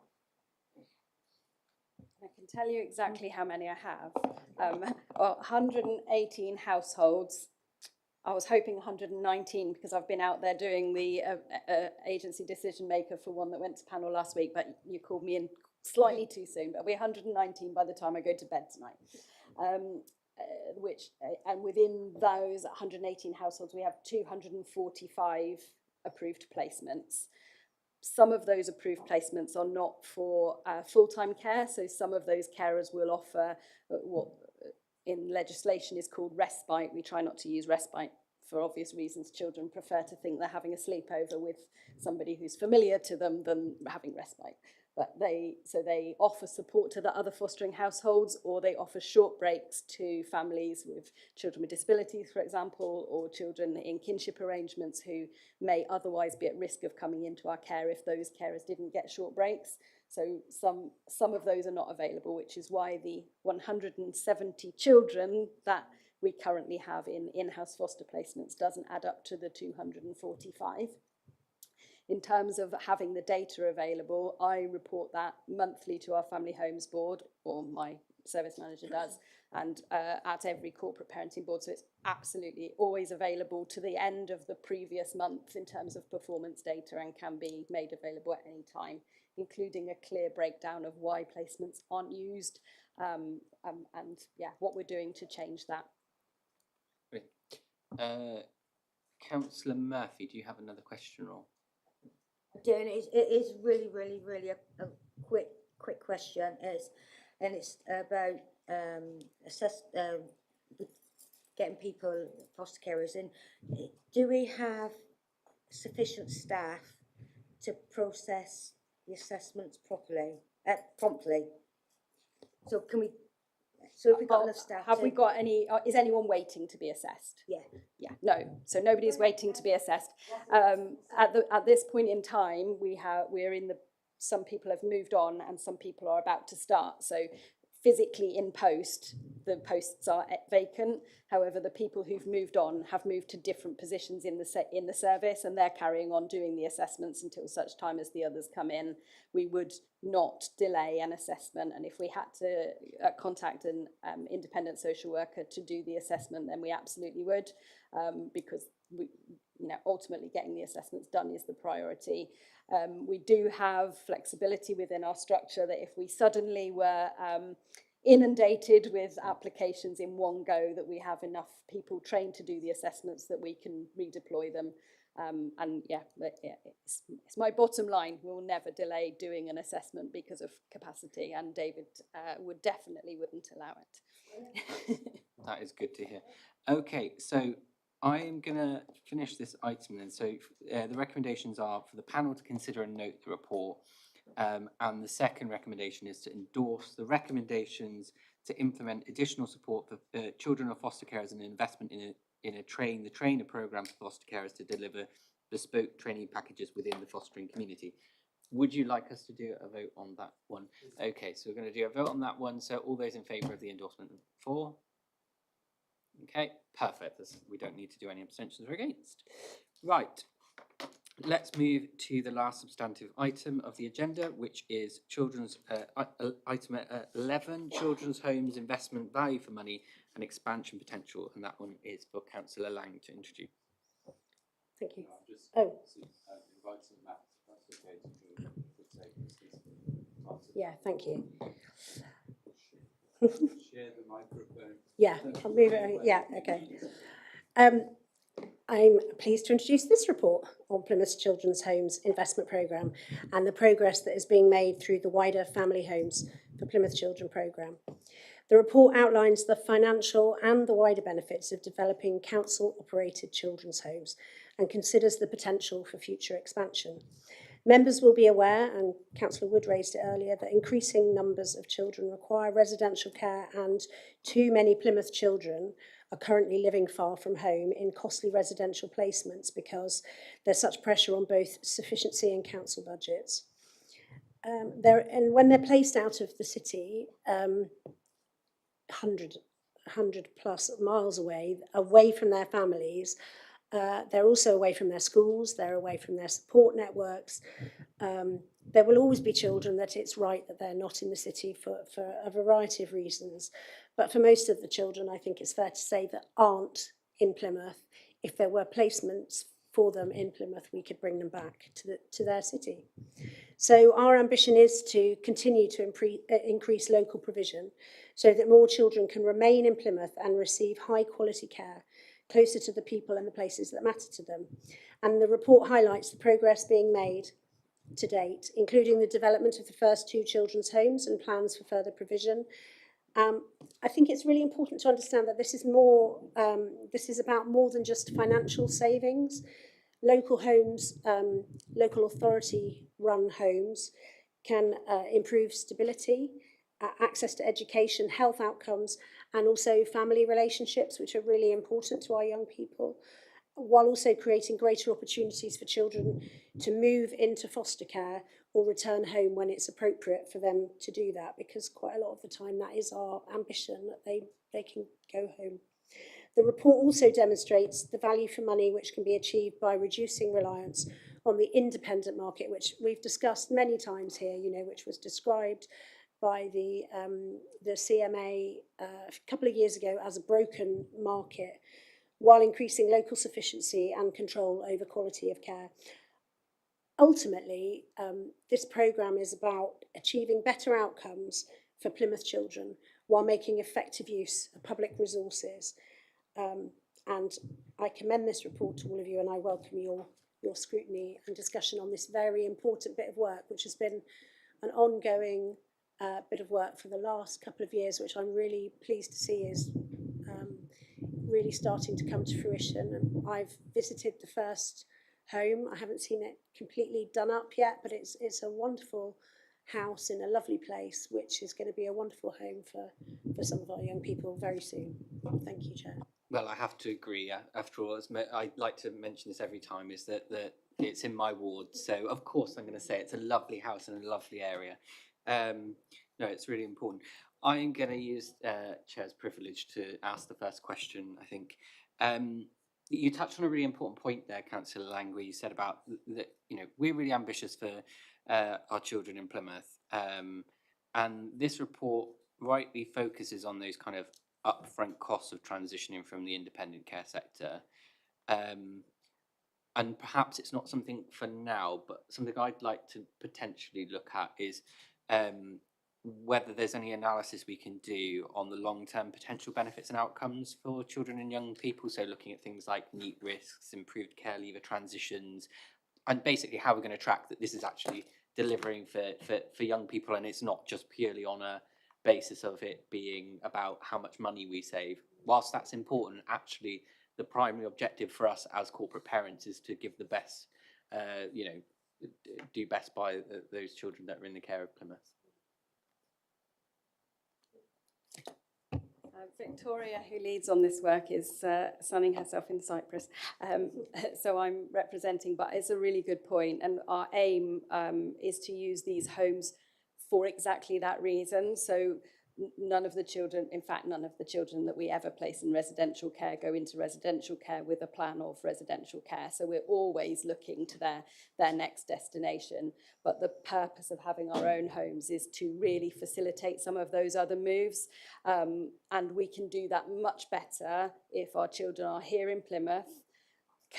S12: I can tell you exactly how many I have. 118 households. I was hoping 119 because I've been out there doing the agency decision maker for one that went to panel last week, but you called me in slightly too soon. But we're 119 by the time I go to bed tonight. And within those 118 households, we have 245 approved placements. Some of those approved placements are not for full-time care, so some of those carers will offer what in legislation is called respite. We try not to use respite for obvious reasons. Children prefer to think they're having a sleepover with somebody who's familiar to them than having respite. But they offer support to the other fostering households, or they offer short breaks to families with children with disabilities, for example, or children in kinship arrangements who may otherwise be at risk of coming into our care if those carers didn't get short breaks. So some of those are not available, which is why the 170 children that we currently have in-house foster placements doesn't add up to the 245. In terms of having the data available, I report that monthly to our Family Homes Board, or my service manager does, and at every corporate parenting board. So it's absolutely always available to the end of the previous month in terms of performance data, and can be made available at any time, including a clear breakdown of why placements aren't used, and what we're doing to change that.
S1: Great. Councillor Murphy, do you have another question? Or
S9: It is really a quick question. It's about getting people, foster carers in. Do we have sufficient staff to process the assessments promptly? So can we? So have we got enough staff?
S12: Have we got any? Is anyone waiting to be assessed?
S9: Yeah.
S12: Yeah. No. So nobody's waiting to be assessed. At this point in time, we're in the. Some people have moved on, and some people are about to start. So physically in post, the posts are vacant. However, the people who've moved on have moved to different positions in the service, and they're carrying on doing the assessments until such time as the others come in. We would not delay an assessment, and if we had to contact an independent social worker to do the assessment, then we absolutely would, because ultimately getting the assessments done is the priority. We do have flexibility within our structure that if we suddenly were inundated with applications in one go, that we have enough people trained to do the assessments that we can redeploy them. It's my bottom line. We'll never delay doing an assessment because of capacity, and David wouldn't allow it.
S1: that is good to hear. Okay, so I'm going to finish this item then. So the recommendations are for the panel to consider and note the report. And the second recommendation is to endorse the recommendations to implement additional support for children of foster carers and investment in a train the trainer program for foster carers to deliver bespoke training packages within the fostering community. Would you like us to do a vote on that one? Okay, so we're going to do a vote on that one. So all those in favour of the endorsement, 4. Okay, perfect. We don't need to do any abstentions or against. Right, let's move to the last substantive item of the agenda, which is children's item 11, children's homes investment value for money and expansion potential, and that one is for Councillor Lang to introduce.
S17: Thank you. Yeah, thank you.
S18: Share the microphone.
S17: Yeah, I'll move it. Yeah, okay. I'm pleased to introduce this report on Plymouth Children's Homes Investment Programme and the progress that is being made through the wider Family Homes for Plymouth Children programme. The report outlines the financial and the wider benefits of developing council-operated children's homes and considers the potential for future expansion. Members will be aware, and Councillor Wood raised it earlier, that increasing numbers of children require residential care, and too many Plymouth children are currently living far from home in costly residential placements because there's such pressure on both sufficiency and council budgets. And when they're placed out of the city, 100 plus miles away from their families, they're also away from their schools, they're away from their support networks. There will always be children that it's right that they're not in the city for a variety of reasons. But for most of the children, I think it's fair to say that aren't in Plymouth, if there were placements for them in Plymouth, we could bring them back to their city. So our ambition is to continue to increase local provision so that more children can remain in Plymouth and receive high quality care closer to the people and the places that matter to them. And the report highlights the progress being made to date, including the development of the first 2 children's homes and plans for further provision. I think it's really important to understand that this is about more than just financial savings. Local homes, local authority run homes can improve stability, access to education, health outcomes, and also family relationships, which are really important to our young people, while also creating greater opportunities for children to move into foster care or return home when it's appropriate for them to do that, because quite a lot of the time that is our ambition, that they can go home. The report also demonstrates the value for money which can be achieved by reducing reliance on the independent market, which we've discussed many times here, which was described by the CMA a couple of years ago as a broken market, while increasing local sufficiency and control over quality of care. Ultimately, this programme is about achieving better outcomes for Plymouth children while making effective use of public resources. And I commend this report to all of you, and I welcome your scrutiny and discussion on this very important bit of work, which has been an ongoing bit of work for the last couple of years, which I'm really pleased to see is really starting to come to fruition. And I've visited the first home. I haven't seen it completely done up yet, but it's a wonderful house in a lovely place, which is going to be a wonderful home for some of our young people very soon. Thank you, Chair.
S1: Well, I have to agree. After all, I like to mention this every time, is that it's in my ward. So, of course, I'm going to say it's a lovely house in a lovely area. No, it's really important. I'm going to use Chair's privilege to ask the first question, I think. You touched on a really important point there, Councillor Lang, where you said about that, we're really ambitious for our children in Plymouth. And this report rightly focuses on those kind of upfront costs of transitioning from the independent care sector. And perhaps it's not something for now, but something I'd like to potentially look at is whether there's any analysis we can do on the long-term potential benefits and outcomes for children and young people. So looking at things like NEET risks, improved care leaver transitions, and basically how we're going to track that this is actually delivering for young people, and it's not just purely on a basis of it being about how much money we save. Whilst that's important, actually the primary objective for us as corporate parents is to give the best, do best by those children that are in the care of Plymouth.
S12: Victoria, who leads on this work, is sunning herself in Cyprus. So I'm representing, but it's a really good point. And our aim is to use these homes for exactly that reason. So none of the children, in fact, none of the children that we ever place in residential care go into residential care with a plan of residential care. So we're always looking to their next destination. But the purpose of having our own homes is to really facilitate some of those other moves. And we can do that much better if our children are here in Plymouth.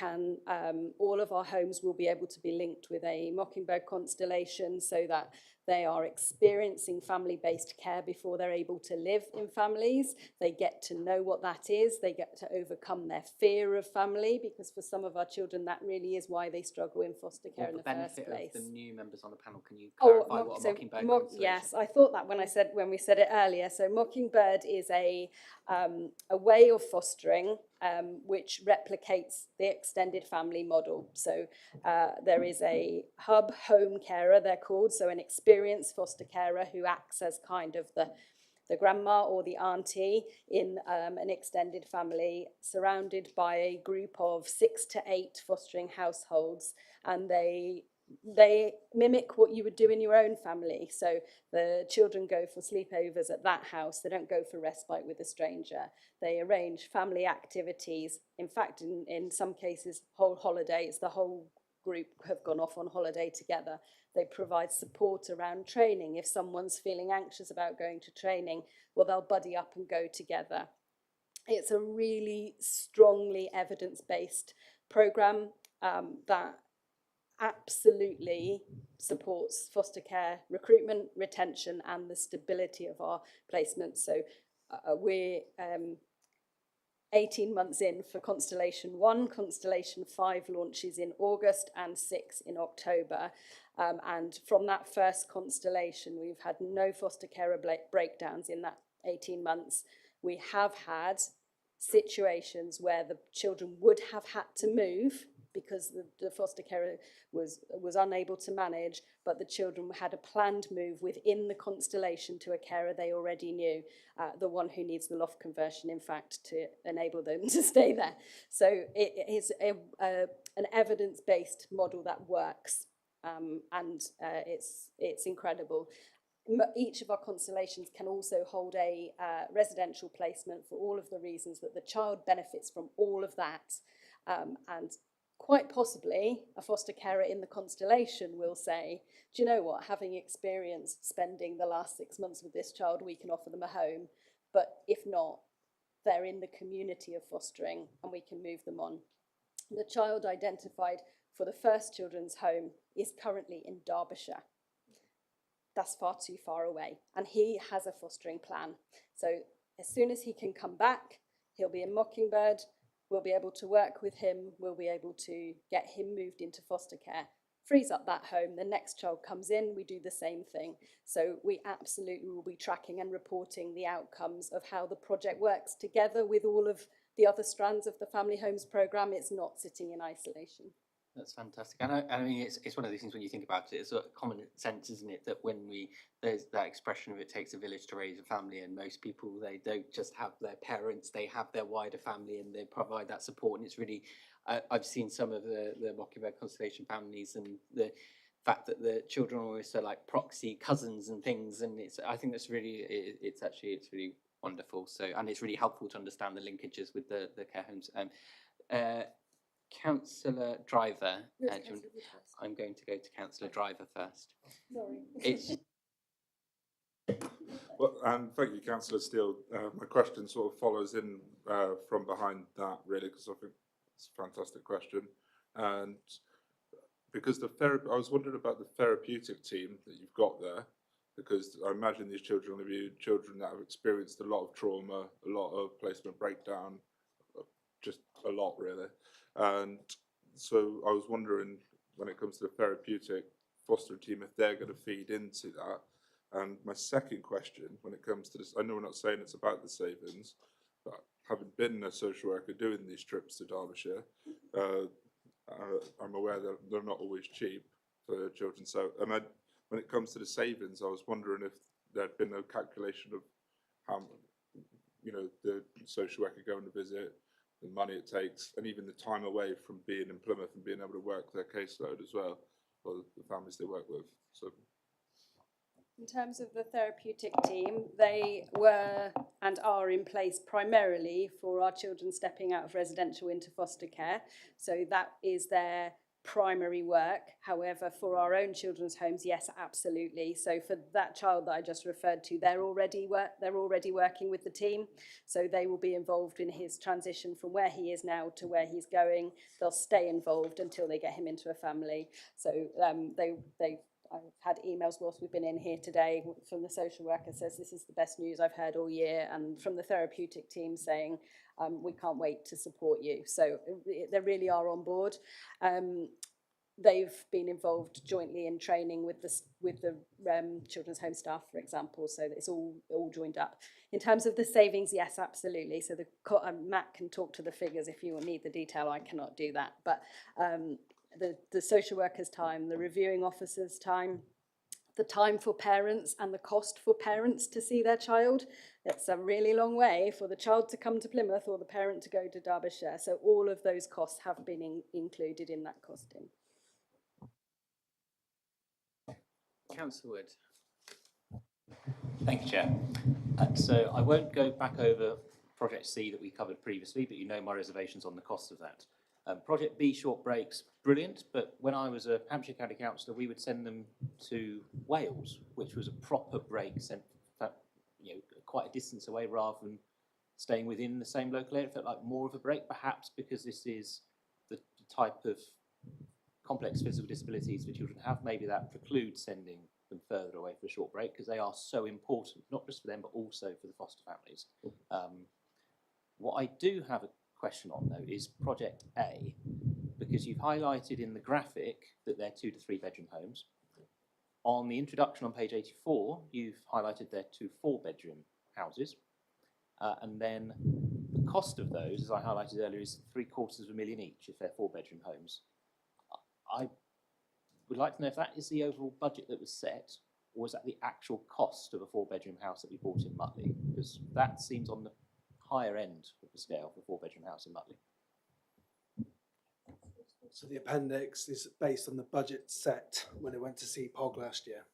S12: All of our homes will be able to be linked with a Mockingbird constellation so that they are experiencing family-based care before they're able to live in families. They get to know what that is. They get to overcome their fear of family, because for some of our children, that really is why they struggle in foster care in the first place.
S1: For the benefit of the new members on the panel, can you clarify what a Mockingbird constellation is?
S12: Yes, I thought that when we said it earlier. So Mockingbird is a way of fostering which replicates the extended family model. So there is a hub home carer, they're called, so an experienced foster carer who acts as kind of the grandma or the auntie in an extended family, surrounded by a group of 6 to 8 fostering households, and they mimic what you would do in your own family. So the children go for sleepovers at that house. They don't go for respite with a stranger. They arrange family activities. In fact, in some cases, whole holidays, the whole group have gone off on holiday together. They provide support around training. If someone's feeling anxious about going to training, well, they'll buddy up and go together. It's a really strongly evidence-based programme that absolutely supports foster care recruitment, retention, and the stability of our placements. So we're 18 months in for Constellation 1. Constellation 5 launches in August and 6 in October. And from that first constellation, we've had no foster carer breakdowns in that 18 months. We have had situations where the children would have had to move because the foster carer was unable to manage, but the children had a planned move within the constellation to a carer they already knew, the one who needs the loft conversion, in fact, to enable them to stay there. So it is an evidence-based model that works, and it's incredible. Each of our constellations can also hold a residential placement for all of the reasons that the child benefits from all of that, and quite possibly a foster carer in the constellation will say, do you know what, having experienced spending the last 6 months with this child, we can offer them a home. But if not, they're in the community of fostering and we can move them on. The child identified for the first children's home is currently in Derbyshire. That's far too far away. And he has a fostering plan. So as soon as he can come back, he'll be in Mockingbird. We'll be able to work with him. We'll be able to get him moved into foster care, frees up that home. The next child comes in, we do the same thing. So we absolutely will be tracking and reporting the outcomes of how the project works together with all of the other strands of the Family Homes programme. It's not sitting in isolation.
S1: That's fantastic. And I mean, it's one of these things when you think about it, it's a common sense, isn't it, that when there's that expression of it takes a village to raise a family, and most people, they don't just have their parents, they have their wider family and they provide that support. And it's really, I've seen some of the Mockingbird constellation families, and the fact that the children are always like proxy cousins and things. And I think that's really, it's really wonderful. So, and it's really helpful to understand the linkages with the care homes. Councillor Driver, I'm going to go to Councillor Driver first.
S12: Sorry.
S7: Well, and thank you, Councillor Steele. My question sort of follows in from behind that, really, because I think it's a fantastic question. And because I was wondering about the therapeutic team that you've got there, because I imagine these children will be children that have experienced a lot of trauma, a lot of placement breakdown, just a lot, really. And so I was wondering, when it comes to the therapeutic fostering team, if they're going to feed into that. And my second question, when it comes to this, I know we're not saying it's about the savings, but having been a social worker doing these trips to Derbyshire, I'm aware that they're not always cheap for children. So, when it comes to the savings, I was wondering if there'd been a calculation of how, the social worker going to visit, the money it takes, and even the time away from being in Plymouth and being able to work their caseload as well, for the families they work with. So,
S12: in terms of the therapeutic team, they were and are in place primarily for our children stepping out of residential into foster care. So that is their primary work. However, for our own children's homes, yes, absolutely. So for that child that I just referred to, they're already working with the team. So they will be involved in his transition from where he is now to where he's going. They'll stay involved until they get him into a family. So I've had emails whilst we've been in here today from the social worker says this is the best news I've heard all year, and from the therapeutic team saying we can't wait to support you. So they really are on board. They've been involved jointly in training with the children's home staff, for example, so that it's all joined up. In terms of the savings, yes, absolutely. So Matt can talk to the figures if you need the detail. I cannot do that, but the social worker's time, the reviewing officer's time, the time for parents and the cost for parents to see their child. It's a really long way for the child to come to Plymouth or the parent to go to Derbyshire. So all of those costs have been included in that costing.
S1: Councillor Wood.
S5: Thank you, Chair. So I won't go back over Project C that we covered previously, but you know my reservations on the cost of that. Project B, short breaks, brilliant, but when I was a Hampshire County Councillor, we would send them to Wales, which was a proper break, sent quite a distance away rather than staying within the same local area. It felt like more of a break, perhaps because this is the type of complex physical disabilities the children have. Maybe that precludes sending them further away for a short break because they are so important, not just for them, but also for the foster families. What I do have a question on though is Project A, because you've highlighted in the graphic that they're 2 to 3 bedroom homes. On the introduction on page 84, you've highlighted they're 2 4-bedroom houses. And then the cost of those, as I highlighted earlier, is £750,000 each if they're 4-bedroom homes. I would like to know if that is the overall budget that was set, or is that the actual cost of a 4-bedroom house that we bought in Mutley? Because that seems on the higher end of the scale for a 4-bedroom house in Mutley.
S16: So the appendix is based on the budget set when it went to see POG last year.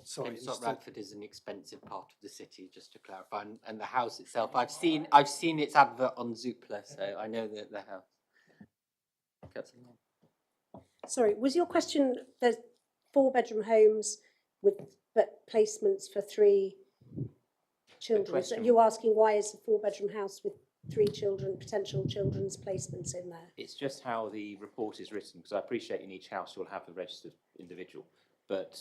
S16: Sorry,
S1: Radford is an expensive part of the city, just to clarify, and the house itself. I've seen its advert on Zoopla, so I know that the house.
S17: Sorry, was your question there's 4-bedroom homes with placements for 3 children? So you're asking why is a 4-bedroom house with 3 children, potential children's placements in there?
S5: It's just how the report is written, because I appreciate in each house you'll have a registered individual, but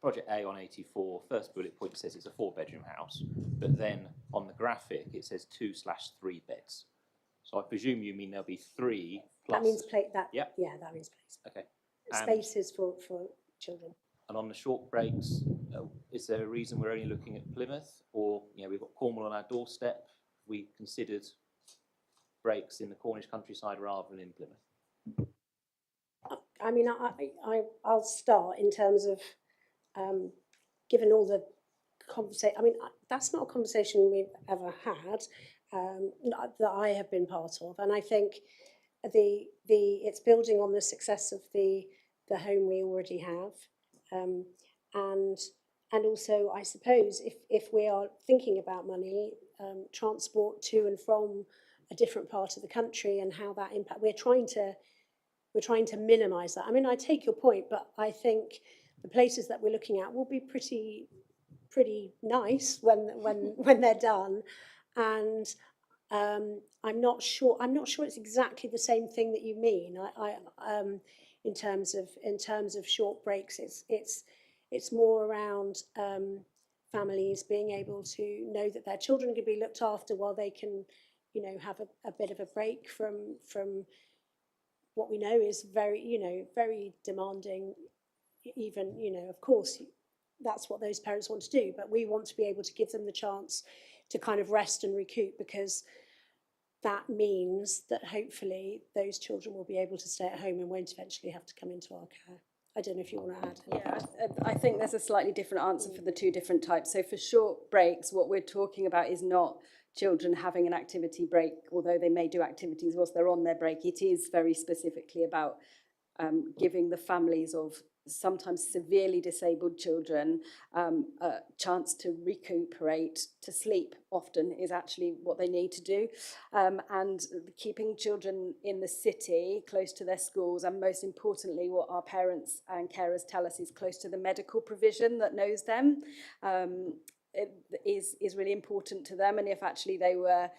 S5: Project A on 84, first bullet point says it's a 4-bedroom house, but then on the graphic it says 2/3 beds. So I presume you mean there'll be 3 plus.
S17: That means
S5: Yep.
S17: Yeah, that means place.
S5: Okay.
S17: Spaces for children.
S5: And on the short breaks, is there a reason we're only looking at Plymouth, or we've got Cornwall on our doorstep? We considered breaks in the Cornish countryside rather than in Plymouth.
S17: I mean, I'll start in terms of given all the conversation. I mean, that's not a conversation we've ever had that I have been part of, and I think it's building on the success of the home we already have, and also I suppose if we are thinking about money, transport to and from a different part of the country and how that impact, we're trying to minimise that. I mean, I take your point, but I think the places that we're looking at will be pretty nice when they're done, and I'm not sure it's exactly the same thing that you mean. In terms of short breaks, it's more around families being able to know that their children can be looked after while they can, have a bit of a break from what we know is very demanding. Even, of course, that's what those parents want to do. But we want to be able to give them the chance to kind of rest and recoup, because that means that hopefully those children will be able to stay at home and won't eventually have to come into our care. I don't know if you want to add anything.
S12: Yeah, I think there's a slightly different answer for the two different types. So for short breaks, what we're talking about is not children having an activity break, although they may do activities whilst they're on their break. It is very specifically about giving the families of sometimes severely disabled children a chance to recuperate, to sleep often is actually what they need to do. And keeping children in the city, close to their schools, and most importantly, what our parents and carers tell us is close to the medical provision that knows them, is really important to them. And if actually they were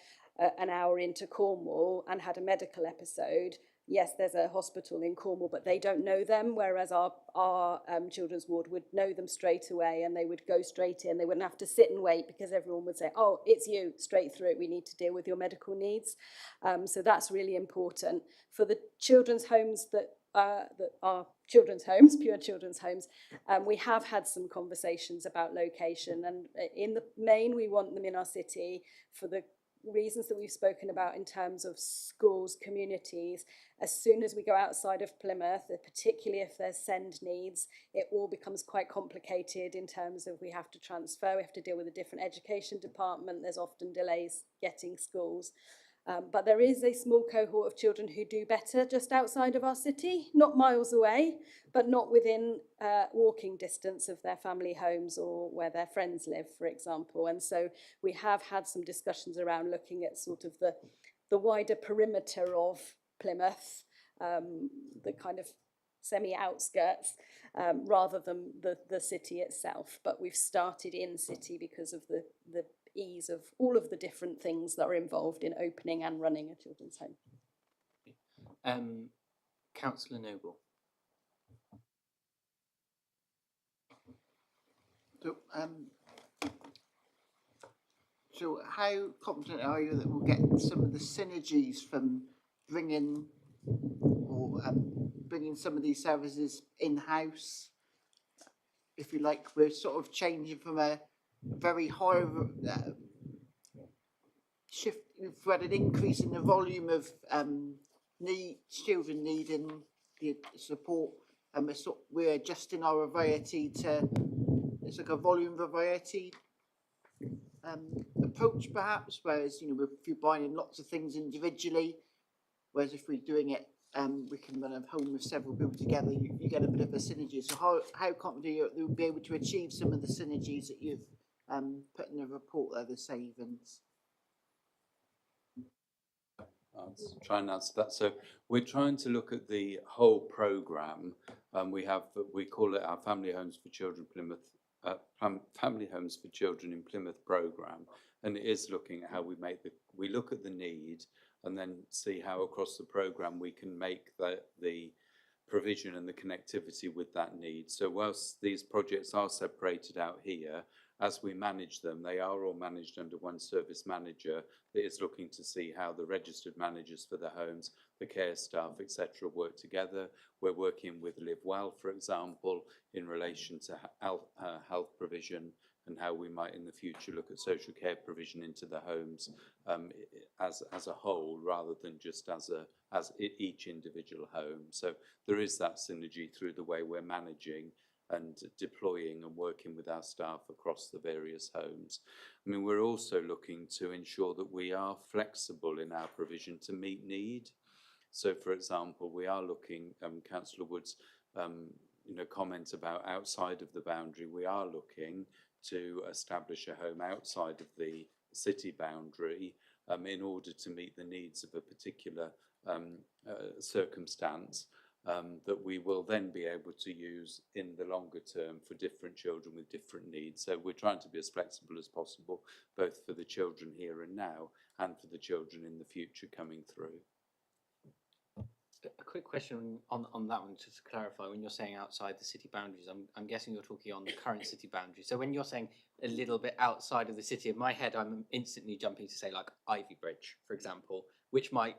S12: an hour into Cornwall and had a medical episode, yes, there's a hospital in Cornwall, but they don't know them, whereas our children's ward would know them straight away, and they would go straight in. They wouldn't have to sit and wait, because everyone would say, oh, it's you, straight through it. We need to deal with your medical needs. So that's really important. For the children's homes that are children's homes, pure children's homes, we have had some conversations about location, and in the main, we want them in our city for the reasons that we've spoken about in terms of schools, communities. As soon as we go outside of Plymouth, particularly if there's SEND needs, it all becomes quite complicated in terms of we have to transfer, we have to deal with a different education department, there's often delays getting schools. But there is a small cohort of children who do better just outside of our city, not miles away, but not within walking distance of their family homes or where their friends live, for example. And so we have had some discussions around looking at sort of the wider perimeter of Plymouth, the kind of semi-outskirts, rather than the city itself. But we've started in city because of the ease of all of the different things that are involved in opening and running a children's home.
S1: Councillor Noble.
S11: So how confident are you that we'll get some of the synergies from bringing some of these services in-house? If you like, we're sort of changing from a very high shift. We've had an increase in the volume of children needing the support, and we're adjusting our variety to, it's like a volume variety approach, perhaps. Whereas, if you're buying lots of things individually, whereas if we're doing it, we can run a home with several people together, you get a bit of a synergy. So how confident you'll be able to achieve some of the synergies that you've put in the report there, the savings?
S18: I'll try and answer that. So we're trying to look at the whole programme. We call it our Family Homes for Children Plymouth, Family Homes for Children in Plymouth programme, and it is looking at how we look at the need and then see how across the programme we can make the provision and the connectivity with that need. So whilst these projects are separated out here, as we manage them, they are all managed under one service manager that is looking to see how the registered managers for the homes, the care staff, etc. work together. We're working with Live Well, for example, in relation to health provision and how we might in the future look at social care provision into the homes as a whole, rather than just as each individual home. So there is that synergy through the way we're managing and deploying and working with our staff across the various homes. I mean, we're also looking to ensure that we are flexible in our provision to meet need. So, for example, we are looking, Councillor Wood's comment about outside of the boundary, we are looking to establish a home outside of the city boundary in order to meet the needs of a particular circumstance. That we will then be able to use in the longer term for different children with different needs. So we're trying to be as flexible as possible, both for the children here and now and for the children in the future coming through.
S1: A quick question on that one, just to clarify, when you're saying outside the city boundaries, I'm guessing you're talking on the current city boundary. So when you're saying a little bit outside of the city, in my head, I'm instantly jumping to say like Ivy Bridge, for example, which might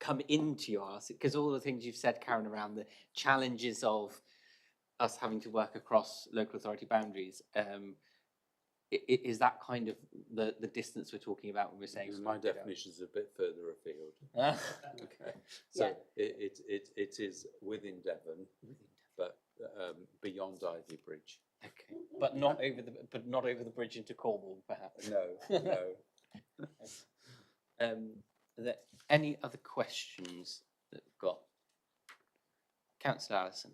S1: come into your house, because all the things you've said, Karen, around the challenges of us having to work across local authority boundaries, is that kind of the distance we're talking about when we're saying?
S18: My definition is a bit further afield. Okay, so it is within Devon, but beyond Ivy Bridge.
S1: Okay, but not over the bridge into Cornwall, perhaps.
S18: No, no.
S1: Are there any other questions that we've got? Councillor Allison.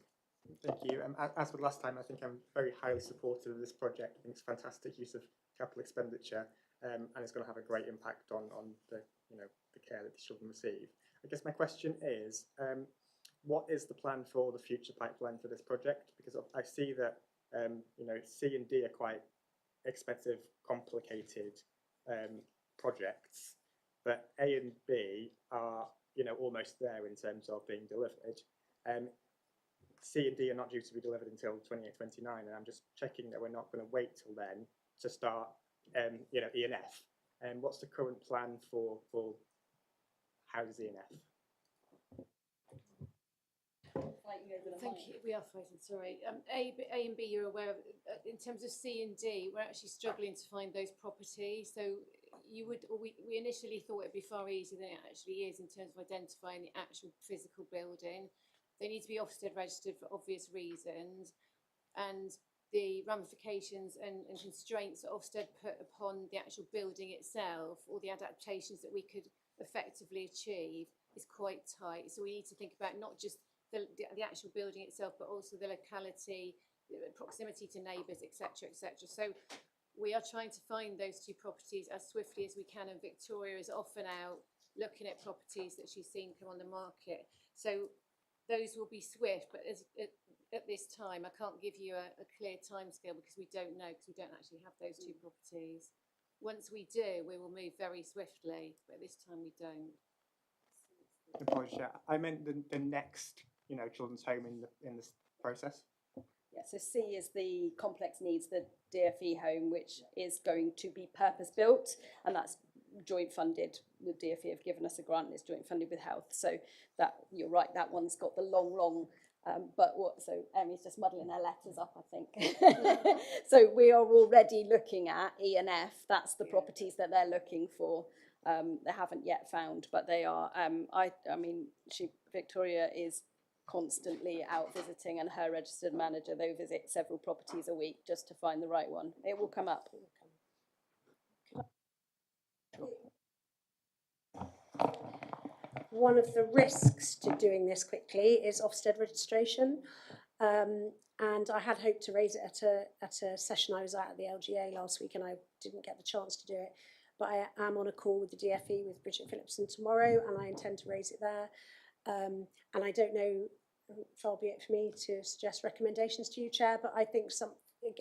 S6: Thank you. As with last time, I think I'm very highly supportive of this project. I think it's a fantastic use of capital expenditure, and it's going to have a great impact on the the care that these children receive. I guess my question is, what is the plan for the future pipeline for this project? Because I see that C and D are quite expensive, complicated projects, but A and B are almost there in terms of being delivered. C and D are not due to be delivered until 28-29, and I'm just checking that we're not going to wait till then to start, E and F. And what's the current plan for how's E and F?
S15: Thank you. We are fighting. Sorry. A and B, you're aware of. In terms of C and D, we're actually struggling to find those properties. So we initially thought it'd be far easier than it actually is in terms of identifying the actual physical building. They need to be Ofsted registered for obvious reasons, and the ramifications and constraints that Ofsted put upon the actual building itself, or the adaptations that we could effectively achieve, is quite tight. So we need to think about not just the actual building itself, but also the locality, the proximity to neighbours, etc., etc. So we are trying to find those two properties as swiftly as we can, and Victoria is often out looking at properties that she's seen come on the market. So those will be swift, but at this time, I can't give you a clear timescale because we don't know, because we don't actually have those two properties. Once we do, we will move very swiftly, but this time we don't.
S6: Apologies, I meant the next, children's home in this process.
S12: Yeah, so C is the complex needs, the DFE home, which is going to be purpose built, and that's joint funded. The DFE have given us a grant, and it's joint funded with health. So that, you're right, that one's got the long so Emmy's just muddling her letters up, I think. So we are already looking at E and F. That's the properties that they're looking for. They haven't yet found, but they are. Victoria is constantly out visiting, and her registered manager, they visit several properties a week just to find the right one. It will come up.
S17: One of the risks to doing this quickly is Ofsted registration, and I had hoped to raise it at a session I was at the LGA last week, and I didn't get the chance to do it. But I am on a call with the DFE with Bridget Phillipson tomorrow, and I intend to raise it there. And I don't know, far be it for me to suggest recommendations to you, Chair, but I think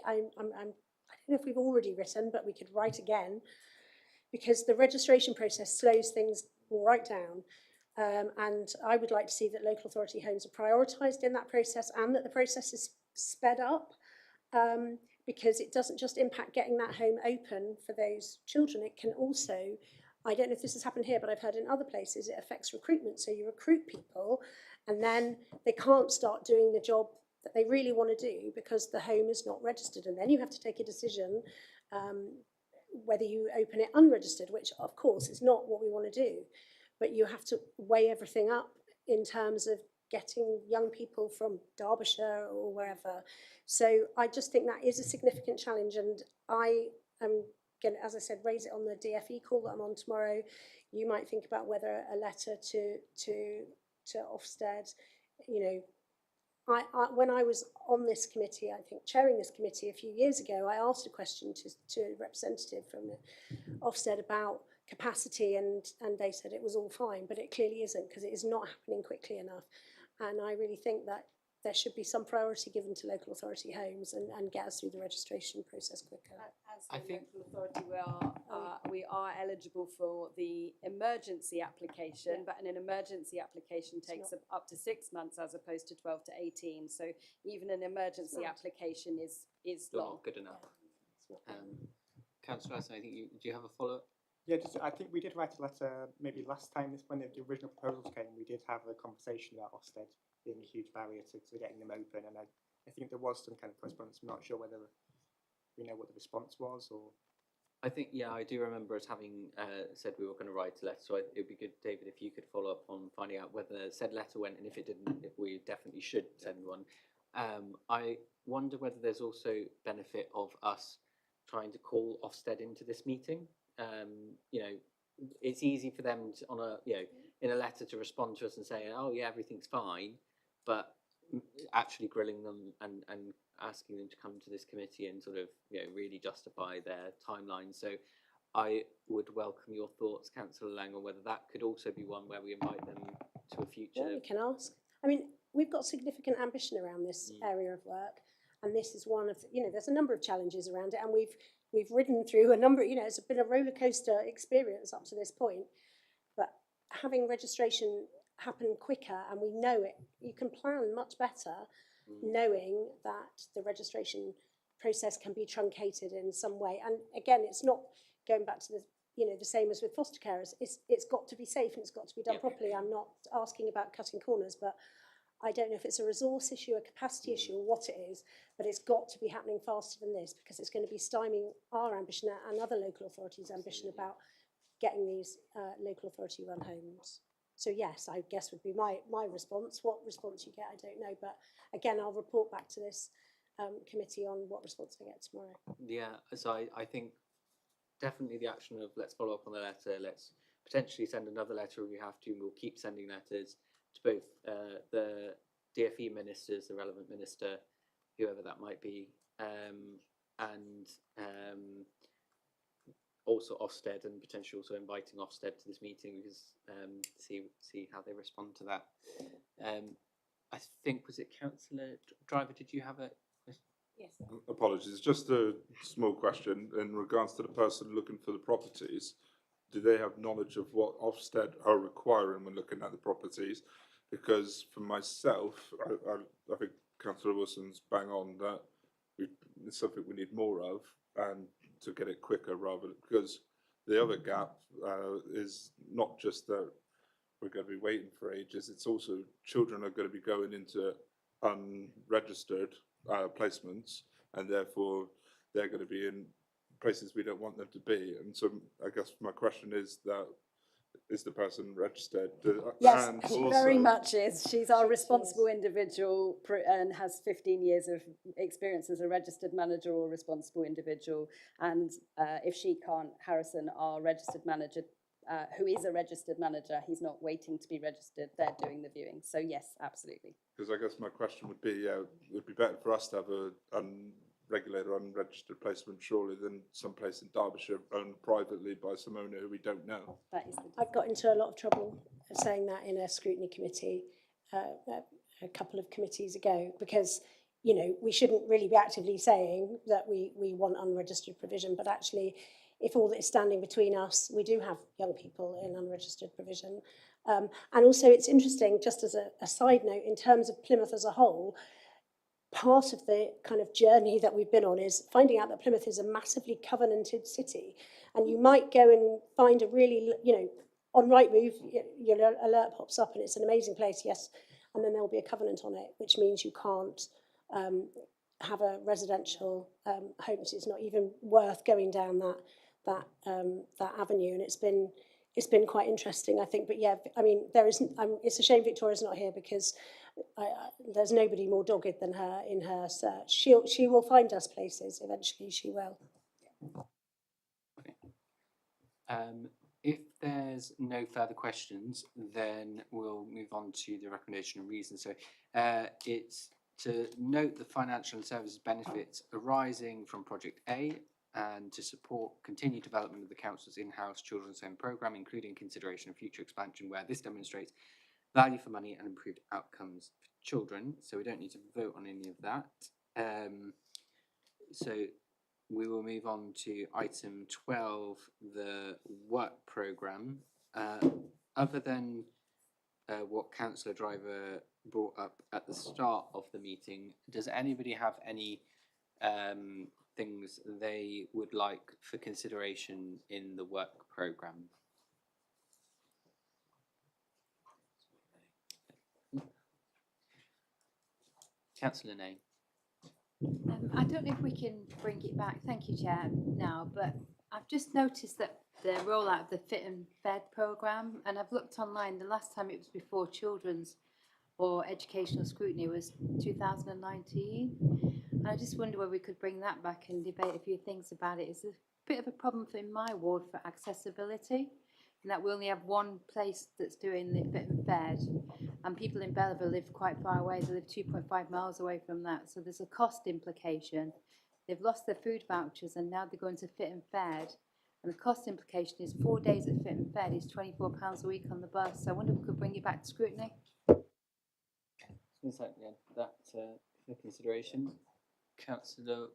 S17: I don't know if we've already written, but we could write again, because the registration process slows things right down. And I would like to see that local authority homes are prioritised in that process, and that the process is sped up, because it doesn't just impact getting that home open for those children. It can also, I don't know if this has happened here, but I've heard in other places, it affects recruitment. So you recruit people and then they can't start doing the job that they really want to do because the home is not registered. And then you have to take a decision whether you open it unregistered, which of course is not what we want to do. But you have to weigh everything up in terms of getting young people from Derbyshire or wherever. So I just think that is a significant challenge, and I am going to, as I said, raise it on the DFE call that I'm on tomorrow. You might think about whether a letter to Ofsted, when I was on this committee, I think chairing this committee a few years ago, I asked a question to a representative from Ofsted about capacity, and they said it was all fine, but it clearly isn't, because it is not happening quickly enough. And I really think that there should be some priority given to local authority homes and get us through the registration process quicker.
S12: As a local authority, we are eligible for the emergency application, but an emergency application takes up to 6 months as opposed to 12 to 18. So even an emergency application is
S1: still
S12: long.
S1: not good enough. Councillor Allison, do you have a follow-up?
S6: Yeah, I think we did write a letter maybe last time, when the original proposals came, we did have a conversation about Ofsted being a huge barrier to getting them open. And I think there was some kind of correspondence. I'm not sure whether we know what the response was or.
S1: I think, yeah, I do remember us having said we were going to write a letter. So it would be good, David, if you could follow up on finding out whether said letter went, and if it didn't, if we definitely should send one. I wonder whether there's also benefit of us trying to call Ofsted into this meeting. You know, it's easy for them to, on a, you know, in a letter to respond to us and say, oh yeah, everything's fine, but actually grilling them and asking them to come to this committee and sort of, you know, really justify their timeline. So I would welcome your thoughts, Councillor Lang, on whether that could also be one where we invite them to a future.
S17: Yeah, we can ask. I mean, we've got significant ambition around this area of work, and this is one of, you know, there's a number of challenges around it, and we've ridden through a number, you know, it's been a roller coaster experience up to this point, but having registration happen quicker, and we know it, you can plan much better knowing that the registration process can be truncated in some way. And again, it's not going back to the, you know, the same as with foster carers. It's got to be safe and it's got to be done properly. I'm not asking about cutting corners, but I don't know if it's a resource issue, a capacity issue, or what it is, but it's got to be happening faster than this, because it's going to be stymieing our ambition and other local authorities' ambition about getting these local authority run homes. So yes, I guess would be my response. What response you get, I don't know. But again, I'll report back to this committee on what response I get tomorrow.
S1: Yeah, so I think definitely the action of let's follow up on the letter, let's potentially send another letter if we have to, and we'll keep sending letters to both the DfE ministers, the relevant minister, whoever that might be, and also Ofsted, and potentially also inviting Ofsted to this meeting, because see how they respond to that. I think, was it Councillor Driver, did you have a question?
S15: Yes.
S7: Apologies, just a small question in regards to the person looking for the properties. Do they have knowledge of what Ofsted are requiring when looking at the properties? Because for myself, I think Councillor Wilson's bang on that it's something we need more of, and to get it quicker, rather, because the other gap is not just that we're going to be waiting for ages, it's also children are going to be going into unregistered placements, and therefore they're going to be in places we don't want them to be. And so I guess my question is that, is the person registered?
S12: Yes,
S7: and
S12: she
S7: also,
S12: very much is. She's our responsible individual and has 15 years of experience as a registered manager or responsible individual. And if she can't, Harrison, our registered manager, who is a registered manager, he's not waiting to be registered, they're doing the viewing. So yes, absolutely.
S7: because I guess my question would be, it would be better for us to have a unregulated, unregistered placement, surely, than some place in Derbyshire owned privately by some owner who we don't know.
S12: That is the
S17: I got into a lot of trouble saying that in a scrutiny committee a couple of committees ago, because, you know, we shouldn't really be actively saying that we want unregistered provision, but actually, if all that is standing between us, we do have young people in unregistered provision. And also, it's interesting, just as a side note, in terms of Plymouth as a whole, part of the kind of journey that we've been on is finding out that Plymouth is a massively covenanted city. And you might go and find a really, you know, on Rightmove, your alert pops up and it's an amazing place, yes, and then there'll be a covenant on it, which means you can't have a residential home. So it's not even worth going down that avenue. And it's been quite interesting, I think. But yeah, I mean, there isn't. It's a shame Victoria's not here, because there's nobody more dogged than her in her search. She will find us places eventually. She will.
S1: If there's no further questions, then we'll move on to the recommendation and reason. So it's to note the financial and services benefits arising from Project A, and to support continued development of the Council's in-house children's home programme, including consideration of future expansion where this demonstrates value for money and improved outcomes for children. So we don't need to vote on any of that. So we will move on to item 12, the work programme. Other than what Councillor Driver brought up at the start of the meeting, does anybody have any things they would like for consideration in the work programme? Councillor Nay.
S13: I don't know if we can bring it back, thank you Chair, now, but I've just noticed that the rollout of the Fit and Fed programme, and I've looked online, the last time it was before children's or educational scrutiny was 2019. And I just wonder whether we could bring that back and debate a few things about it. It's a bit of a problem in my ward for accessibility, in that we only have one place that's doing the Fit and Fed, and people in Belleville live quite far away. They live 2.5 miles away from that, so there's a cost implication. They've lost their food vouchers and now they're going to Fit and Fed, and the cost implication is 4 days at Fit and Fed is £24 a week on the bus. So I wonder if we could bring it back to scrutiny.
S1: Seems like that for consideration. Councillor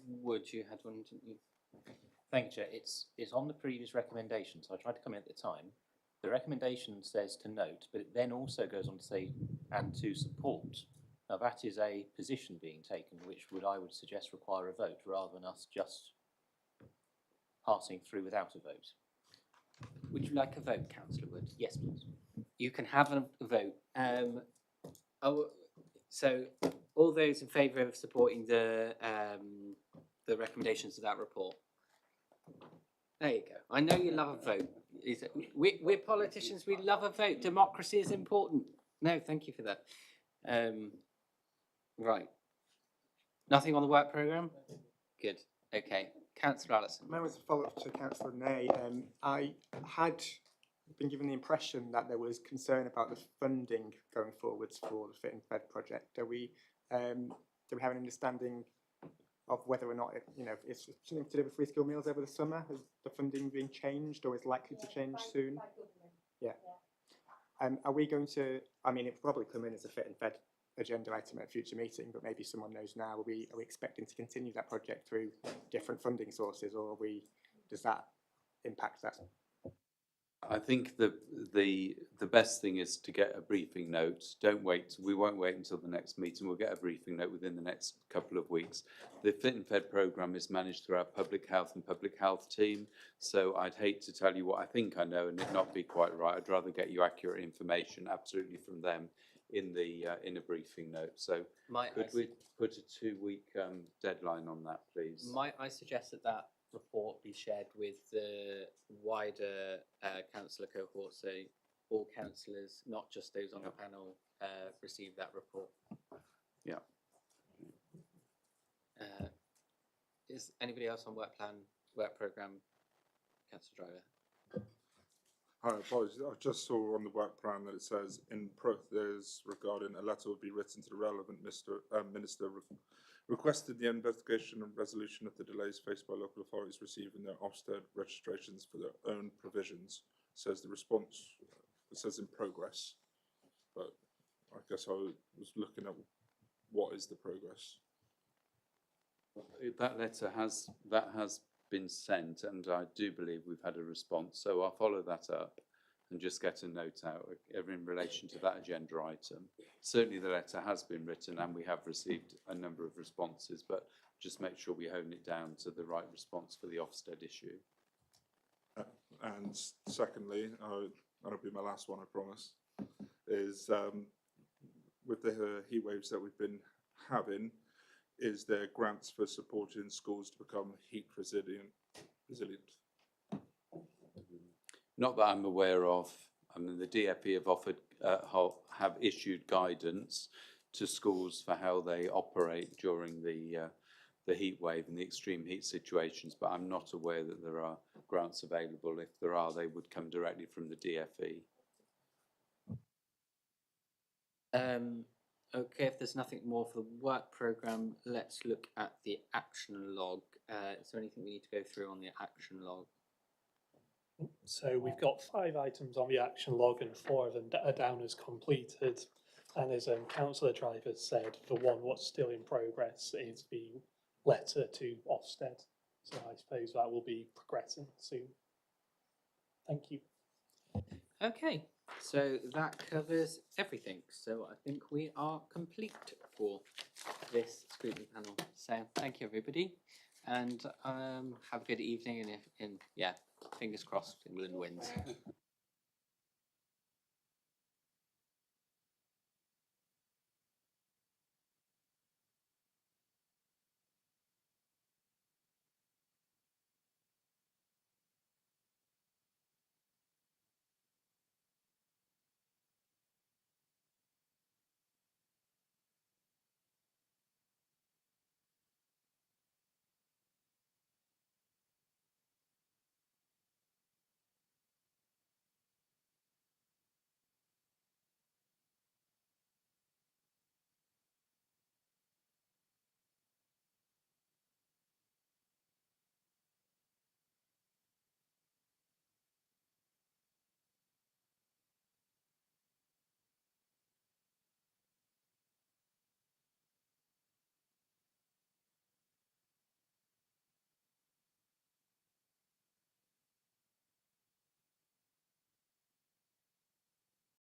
S1: Wood, you had one, didn't you?
S5: Thank you, Chair. It's on the previous recommendation, so I tried to come in at the time. The recommendation says to note, but it then also goes on to say, and to support. Now that is a position being taken, which I would suggest require a vote, rather than us just passing through without a vote.
S1: Would you like a vote, Councillor Wood?
S5: Yes, please.
S1: You can have a vote. So all those in favour of supporting the recommendations of that report? There you go. I know you love a vote. We're politicians, we love a vote. Democracy is important. No, thank you for that. Right. Nothing on the work programme? Good. Okay. Councillor Allison.
S6: Mine was a follow-up to Councillor Nay. I had been given the impression that there was concern about the funding going forwards for the Fit and Fed project. Do we have an understanding of whether or not it's something to do with free school meals over the summer? Has the funding been changed or is likely to change soon? Yeah. Are we going to? I mean, it will probably come in as a Fit and Fed agenda item at a future meeting, but maybe someone knows now. Are we expecting to continue that project through different funding sources, or does that impact that?
S18: I think the best thing is to get a briefing note. Don't wait. We won't wait until the next meeting. We'll get a briefing note within the next couple of weeks. The Fit and Fed programme is managed through our public health and public health team. So I'd hate to tell you what I think I know and it not be quite right. I'd rather get you accurate information absolutely from them in a briefing note. So could we put a 2-week deadline on that, please?
S1: Might I suggest that report be shared with the wider councillor cohort, so all councillors, not just those on the panel, receive that report?
S18: Yeah.
S1: Is anybody else on work programme? Councillor Driver.
S7: Hi, apologies. I just saw on the work plan that it says there's regarding a letter would be written to the relevant minister requested the investigation and resolution of the delays faced by local authorities receiving their Ofsted registrations for their own provisions. Says the response, it says in progress, but I guess I was looking at what is the progress.
S18: That letter has been sent, and I do believe we've had a response. So I'll follow that up and just get a note out in relation to that agenda item. Certainly the letter has been written and we have received a number of responses, but just make sure we hone it down to the right response for the Ofsted issue.
S7: And secondly, that'll be my last one, I promise, is with the heat waves that we've been having, is there grants for supporting schools to become heat resilient?
S18: Not that I'm aware of. I mean, the DFE have offered, have issued guidance to schools for how they operate during the heat wave and the extreme heat situations, but I'm not aware that there are grants available. If there are, they would come directly from the DFE.
S1: Okay, if there's nothing more for the work programme, let's look at the action log. Is there anything we need to go through on the action log?
S2: So we've got 5 items on the action log and 4 of them are down as completed. And as Councillor Driver said, the one what's still in progress is the letter to Ofsted. So I suppose that will be progressing soon. Thank you.
S1: Okay, so that covers everything. So I think we are complete for this scrutiny panel. So thank you, everybody, and have a good evening. And yeah, fingers crossed, England wins.